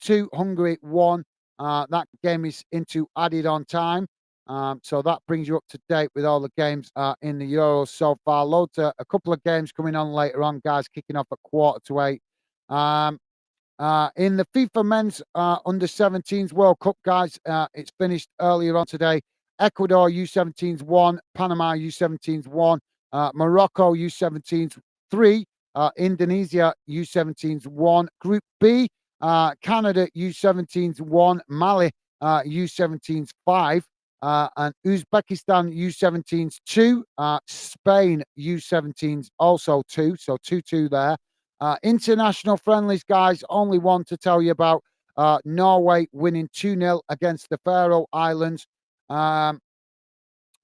2, Hungary 1. That game is into added on time. So that brings you up to date with all the games in the Euros so far. A couple of games coming on later on, guys, kicking off at 7:45. In the FIFA Men's Under-17s World Cup, guys, it's finished earlier on today. Ecuador U17s 1, Panama U17s 1, Morocco U17s 3, Indonesia U17s 1. Group B, Canada U17s 1, Mali U17s 5, and Uzbekistan U17s 2, Spain U17s also 2, so 2-2 there. International friendlies, guys, only one to tell you about. Norway winning 2-0 against the Faroe Islands.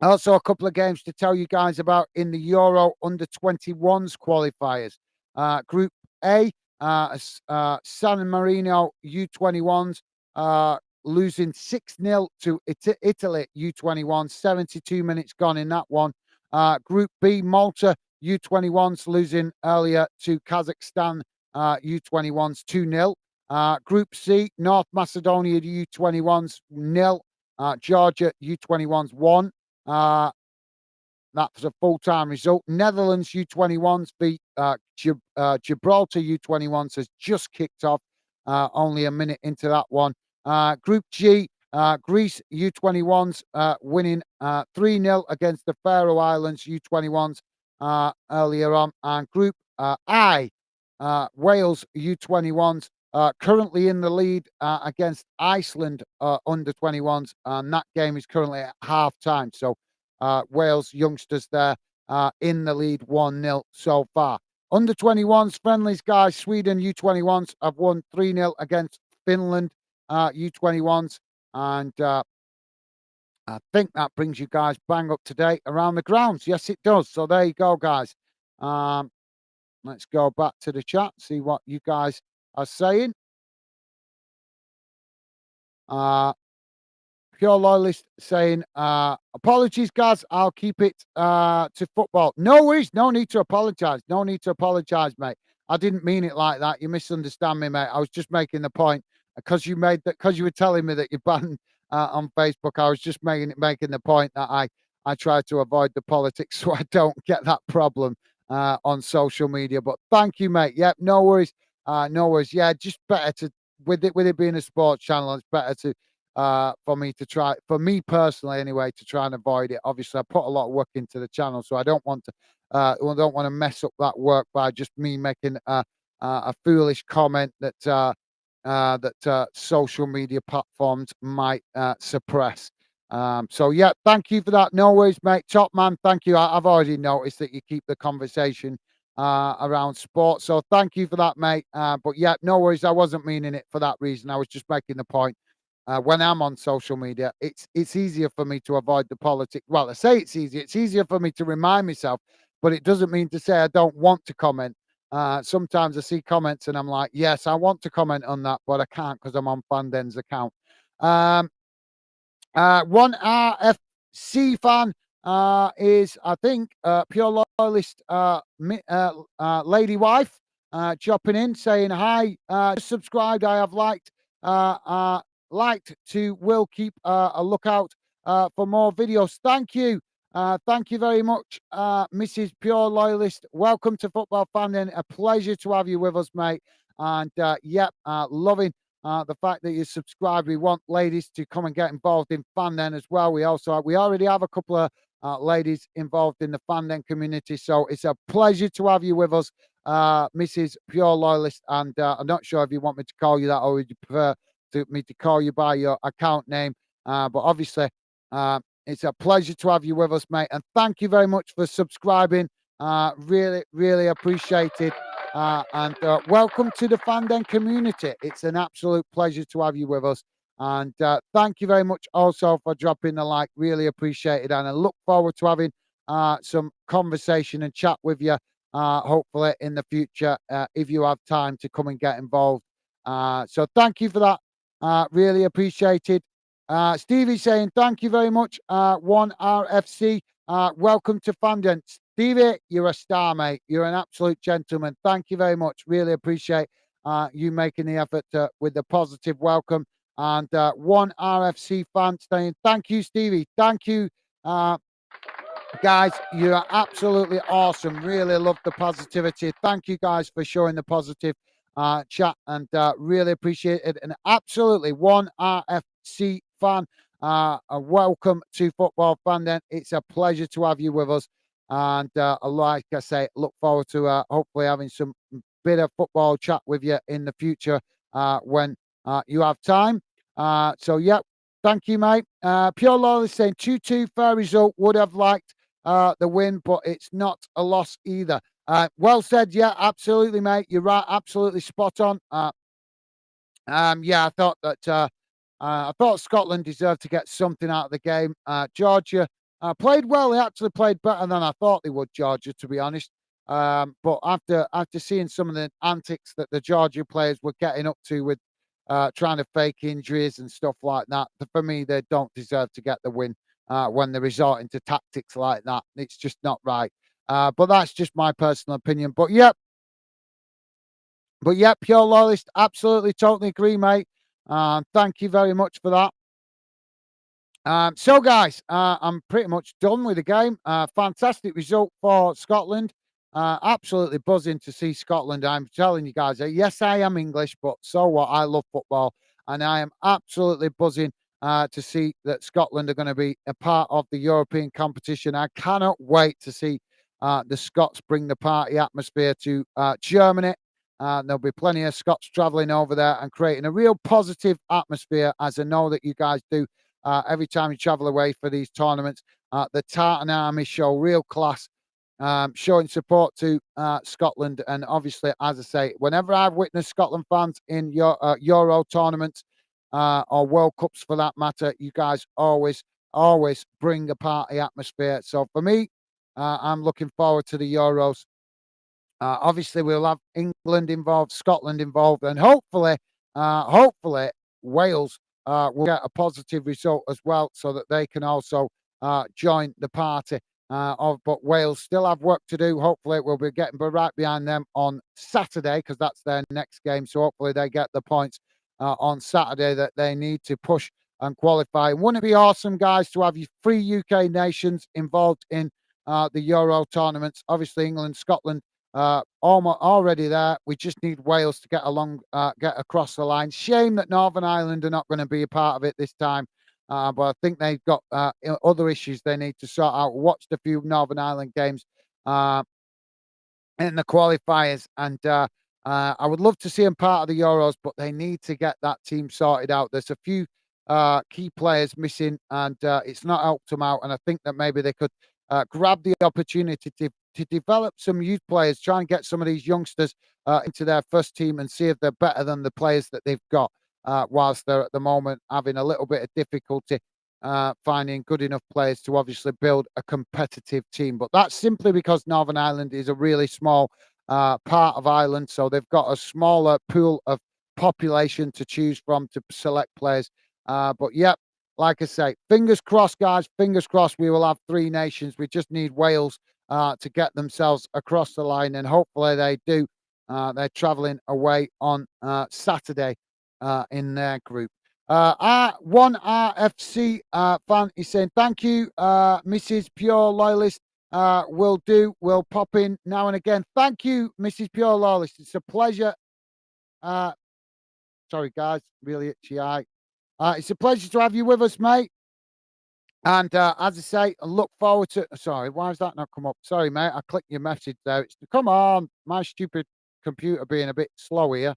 Also, a couple of games to tell you guys about in the Euro Under-21s qualifiers. Group A, San Marino U21s losing 6-0 to Italy U21s. 72 minutes gone in that one. Group B, Malta U21s losing earlier to Kazakhstan U21s 2-0. Group C, North Macedonia U21s 0, Georgia U21s 1. That was a full-time result. Netherlands U21s beat Gibraltar U21s, has just kicked off, only a minute into that one. Group G, Greece U21s winning 3-0 against the Faroe Islands U21s earlier on. And Group I, Wales U21s currently in the lead against Iceland under-21s, and that game is currently at half-time. So Wales youngsters there in the lead 1-0 so far. Under-21s friendlies, guys, Sweden U21s have won 3-0 against Finland U21s, and I think that brings you guys bang up to date around the grounds. Yes, it does. So there you go, guys. Let's go back to the chat, see what you guys are saying. Uh, Pure loyalist saying, apologies, guys. I'll keep it to football. No worries. No need to apologize. No need to apologize, mate. I didn't mean it like that. You misunderstand me, mate. I was just making the point because you made that because you were telling me that you're banned on Facebook. I was just making the point that I try to avoid the politics so I don't get that problem on social media. But thank you, mate. Yep, no worries. No worries. Yeah, just better to with it being a sports channel, it's better to for me to try, for me personally anyway, to try and avoid it. Obviously, I put a lot of work into the channel, so I don't want to, I don't want to mess up that work by just me making a foolish comment that social media platforms might suppress. So yeah, thank you for that. No worries, mate. Top man, thank you. I've already noticed that you keep the conversation around sports, so thank you for that, mate. But yeah, no worries. I wasn't meaning it for that reason. I was just making the point when I'm on social media, it's easier for me to avoid the politics. Well, I say it's easier. It's easier for me to remind myself, but it doesn't mean to say I don't want to comment. Sometimes I see comments and I'm like, yes, I want to comment on that, but I can't because I'm on Fanden's account. Um, One RFC fan is, I think, pure loyalist lady wife dropping in saying hi. Just subscribed. I have liked to will keep a lookout for more videos. Thank you very much, Mrs. Pure Loyalist. Welcome to Football Fan. Then a pleasure to have you with us, mate. And yep, loving the fact that you subscribe. We want ladies to come and get involved in Fanden as well. We already have a couple of ladies involved in the Fanden community, so it's a pleasure to have you with us, Mrs. Pure Loyalist. And I'm not sure if you want me to call you that or would you prefer me to call you by your account name. But obviously, it's a pleasure to have you with us, mate. And thank you very much for subscribing. Really, really appreciate it. And welcome to the Fanden community. It's an absolute pleasure to have you with us. And thank you very much also for dropping the like. Really appreciate it. And I look forward to having some conversation and chat with you, hopefully in the future, if you have time to come and get involved. So thank you for that. Really appreciate it. Stevie saying, thank you very much. One RFC. Welcome to Fanden. Stevie, you're a star, mate. You're an absolute gentleman. Thank you very much. Really appreciate you making the effort with the positive welcome. And one RFC fan saying, thank you, Stevie. Thank you, guys. You're absolutely awesome. Really love the positivity. Thank you, guys, for showing the positive chat and really appreciate it. And absolutely, one RFC fan. A welcome to Football Fan. Then it's a pleasure to have you with us. And like I say, look forward to hopefully having some bit of football chat with you in the future when you have time. So, yeah, thank you, mate. Pure Loyal is saying 2-2, fair result. Would have liked the win, but it's not a loss either. Well said. Yeah, absolutely, mate. You're right. Absolutely spot on. Yeah, I thought Scotland deserved to get something out of the game. Georgia played well. They actually played better than I thought they would, Georgia, to be honest. But after seeing some of the antics that the Georgia players were getting up to with trying to fake injuries and stuff like that, for me, they don't deserve to get the win when they're resorting to tactics like that. It's just not right. But that's just my personal opinion. But yeah, pure loyalist, absolutely, totally agree, mate. Thank you very much for that. So, guys, I'm pretty much done with the game. Fantastic result for Scotland. Absolutely buzzing to see Scotland. I'm telling you guys, yes, I am English, but so what? I love football, and I am absolutely buzzing to see that Scotland are going to be a part of the European competition. I cannot wait to see the Scots bring the party atmosphere to Germany. There'll be plenty of Scots travelling over there and creating a real positive atmosphere, as I know that you guys do every time you travel away for these tournaments. The Tartan Army show real class, showing support to Scotland. And obviously, as I say, whenever I've witnessed Scotland fans in your Euro tournaments or World Cups for that matter, you guys always bring a party atmosphere. So for me, I'm looking forward to the Euros. Obviously, we'll have England involved, Scotland involved, and hopefully, Wales will get a positive result as well, so that they can also join the party. But Wales still have work to do. Hopefully, we'll be getting right behind them on Saturday because that's their next game. So hopefully, they get the points on Saturday that they need to push and qualify. Wouldn't it be awesome, guys, to have you three UK nations involved in the Euro tournaments? Obviously, England, Scotland already there. We just need Wales to get across the line. Shame that Northern Ireland are not going to be a part of it this time. But I think they've got other issues they need to sort out. Watched a few Northern Ireland games uh, in the qualifiers, and I would love to see them part of the Euros, but they need to get that team sorted out. There's a few key players missing, and it's not helped them out. And I think that maybe they could grab the opportunity to develop some youth players, try and get some of these youngsters into their first team and see if they're better than the players that they've got, whilst they're at the moment having a little bit of difficulty finding good enough players to obviously build a competitive team. But that's simply because Northern Ireland is a really small part of Ireland, so they've got a smaller pool of population to choose from to select players. But yeah, like I say, fingers crossed, guys. Fingers crossed we will have three nations. We just need Wales to get themselves across the line, and hopefully they do. They're travelling away on Saturday in their group. One RFC fan is saying, thank you, Mrs. Pure Loyalist. Will do. Will pop in now and again. Thank you, Mrs. Pure Loyalist. It's a pleasure. Uh, sorry, guys. Really itchy eye. It's a pleasure to have you with us, mate. And as I say, I look forward to. Sorry, why has that not come up? Sorry, mate. I clicked your message there. Come on, my stupid computer being a bit slow here.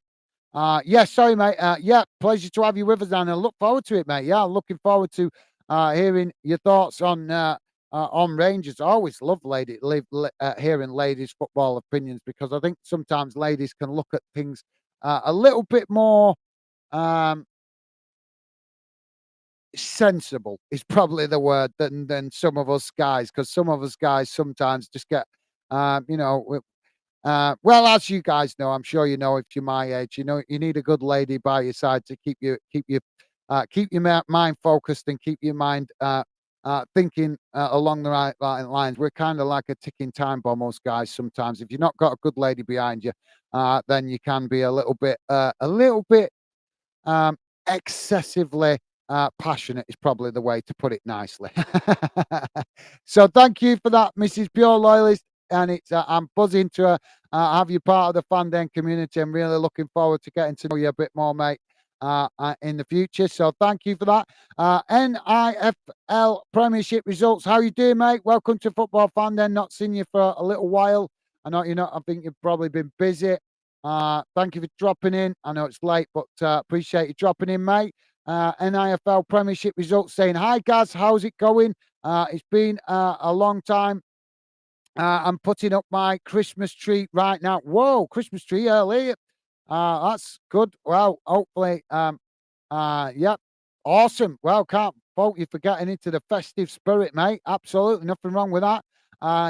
Yeah, sorry, mate. Yeah, pleasure to have you with us, and I look forward to it, mate. Yeah, looking forward to hearing your thoughts on Rangers. I always love hearing ladies' football opinions because I think sometimes ladies can look at things a little bit more um, sensible. Is probably the word than some of us guys, because some of us guys sometimes just get, you know, well, as you guys know, I'm sure you know if you're my age, you know you need a good lady by your side to keep your mind focused and keep your mind thinking along the right lines. We're kind of like a ticking time bomb, us guys. Sometimes, if you've not got a good lady behind you, then you can be a little bit um, excessively passionate is probably the way to put it nicely. So thank you for that, Mrs. Pure Loyalist. And I'm buzzing to have you part of the fan den community. I'm really looking forward to getting to know you a bit more, mate, in the future. So thank you for that. NIFL Premiership results. How you doing, mate? Welcome to Football Fan Den. Not seen you for a little while. I know you're not. I think you've probably been busy. Thank you for dropping in. I know it's late, but appreciate you dropping in, mate. NIFL Premiership results saying, hi, Gaz, how's it going? It's been a long time. I'm putting up my Christmas tree right now. Whoa, Christmas tree early. That's good. Well, hopefully, yep, awesome. Well, can't fault you for getting into the festive spirit, mate. Absolutely nothing wrong with that.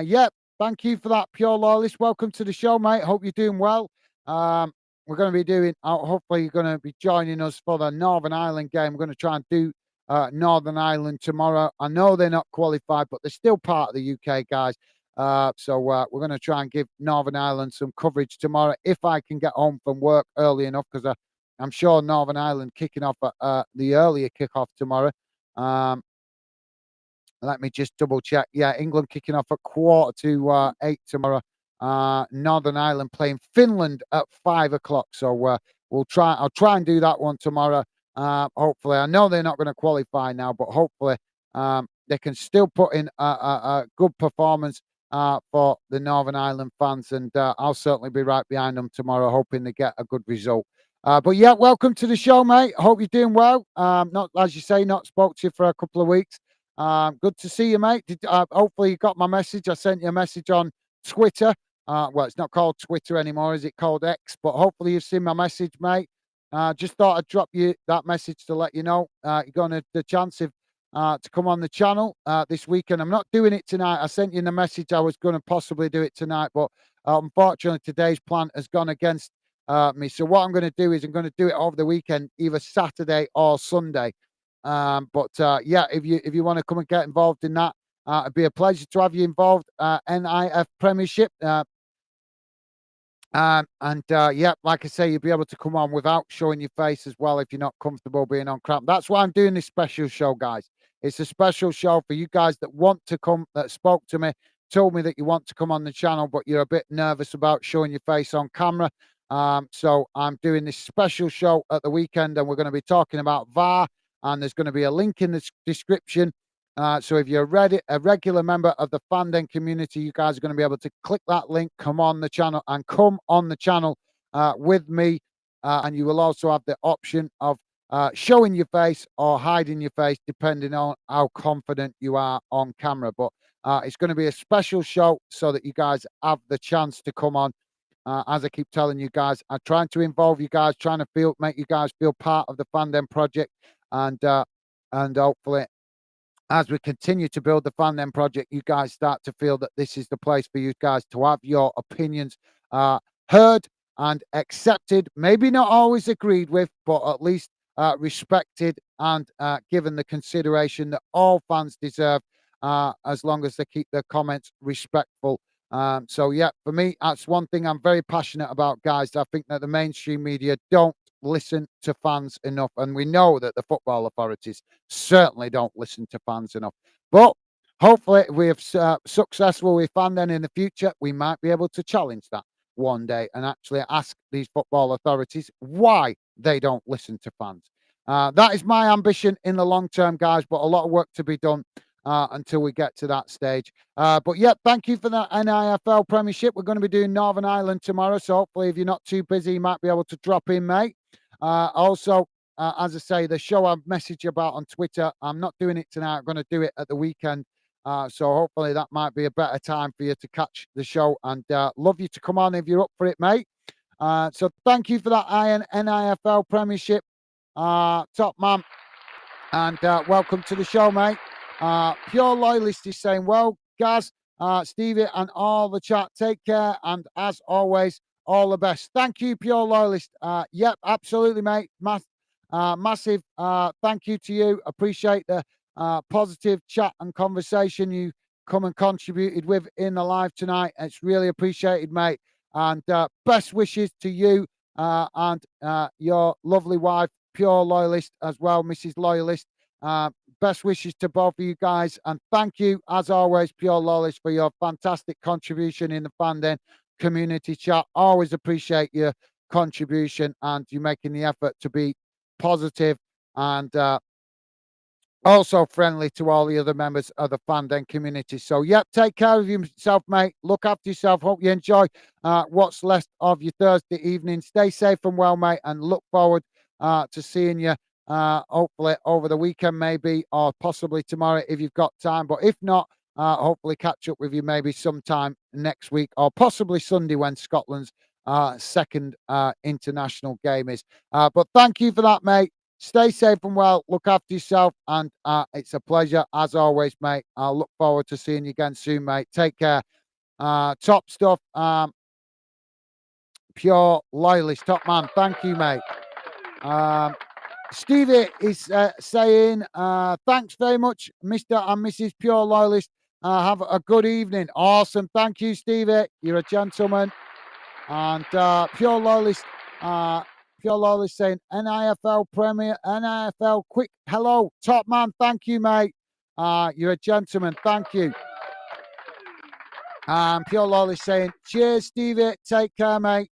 Yep, thank you for that, Pure Loyalist. Welcome to the show, mate. Hope you're doing well. We're going to be doing, hopefully, you're going to be joining us for the Northern Ireland game. We're going to try and do Northern Ireland tomorrow. I know they're not qualified, but they're still part of the UK, guys. So we're going to try and give Northern Ireland some coverage tomorrow if I can get home from work early enough, because I'm sure Northern Ireland kicking off at the earlier kickoff tomorrow. Let me just double check. Yeah, England kicking off at 7:45 tomorrow. Northern Ireland playing Finland at 5 o'clock. So I'll try and do that one tomorrow. Hopefully, I know they're not going to qualify now, but hopefully they can still put in a good performance for the Northern Ireland fans, and I'll certainly be right behind them tomorrow, hoping to get a good result. But yeah, welcome to the show, mate. Hope you're doing well. Not, as you say, not spoke to you for a couple of weeks. Good to see you, mate. Hopefully you got my message. I sent you a message on Twitter. Well, it's not called Twitter anymore, is it called X? But hopefully you've seen my message, mate. Just thought I'd drop you that message to let you know you're going to the chance of to come on the channel this weekend. I'm not doing it tonight. I sent you the message I was going to possibly do it tonight, but Unfortunately, today's plan has gone against me. So what I'm going to do is I'm going to do it over the weekend, either Saturday or Sunday. Yeah, if you want to come and get involved in that, it'd be a pleasure to have you involved. NIF Premiership. Yeah, like I say, you'll be able to come on without showing your face as well if you're not comfortable being on crap. That's why I'm doing this special show, guys. It's a special show for you guys that want to come, that spoke to me, told me that you want to come on the channel, but you're a bit nervous about showing your face on camera. So I'm doing this special show at the weekend, and we're going to be talking about VAR, and there's going to be a link in the description. So if you're a regular member of the Fanden community, you guys are going to be able to click that link, come on the channel with me. And you will also have the option of showing your face or hiding your face, depending on how confident you are on camera. But it's going to be a special show so that you guys have the chance to come on. As I keep telling you guys, I'm trying to involve you guys, trying to make you guys feel part of the Fanden project, and hopefully, as we continue to build the Fanden project, you guys start to feel that this is the place for you guys to have your opinions heard and accepted. Maybe not always agreed with, but at least respected and given the consideration that all fans deserve, as long as they keep their comments respectful. So yeah, for me, that's one thing I'm very passionate about, guys. I think that the mainstream media don't listen to fans enough, and we know that the football authorities certainly don't listen to fans enough. But hopefully, if we're successful with Fanden in the future, we might be able to challenge that one day and actually ask these football authorities why they don't listen to fans. That is my ambition in the long term, guys, but a lot of work to be done until we get to that stage. But yeah, thank you for that NIFL Premiership. We're going to be doing Northern Ireland tomorrow, so hopefully if you're not too busy, you might be able to drop in, mate. Also, as I say, the show I've messaged you about on Twitter, I'm not doing it tonight. I'm going to do it at the weekend. So hopefully that might be a better time for you to catch the show, and love you to come on if you're up for it, mate. So thank you for that NIFL Premiership, top man. And welcome to the show, mate. Pure Loyalist is saying, well, Gaz, Stevie, and all the chat, take care. And as always, all the best. Thank you, Pure Loyalist. Yep, absolutely, mate. Massive thank you to you. Appreciate the positive chat and conversation you come and contributed with in the live tonight. It's really appreciated, mate. And best wishes to you and your lovely wife, Pure Loyalist, as well, Mrs. Loyalist. Best wishes to both of you guys, and thank you as always, Pure Loyalist, for your fantastic contribution in the Fanden community chat. Always appreciate your contribution and you making the effort to be positive and also friendly to all the other members of the Fanden community. So, yep, take care of yourself, mate. Look after yourself. Hope you enjoy what's left of your Thursday evening. Stay safe and well, mate, and look forward to seeing you hopefully over the weekend, maybe, or possibly tomorrow if you've got time. But if not, hopefully catch up with you maybe sometime next week or possibly Sunday when Scotland's second international game is. But thank you for that, mate. Stay safe and well. Look after yourself. And it's a pleasure, as always, mate. I'll look forward to seeing you again soon, mate. Take care. Top stuff. Pure Loyalist, top man. Thank you, mate. Stevie is saying, thanks very much, Mr. and Mrs. Pure Loyalist. Have a good evening. Awesome. Thank you, Stevie. You're a gentleman. And Pure Loyalist, saying NIFL Premier, NIFL quick hello, top man. Thank you, mate. You're a gentleman. Thank you. Pure Loyalist saying, cheers, Stevie. Take care, mate.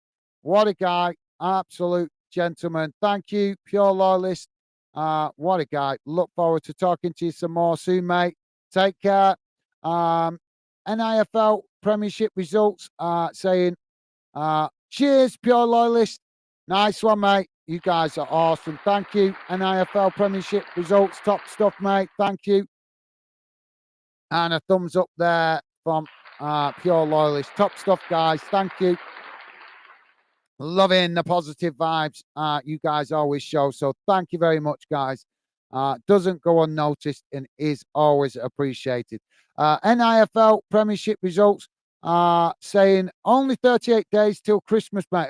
What a guy. Absolute gentleman. Thank you, Pure Loyalist. What a guy. Look forward to talking to you some more soon, mate. Take care. NIFL Premiership results saying, cheers, Pure Loyalist. Nice one, mate. You guys are awesome. Thank you. NIFL Premiership results, top stuff, mate. Thank you. And a thumbs up there from Pure Loyalist. Top stuff, guys. Thank you. Loving the positive vibes you guys always show. So thank you very much, guys. Doesn't go unnoticed and is always appreciated. NIFL Premiership results saying only 38 days till Christmas, mate.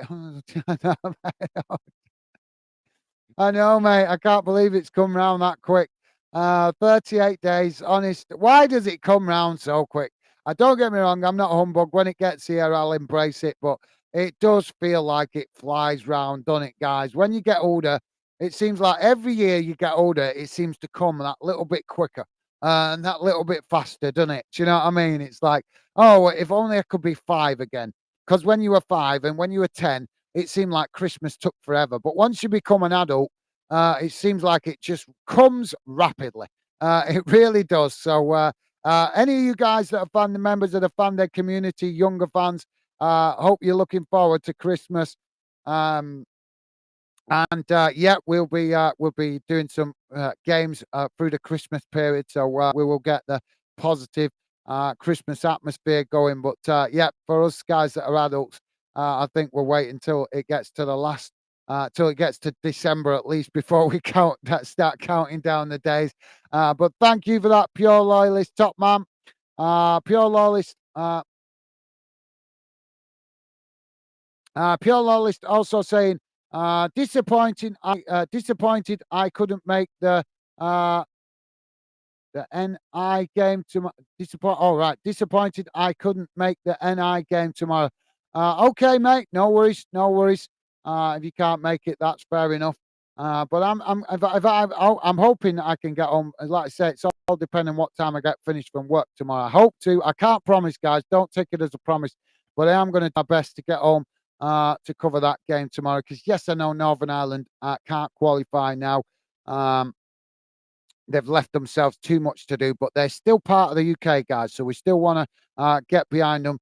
I know, mate. I can't believe it's come round that quick. 38 days, honest. Why does it come round so quick? Don't get me wrong, I'm not a humbug. When it gets here, I'll embrace it, but it does feel like it flies round, doesn't it, guys? When you get older, it seems like every year you get older, it seems to come that little bit quicker and that little bit faster, doesn't it? Do you know what I mean? It's like, oh, if only I could be 5 again. Because when you were 5 and when you were 10, it seemed like Christmas took forever. But once you become an adult, it seems like it just comes rapidly. It really does. So, any of you guys that are fan members of the fan day community, younger fans, hope you're looking forward to Christmas. Um, and yeah, we'll be doing some games through the Christmas period, so we will get the positive Christmas atmosphere going. But yeah, for us guys that are adults, I think we'll wait until it gets to the last, till it gets to December at least before we start counting down the days. But thank you for that, pure loyalist, top man, pure loyalist. Pure Loyalist also saying, disappointed I couldn't make uh, the NI game tomorrow. All right, disappointed I couldn't make the NI game tomorrow. Okay, mate, no worries, no worries. If you can't make it, that's fair enough. But I'm hoping I can get home. Like I say, it's all depending what time I get finished from work tomorrow. I hope to. I can't promise, guys. Don't take it as a promise. But I am going to do my best to get home to cover that game tomorrow. Because yes, I know Northern Ireland can't qualify now. They've left themselves too much to do, but they're still part of the UK, guys. So we still want to get behind them,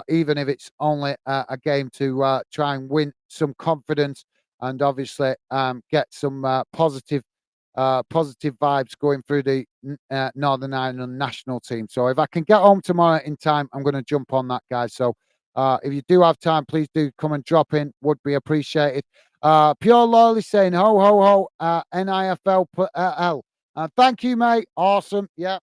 even if it's only a game to try and win some confidence and obviously get some positive vibes going through the Northern Ireland national team. So if I can get home tomorrow in time, I'm going to jump on that, guys. So if you do have time, please do come and drop in. Would be appreciated. Pure Loyally saying ho ho ho, NIFL L. Thank you, mate. Awesome. Yeah.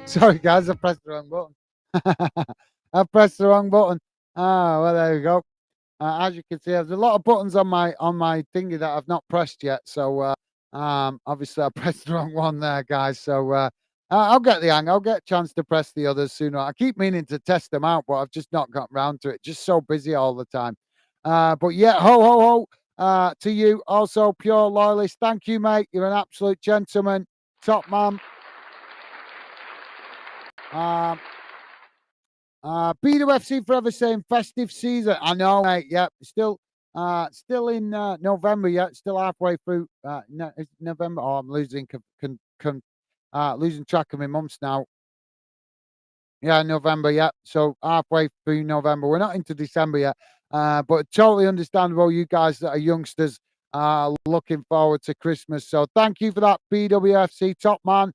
Sorry, guys, I pressed the wrong button. I pressed the wrong button. Ah, well, there we go. As you can see, there's a lot of buttons on my thingy that I've not pressed yet. So obviously, I pressed the wrong one there, guys. So I'll get the hang. I'll get a chance to press the others sooner. I keep meaning to test them out, but I've just not got round to it. Just so busy all the time. But yeah, ho ho ho to you, also pure loyalist. Thank you, mate. You're an absolute gentleman, top man. Um, BWFC Forever saying festive season. I know, mate. Yep. Still in November yet. Still halfway through. It's November. Oh, I'm losing losing track of my months now. Yeah, November. Yeah. So halfway through November. We're not into December yet. But totally understandable. You guys that are youngsters looking forward to Christmas. So thank you for that, BWFC top man.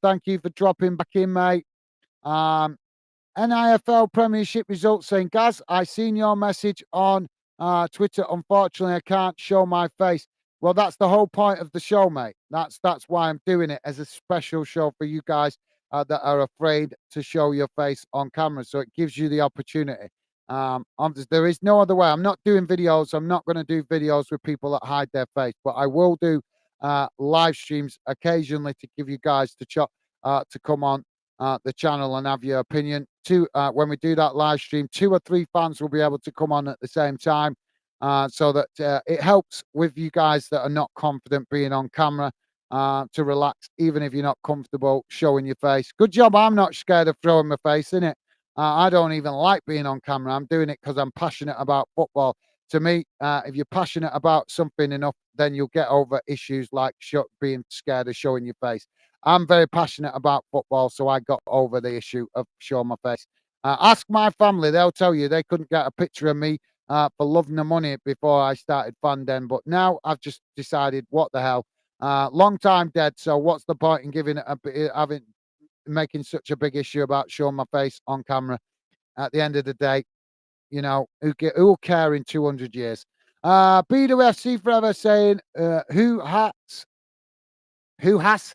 Thank you for dropping back in, mate. NIFL Premiership results saying, Gaz, I seen your message on Twitter. Unfortunately, I can't show my face. Well, that's the whole point of the show, mate. That's why I'm doing it as a special show for you guys that are afraid to show your face on camera. So it gives you the opportunity. There is no other way. I'm not doing videos. I'm not going to do videos with people that hide their face, but I will do live streams occasionally to give you guys to come on the channel and have your opinion. When we do that live stream, 2 or 3 fans will be able to come on at the same time, so that it helps with you guys that are not confident being on camera to relax, even if you're not comfortable showing your face. Good job. I'm not scared of throwing my face in it. I don't even like being on camera. I'm doing it because I'm passionate about football. To me, if you're passionate about something enough, then you'll get over issues like being scared of showing your face. I'm very passionate about football, so I got over the issue of showing my face. Ask my family; they'll tell you they couldn't get a picture of me for Love No Money before I started Fanden, but now I've just decided, what the hell? Long time dead, so what's the point in giving it having making such a big issue about showing my face on camera? At the end of the day, who will care in 200 years? BWFC Forever saying, who has? Who has?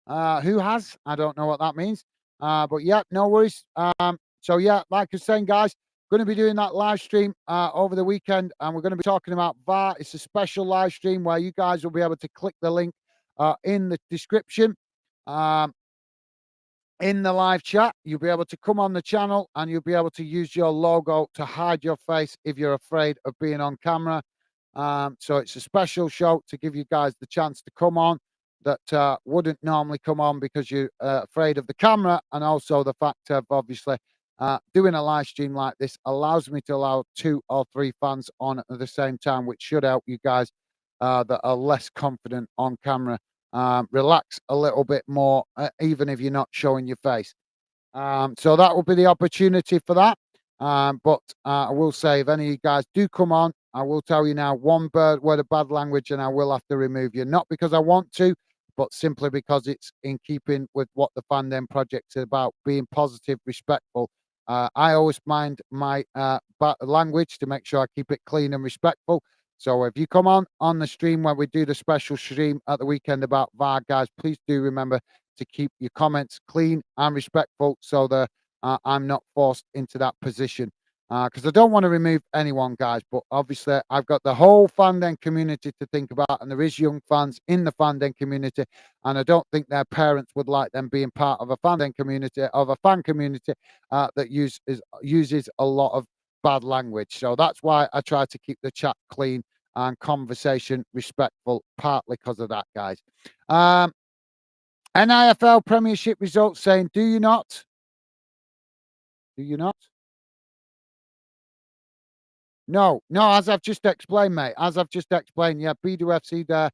I don't know what that means. But yeah, no worries. So yeah, like I was saying, guys, going to be doing that live stream over the weekend, and we're going to be talking about VAR. It's a special live stream where you guys will be able to click the link in the description. In the live chat, you'll be able to come on the channel and you'll be able to use your logo to hide your face if you're afraid of being on camera. So it's a special show to give you guys the chance to come on that wouldn't normally come on because you're afraid of the camera, and also the fact of obviously doing a live stream like this allows me to allow 2 or 3 fans on at the same time, which should help you guys that are less confident on camera relax a little bit more, even if you're not showing your face. So that will be the opportunity for that. But I will say, if any of you guys do come on, I will tell you now, one word of bad language and I will have to remove you. Not because I want to, but simply because it's in keeping with what the Fandom project is about, being positive, respectful. I always mind my language to make sure I keep it clean and respectful. So if you come on the stream when we do the special stream at the weekend about VAR, guys, please do remember to keep your comments clean and respectful so that I'm not forced into that position. Because I don't want to remove anyone, guys, but obviously I've got the whole Fandom community to think about, and there is young fans in the Fandom community, and I don't think their parents would like them being part of a Fandom community, of a fan community that uses a lot of bad language. So that's why I try to keep the chat clean and conversation respectful, partly because of that, guys. NIFL Premiership results saying, do you not? Do you not? No, as I've just explained, mate. As I've just explained, yeah, BWFC there,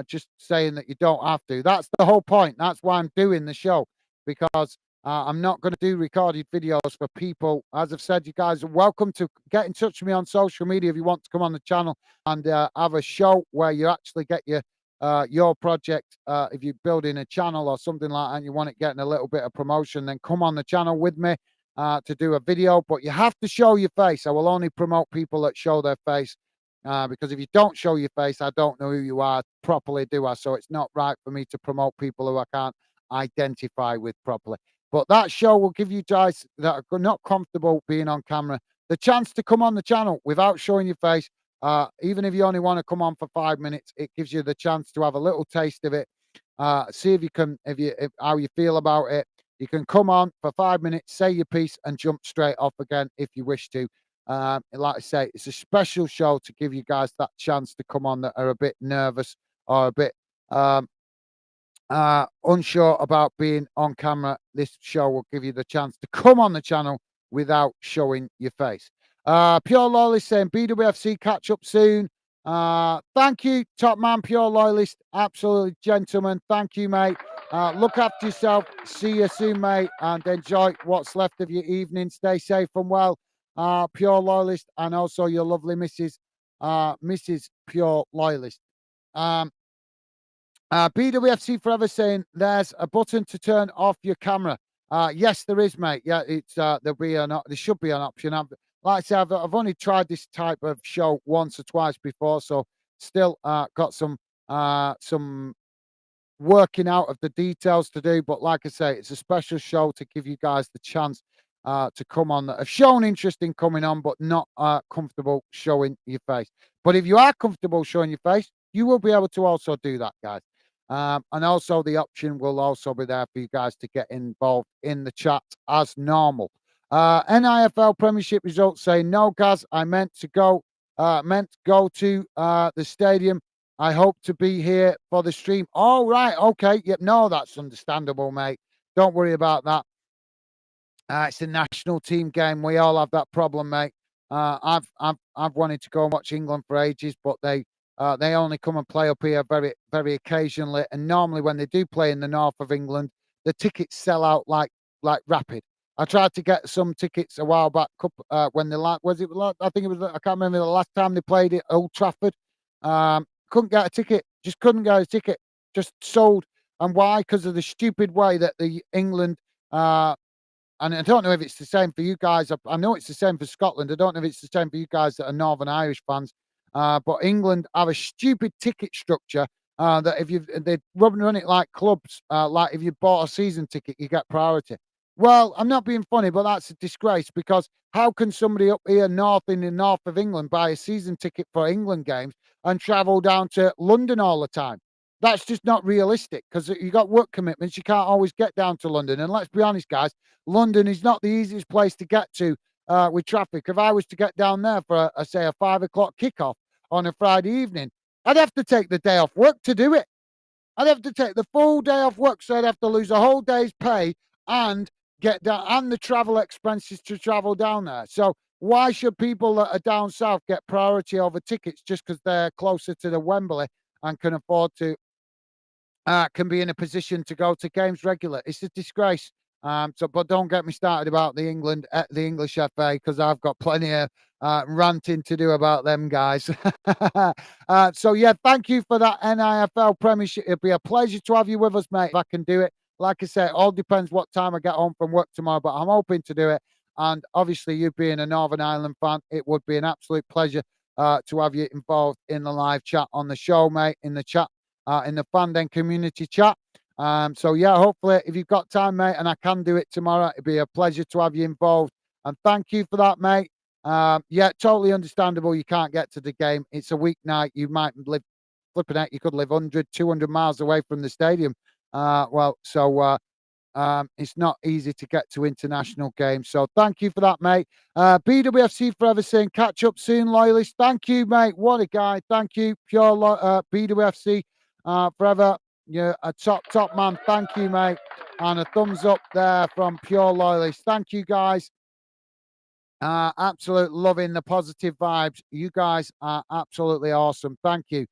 just saying that you don't have to. That's the whole point. That's why I'm doing the show, because I'm not going to do recorded videos for people. As I've said, you guys are welcome to get in touch with me on social media if you want to come on the channel and have a show where you actually get your project. If you're building a channel or something like that and you want it getting a little bit of promotion, then come on the channel with me. To do a video, but you have to show your face. I will only promote people that show their face because if you don't show your face, I don't know who you are properly, do I? So it's not right for me to promote people who I can't identify with properly. But that show will give you guys that are not comfortable being on camera the chance to come on the channel without showing your face. Even if you only want to come on for 5 minutes, it gives you the chance to have a little taste of it. See if you can, how you feel about it. You can come on for 5 minutes, say your piece, and jump straight off again if you wish to. Like I say, it's a special show to give you guys that chance to come on that are a bit nervous or a bit unsure about being on camera. This show will give you the chance to come on the channel without showing your face. Pure Loyalist saying BWFC catch up soon. Thank you, top man, Pure Loyalist. Absolutely, gentlemen. Thank you, mate. Look after yourself. See you soon, mate, and enjoy what's left of your evening. Stay safe and well, Pure Loyalist, and also your lovely Mrs. Pure Loyalist. BWFC Forever saying there's a button to turn off your camera. Yes, there is, mate. Yeah, it's there should be an option. Like I said, I've only tried this type of show once or twice before, so still got some working out of the details to do. But like I say, it's a special show to give you guys the chance to come on that have shown interest in coming on, but not comfortable showing your face. But if you are comfortable showing your face, you will be able to also do that, guys. And also the option will also be there for you guys to get involved in the chat as normal. NIFL Premiership results say, no, Gaz, I meant to go to the stadium. I hope to be here for the stream. All right, okay. Yep, no, that's understandable, mate. Don't worry about that. It's a national team game. We all have that problem, mate. I've wanted to go and watch England for ages, but they only come and play up here very, very occasionally. And normally, when they do play in the north of England, the tickets sell out like rapid. I tried to get some tickets a while back, when the was it I think it was, I can't remember the last time they played at Old Trafford. Couldn't get a ticket, just couldn't get a ticket, just sold. And why? Because of the stupid way that the England, uh, and I don't know if it's the same for you guys. I know it's the same for Scotland. I don't know if it's the same for you guys that are Northern Irish fans. But England have a stupid ticket structure, that if they run it like clubs, like if you bought a season ticket, you get priority. Well, I'm not being funny, but that's a disgrace, because how can somebody up here north in the north of England buy a season ticket for England games and travel down to London all the time? That's just not realistic, because you got work commitments. You can't always get down to London. And let's be honest, guys, London is not the easiest place to get to, with traffic. If I was to get down there for, say, a 5 o'clock kickoff on a Friday evening, I'd have to take the day off work to do it. I'd have to take the full day off work, so I'd have to lose a whole day's pay and get down, and the travel expenses to travel down there. So why should people that are down south get priority over tickets just because they're closer to the Wembley and can afford to, can be in a position to go to games regular? It's a disgrace. But don't get me started about the English FA, because I've got plenty of ranting to do about them guys. So yeah, thank you for that NIFL Premiership. It'll be a pleasure to have you with us, mate. If I can do it, like I said, it all depends what time I get home from work tomorrow, but I'm hoping to do it. And obviously, you being a Northern Ireland fan, it would be an absolute pleasure to have you involved in the live chat on the show, mate. In the chat, in the Fandom community chat. So yeah, hopefully if you've got time, mate, and I can do it tomorrow, it'd be a pleasure to have you involved. And thank you for that, mate. Yeah, totally understandable. You can't get to the game. It's a weeknight. You might live flipping out. You could live 100, 200 miles away from the stadium. It's not easy to get to international games. So thank you for that, mate. BWFC Forever saying catch up soon, loyalists. Thank you, mate. What a guy. Thank you, BWFC Forever. You're a top man. Thank you, mate. And a thumbs up there from Pure Loyalist. Thank you, guys. Absolute loving the positive vibes. You guys are absolutely awesome. Thank you.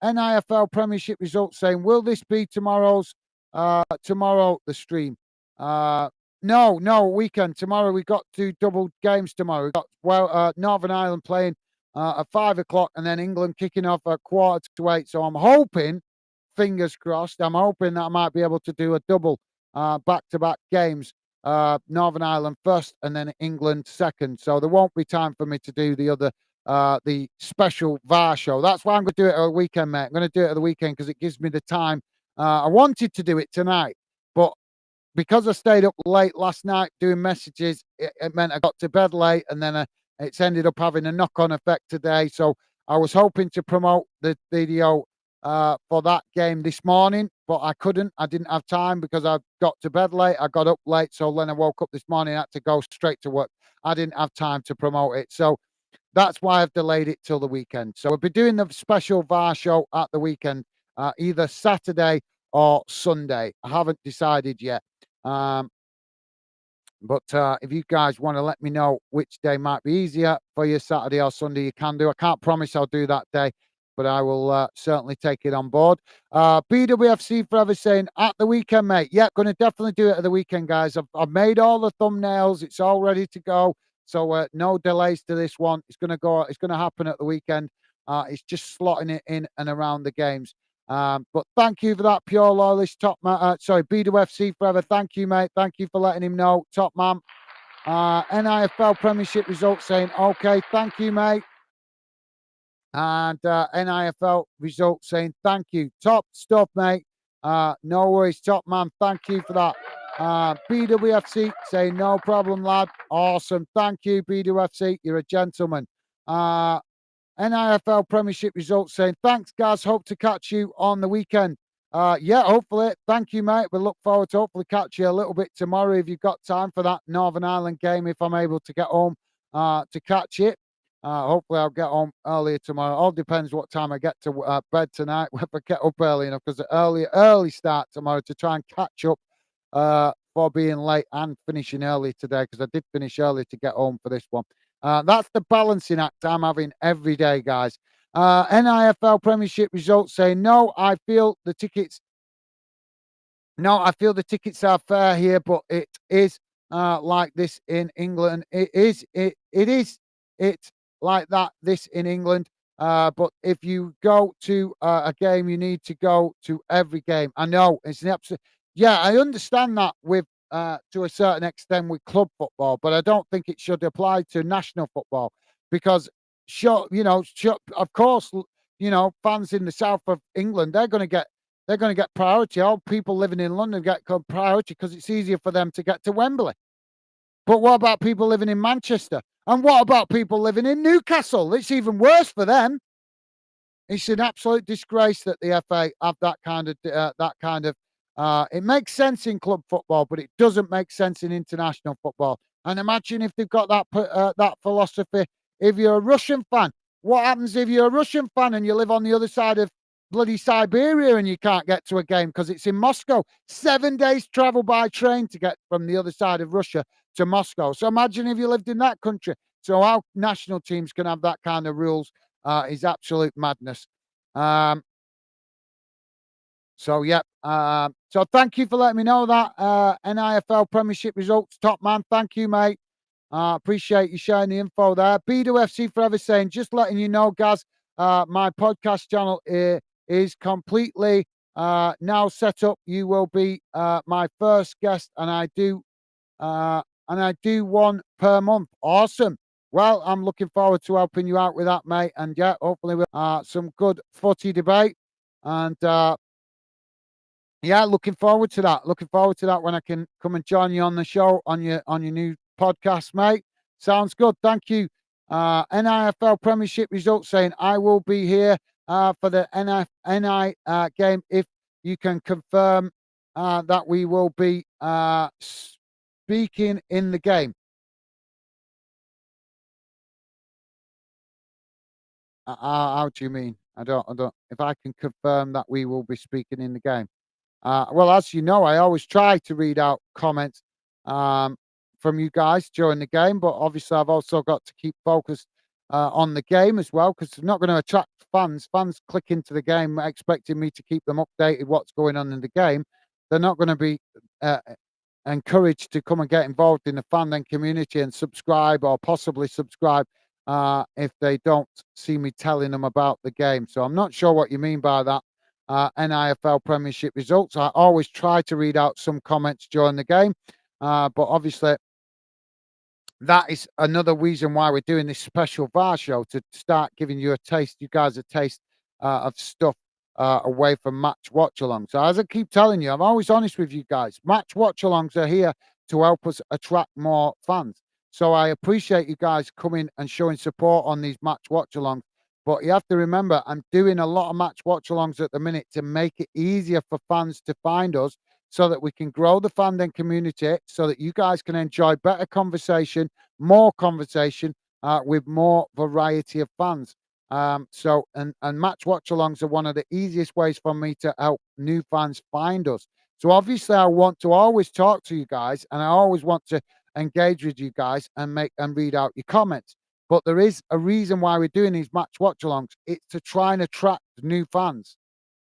NIFL Premiership results saying, will this be tomorrow the stream? No, weekend. Tomorrow we got two double games tomorrow. We got Northern Ireland playing at 5 o'clock, and then England kicking off at 7:45. So I'm hoping, fingers crossed, I'm hoping that I might be able to do a double back-to-back games. Northern Ireland first and then England second. So there won't be time for me to do the special VAR show. That's why I'm going to do it at the weekend, mate. I'm going to do it at the weekend because it gives me the time. I wanted to do it tonight, but because I stayed up late last night doing messages, it meant I got to bed late, and then it's ended up having a knock-on effect today. So I was hoping to promote the video for that game this morning, but I couldn't. I didn't have time because I got to bed late. I got up late, so when I woke up this morning, I had to go straight to work. I didn't have time to promote it. So that's why I've delayed it till the weekend. So we'll be doing the special VAR show at the weekend, either Saturday or Sunday. I haven't decided yet. But if you guys want to let me know which day might be easier for you, Saturday or Sunday, you can do. I can't promise I'll do that day, but I will certainly take it on board. BWFC Forever saying, at the weekend, mate. Yeah, going to definitely do it at the weekend, guys. I've made all the thumbnails. It's all ready to go. So no delays to this one. It's going to go. It's going to happen at the weekend. It's just slotting it in and around the games. But thank you for that, Pure Loyalist, top man. BWFC Forever. Thank you, mate. Thank you for letting him know, top man. NIFL Premiership results saying, okay, thank you, mate. And NIFL results saying, thank you. Top stuff, mate. No worries, top man. Thank you for that. BWFC saying, no problem, lad. Awesome. Thank you, BWFC. You're a gentleman. NIFL Premiership results saying, thanks, guys. Hope to catch you on the weekend. Yeah, hopefully. Thank you, mate. We look forward to hopefully catch you a little bit tomorrow if you've got time for that Northern Ireland game, if I'm able to get home to catch it. Hopefully I'll get home earlier tomorrow. All depends what time I get to bed tonight, if I get up early enough, because early start tomorrow to try and catch up for being late and finishing early today, because I did finish early to get home for this one. That's the balancing act I'm having every day, guys. NIFL Premiership results say, no, I feel the tickets No, I feel the tickets are fair here, but it is like this in England. It's like that this in England. But if you go to a game, you need to go to every game. I know it's an absolute. Yeah, I understand that with to a certain extent with club football, but I don't think it should apply to national football because sure, sure, of course, fans in the south of England they're going to get priority. All people living in London get priority because it's easier for them to get to Wembley. But what about people living in Manchester? And what about people living in Newcastle? It's even worse for them. It's an absolute disgrace that the FA have that kind of. It makes sense in club football, but it doesn't make sense in international football. And imagine if they've got that philosophy. If you're a Russian fan, what happens if you're a Russian fan and you live on the other side of bloody Siberia and you can't get to a game because it's in Moscow? 7 days travel by train to get from the other side of Russia to Moscow. So imagine if you lived in that country. So how national teams can have that kind of rules is absolute madness. Um, so, yep. So, thank you for letting me know that NIFL Premiership results, top man. Thank you, mate. Appreciate you sharing the info there. BWFC Forever saying, just letting you know, Gaz, my podcast channel is completely now set up. You will be my first guest, and I do one per month. Awesome. Well, I'm looking forward to helping you out with that, mate. And yeah, hopefully we'll some good footy debate. And yeah, looking forward to that. Looking forward to that when I can come and join you on the show on your new podcast, mate. Sounds good. Thank you. NIFL Premiership results saying I will be here for the NI game if you can confirm that we will be speaking in the game. How do you mean? I don't. If I can confirm that we will be speaking in the game. Well, as you know, I always try to read out comments um, from you guys during the game, but obviously, I've also got to keep focused on the game as well because it's not going to attract fans. Fans click into the game expecting me to keep them updated what's going on in the game. They're not going to be uh, encouraged to come and get involved in the fandom community and subscribe or possibly subscribe if they don't see me telling them about the game. So I'm not sure what you mean by that. NIFL Premiership results. I always try to read out some comments during the game, but obviously that is another reason why we're doing this special VAR show to start giving you guys a taste of stuff away from match watch alongs. So as I keep telling you, I'm always honest with you guys. Match watch alongs are here to help us attract more fans. So I appreciate you guys coming and showing support on these match watch alongs. But you have to remember, I'm doing a lot of match watch alongs at the minute to make it easier for fans to find us so that we can grow the fandom community, so that you guys can enjoy better conversation, more conversation with more variety of fans. And match watch alongs are one of the easiest ways for me to help new fans find us. So obviously, I want to always talk to you guys, and I always want to engage with you guys and make and read out your comments. But there is a reason why we're doing these match watch alongs. It's to try and attract new fans.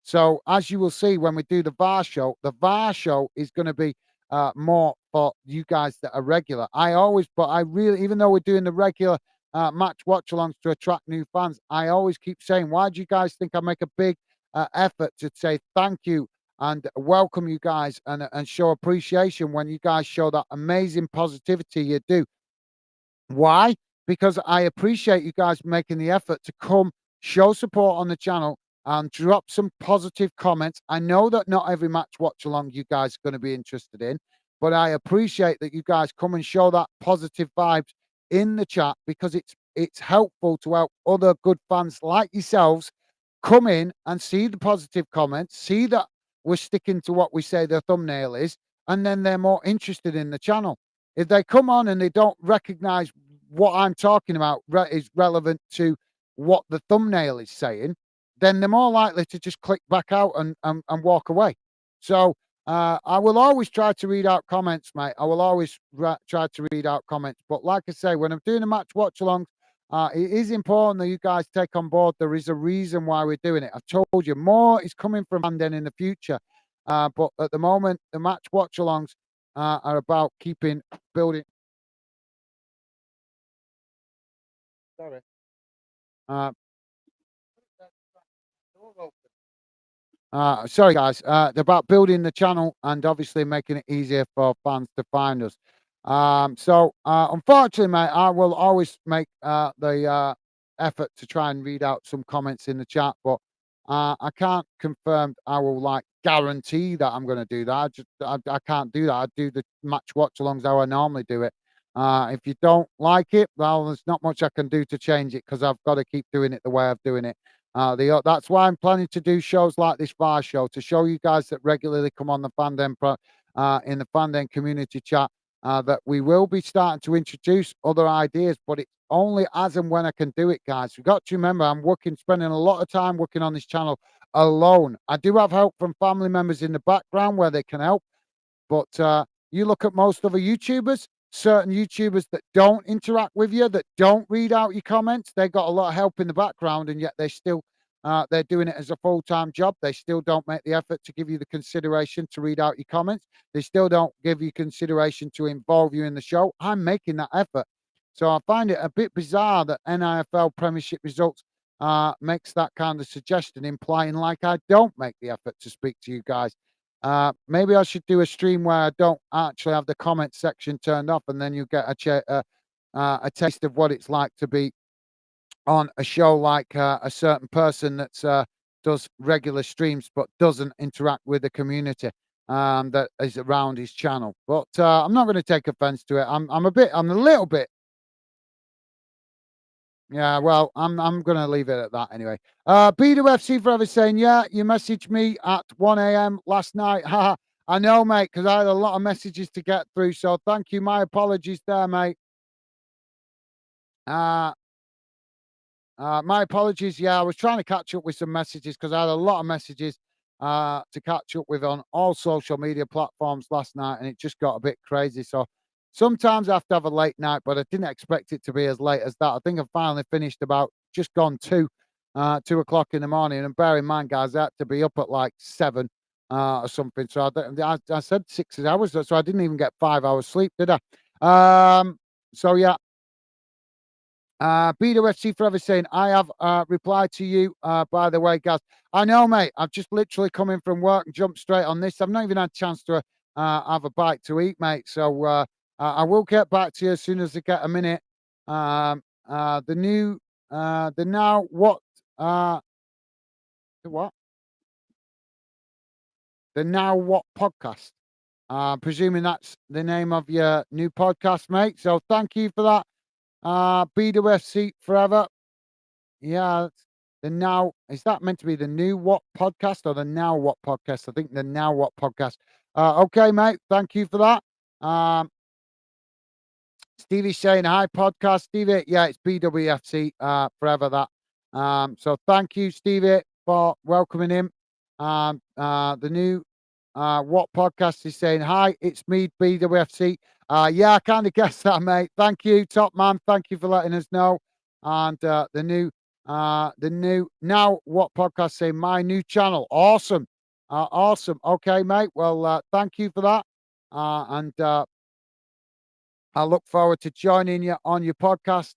So as you will see when we do the VAR show is going to be more for you guys that are regular. But I really, even though we're doing the regular match watch alongs to attract new fans, I always keep saying, why do you guys think I make a big effort to say thank you and welcome you guys and show appreciation when you guys show that amazing positivity you do? Why? Because I appreciate you guys making the effort to come show support on the channel and drop some positive comments. I know that not every match watch along you guys are going to be interested in, but I appreciate that you guys come and show that positive vibes in the chat because it's helpful to help other good fans like yourselves come in and see the positive comments, see that we're sticking to what we say the thumbnail is, and then they're more interested in the channel. If they come on and they don't recognize what I'm talking about is relevant to what the thumbnail is saying, then they're more likely to just click back out and walk away. So I will always try to read out comments, mate. I will always try to read out comments. But like I say, when I'm doing a match watch along, it is important that you guys take on board. There is a reason why we're doing it. I've told you more is coming from Fandom in the future. But at the moment, the match watch-alongs are about keeping building. Sorry. Uh, Sorry, guys. About building the channel and obviously making it easier for fans to find us. Unfortunately, mate, I will always make the effort to try and read out some comments in the chat, but I can't confirm. I will like guarantee that I'm going to do that. I can't do that. I do the match watch alongs how I normally do it. If you don't like it, well, there's not much I can do to change it because I've got to keep doing it the way I'm doing it. That's why I'm planning to do shows like this VAR show to show you guys that regularly come on the in the Fandom community chat that we will be starting to introduce other ideas, but it's only as and when I can do it, guys. We've got to remember I'm spending a lot of time working on this channel alone. I do have help from family members in the background where they can help, but you look at most other YouTubers, certain YouTubers that don't interact with you, that don't read out your comments, they got a lot of help in the background, and yet they're doing it as a full-time job. They still don't make the effort to give you the consideration to read out your comments. They still don't give you consideration to involve you in the show. I'm making that effort. So I find it a bit bizarre that NIFL Premiership results makes that kind of suggestion, implying like I don't make the effort to speak to you guys. Maybe I should do a stream where I don't actually have the comment section turned off, and then you get a taste of what it's like to be on a show like a certain person that's does regular streams but doesn't interact with the community that is around his channel. But I'm not going to take offense to it. I'm a little bit. Yeah, well, I'm gonna leave it at that anyway. BWFC Forever saying, yeah, you messaged me at 1 a.m. last night. Haha. I know, mate, because I had a lot of messages to get through. So thank you. My apologies there, mate. Uh my apologies. Yeah, I was trying to catch up with some messages because I had a lot of messages to catch up with on all social media platforms last night, and it just got a bit crazy. So sometimes I have to have a late night, but I didn't expect it to be as late as that. I think I finally finished about just gone 2 o'clock in the morning. And bear in mind, guys, I had to be up at like 7 or something. So I said 6 hours, so I didn't even get 5 hours sleep, did I? So yeah, BWFC Forever saying, I have replied to you, by the way, guys. I know, mate. I've just literally come in from work and jumped straight on this. I've not even had a chance to have a bite to eat, mate. So I will get back to you as soon as I get a minute. The new, the now what, the what? The Now What podcast. Presuming that's the name of your new podcast, mate. So thank you for that. BWFC Forever. Yeah, the Now is that meant to be the New What podcast or the Now What podcast? I think the Now What podcast. Okay, mate. Thank you for that. Stevie's saying hi, podcast. Stevie, yeah, it's BWFC forever that. So thank you, Stevie, for welcoming him. The new What podcast is saying hi, it's me, BWFC. Yeah, I kind of guessed that, mate. Thank you, top man. Thank you for letting us know. And the new Now What podcast saying my new channel. Awesome. Awesome. Okay, mate. Well, thank you for that. And I look forward to joining you on your podcast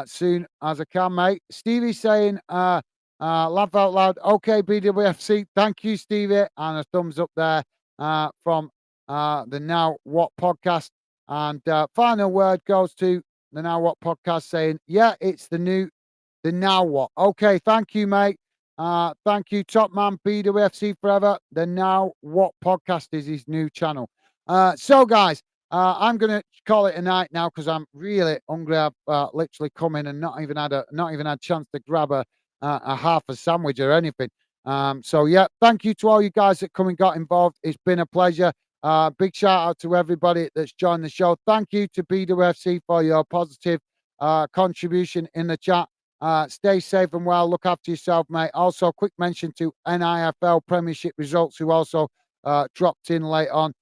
soon as I can, mate. Stevie saying, laugh out loud. Okay, BWFC. Thank you, Stevie. And a thumbs up there from the Now What podcast. And final word goes to the Now What podcast saying, yeah, it's the Now What. Okay, thank you, mate. Thank you, top man, BWFC forever. The Now What podcast is his new channel. So, guys, I'm gonna call it a night now because I'm really hungry. I've literally come in and not even had a chance to grab a half a sandwich or anything. So yeah, thank you to all you guys that come and got involved. It's been a pleasure. Big shout out to everybody that's joined the show. Thank you to BWFC for your positive contribution in the chat. Stay safe and well. Look after yourself, mate. Also, quick mention to NIFL Premiership results, who also dropped in late on.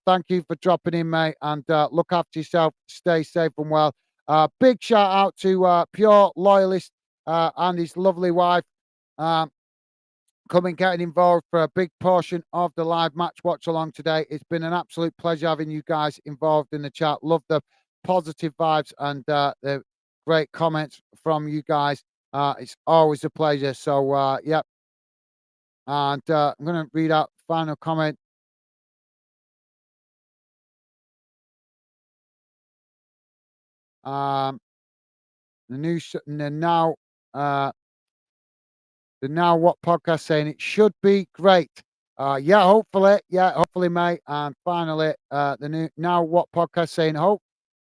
Thank you for dropping in, mate, and look after yourself. Stay safe and well. Big shout out to Pure Loyalist and his lovely wife. coming, getting involved for a big portion of the live match watch along today. It's been an absolute pleasure having you guys involved in the chat. Love the positive vibes and the great comments from you guys. It's always a pleasure. So, yeah. And I'm going to read out final comment. Um, the new the now the Now What podcast saying it should be great. Yeah, hopefully, mate. And finally, the new Now What podcast saying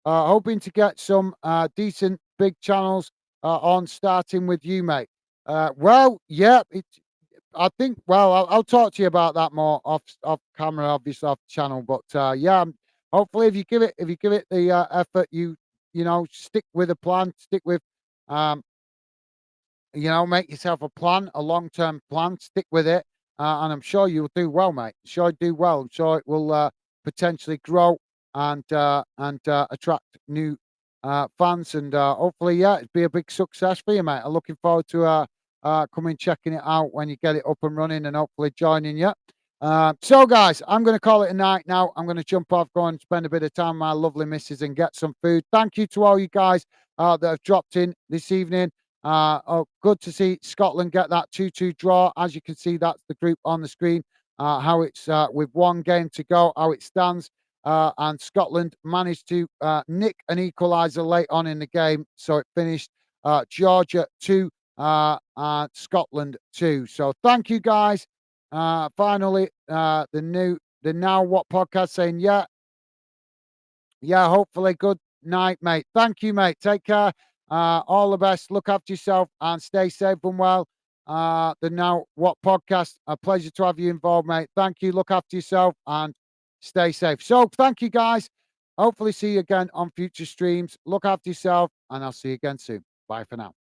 hoping to get some decent big channels on, starting with you, mate. Well, yeah, I think. Well, I'll talk to you about that more off camera, obviously off channel. But yeah, hopefully, if you give it the effort, stick with a plan, stick with um, make yourself a plan, a long-term plan, stick with it, and I'm sure you'll do well, mate. Sure, you do well. I'm sure it will potentially grow and attract new fans, and hopefully, yeah, it'd be a big success for you, mate. I'm looking forward to coming checking it out when you get it up and running, and hopefully joining you. So, guys, I'm going to call it a night now. I'm going to jump off, go and spend a bit of time with my lovely missus and get some food. Thank you to all you guys that have dropped in this evening. Good to see Scotland get that 2-2 draw. As you can see, that's the group on the screen. How it's with one game to go, how it stands. And Scotland managed to nick an equaliser late on in the game, so it finished Georgia 2, Scotland 2. So thank you guys. Finally, the Now What podcast saying, yeah, hopefully. Good night, mate. Thank you, mate. Take care. All the best. Look after yourself and stay safe and well. The Now What podcast, a pleasure to have you involved, mate. Thank you. Look after yourself and stay safe. So, thank you, guys. Hopefully, see you again on future streams. Look after yourself, and I'll see you again soon. Bye for now.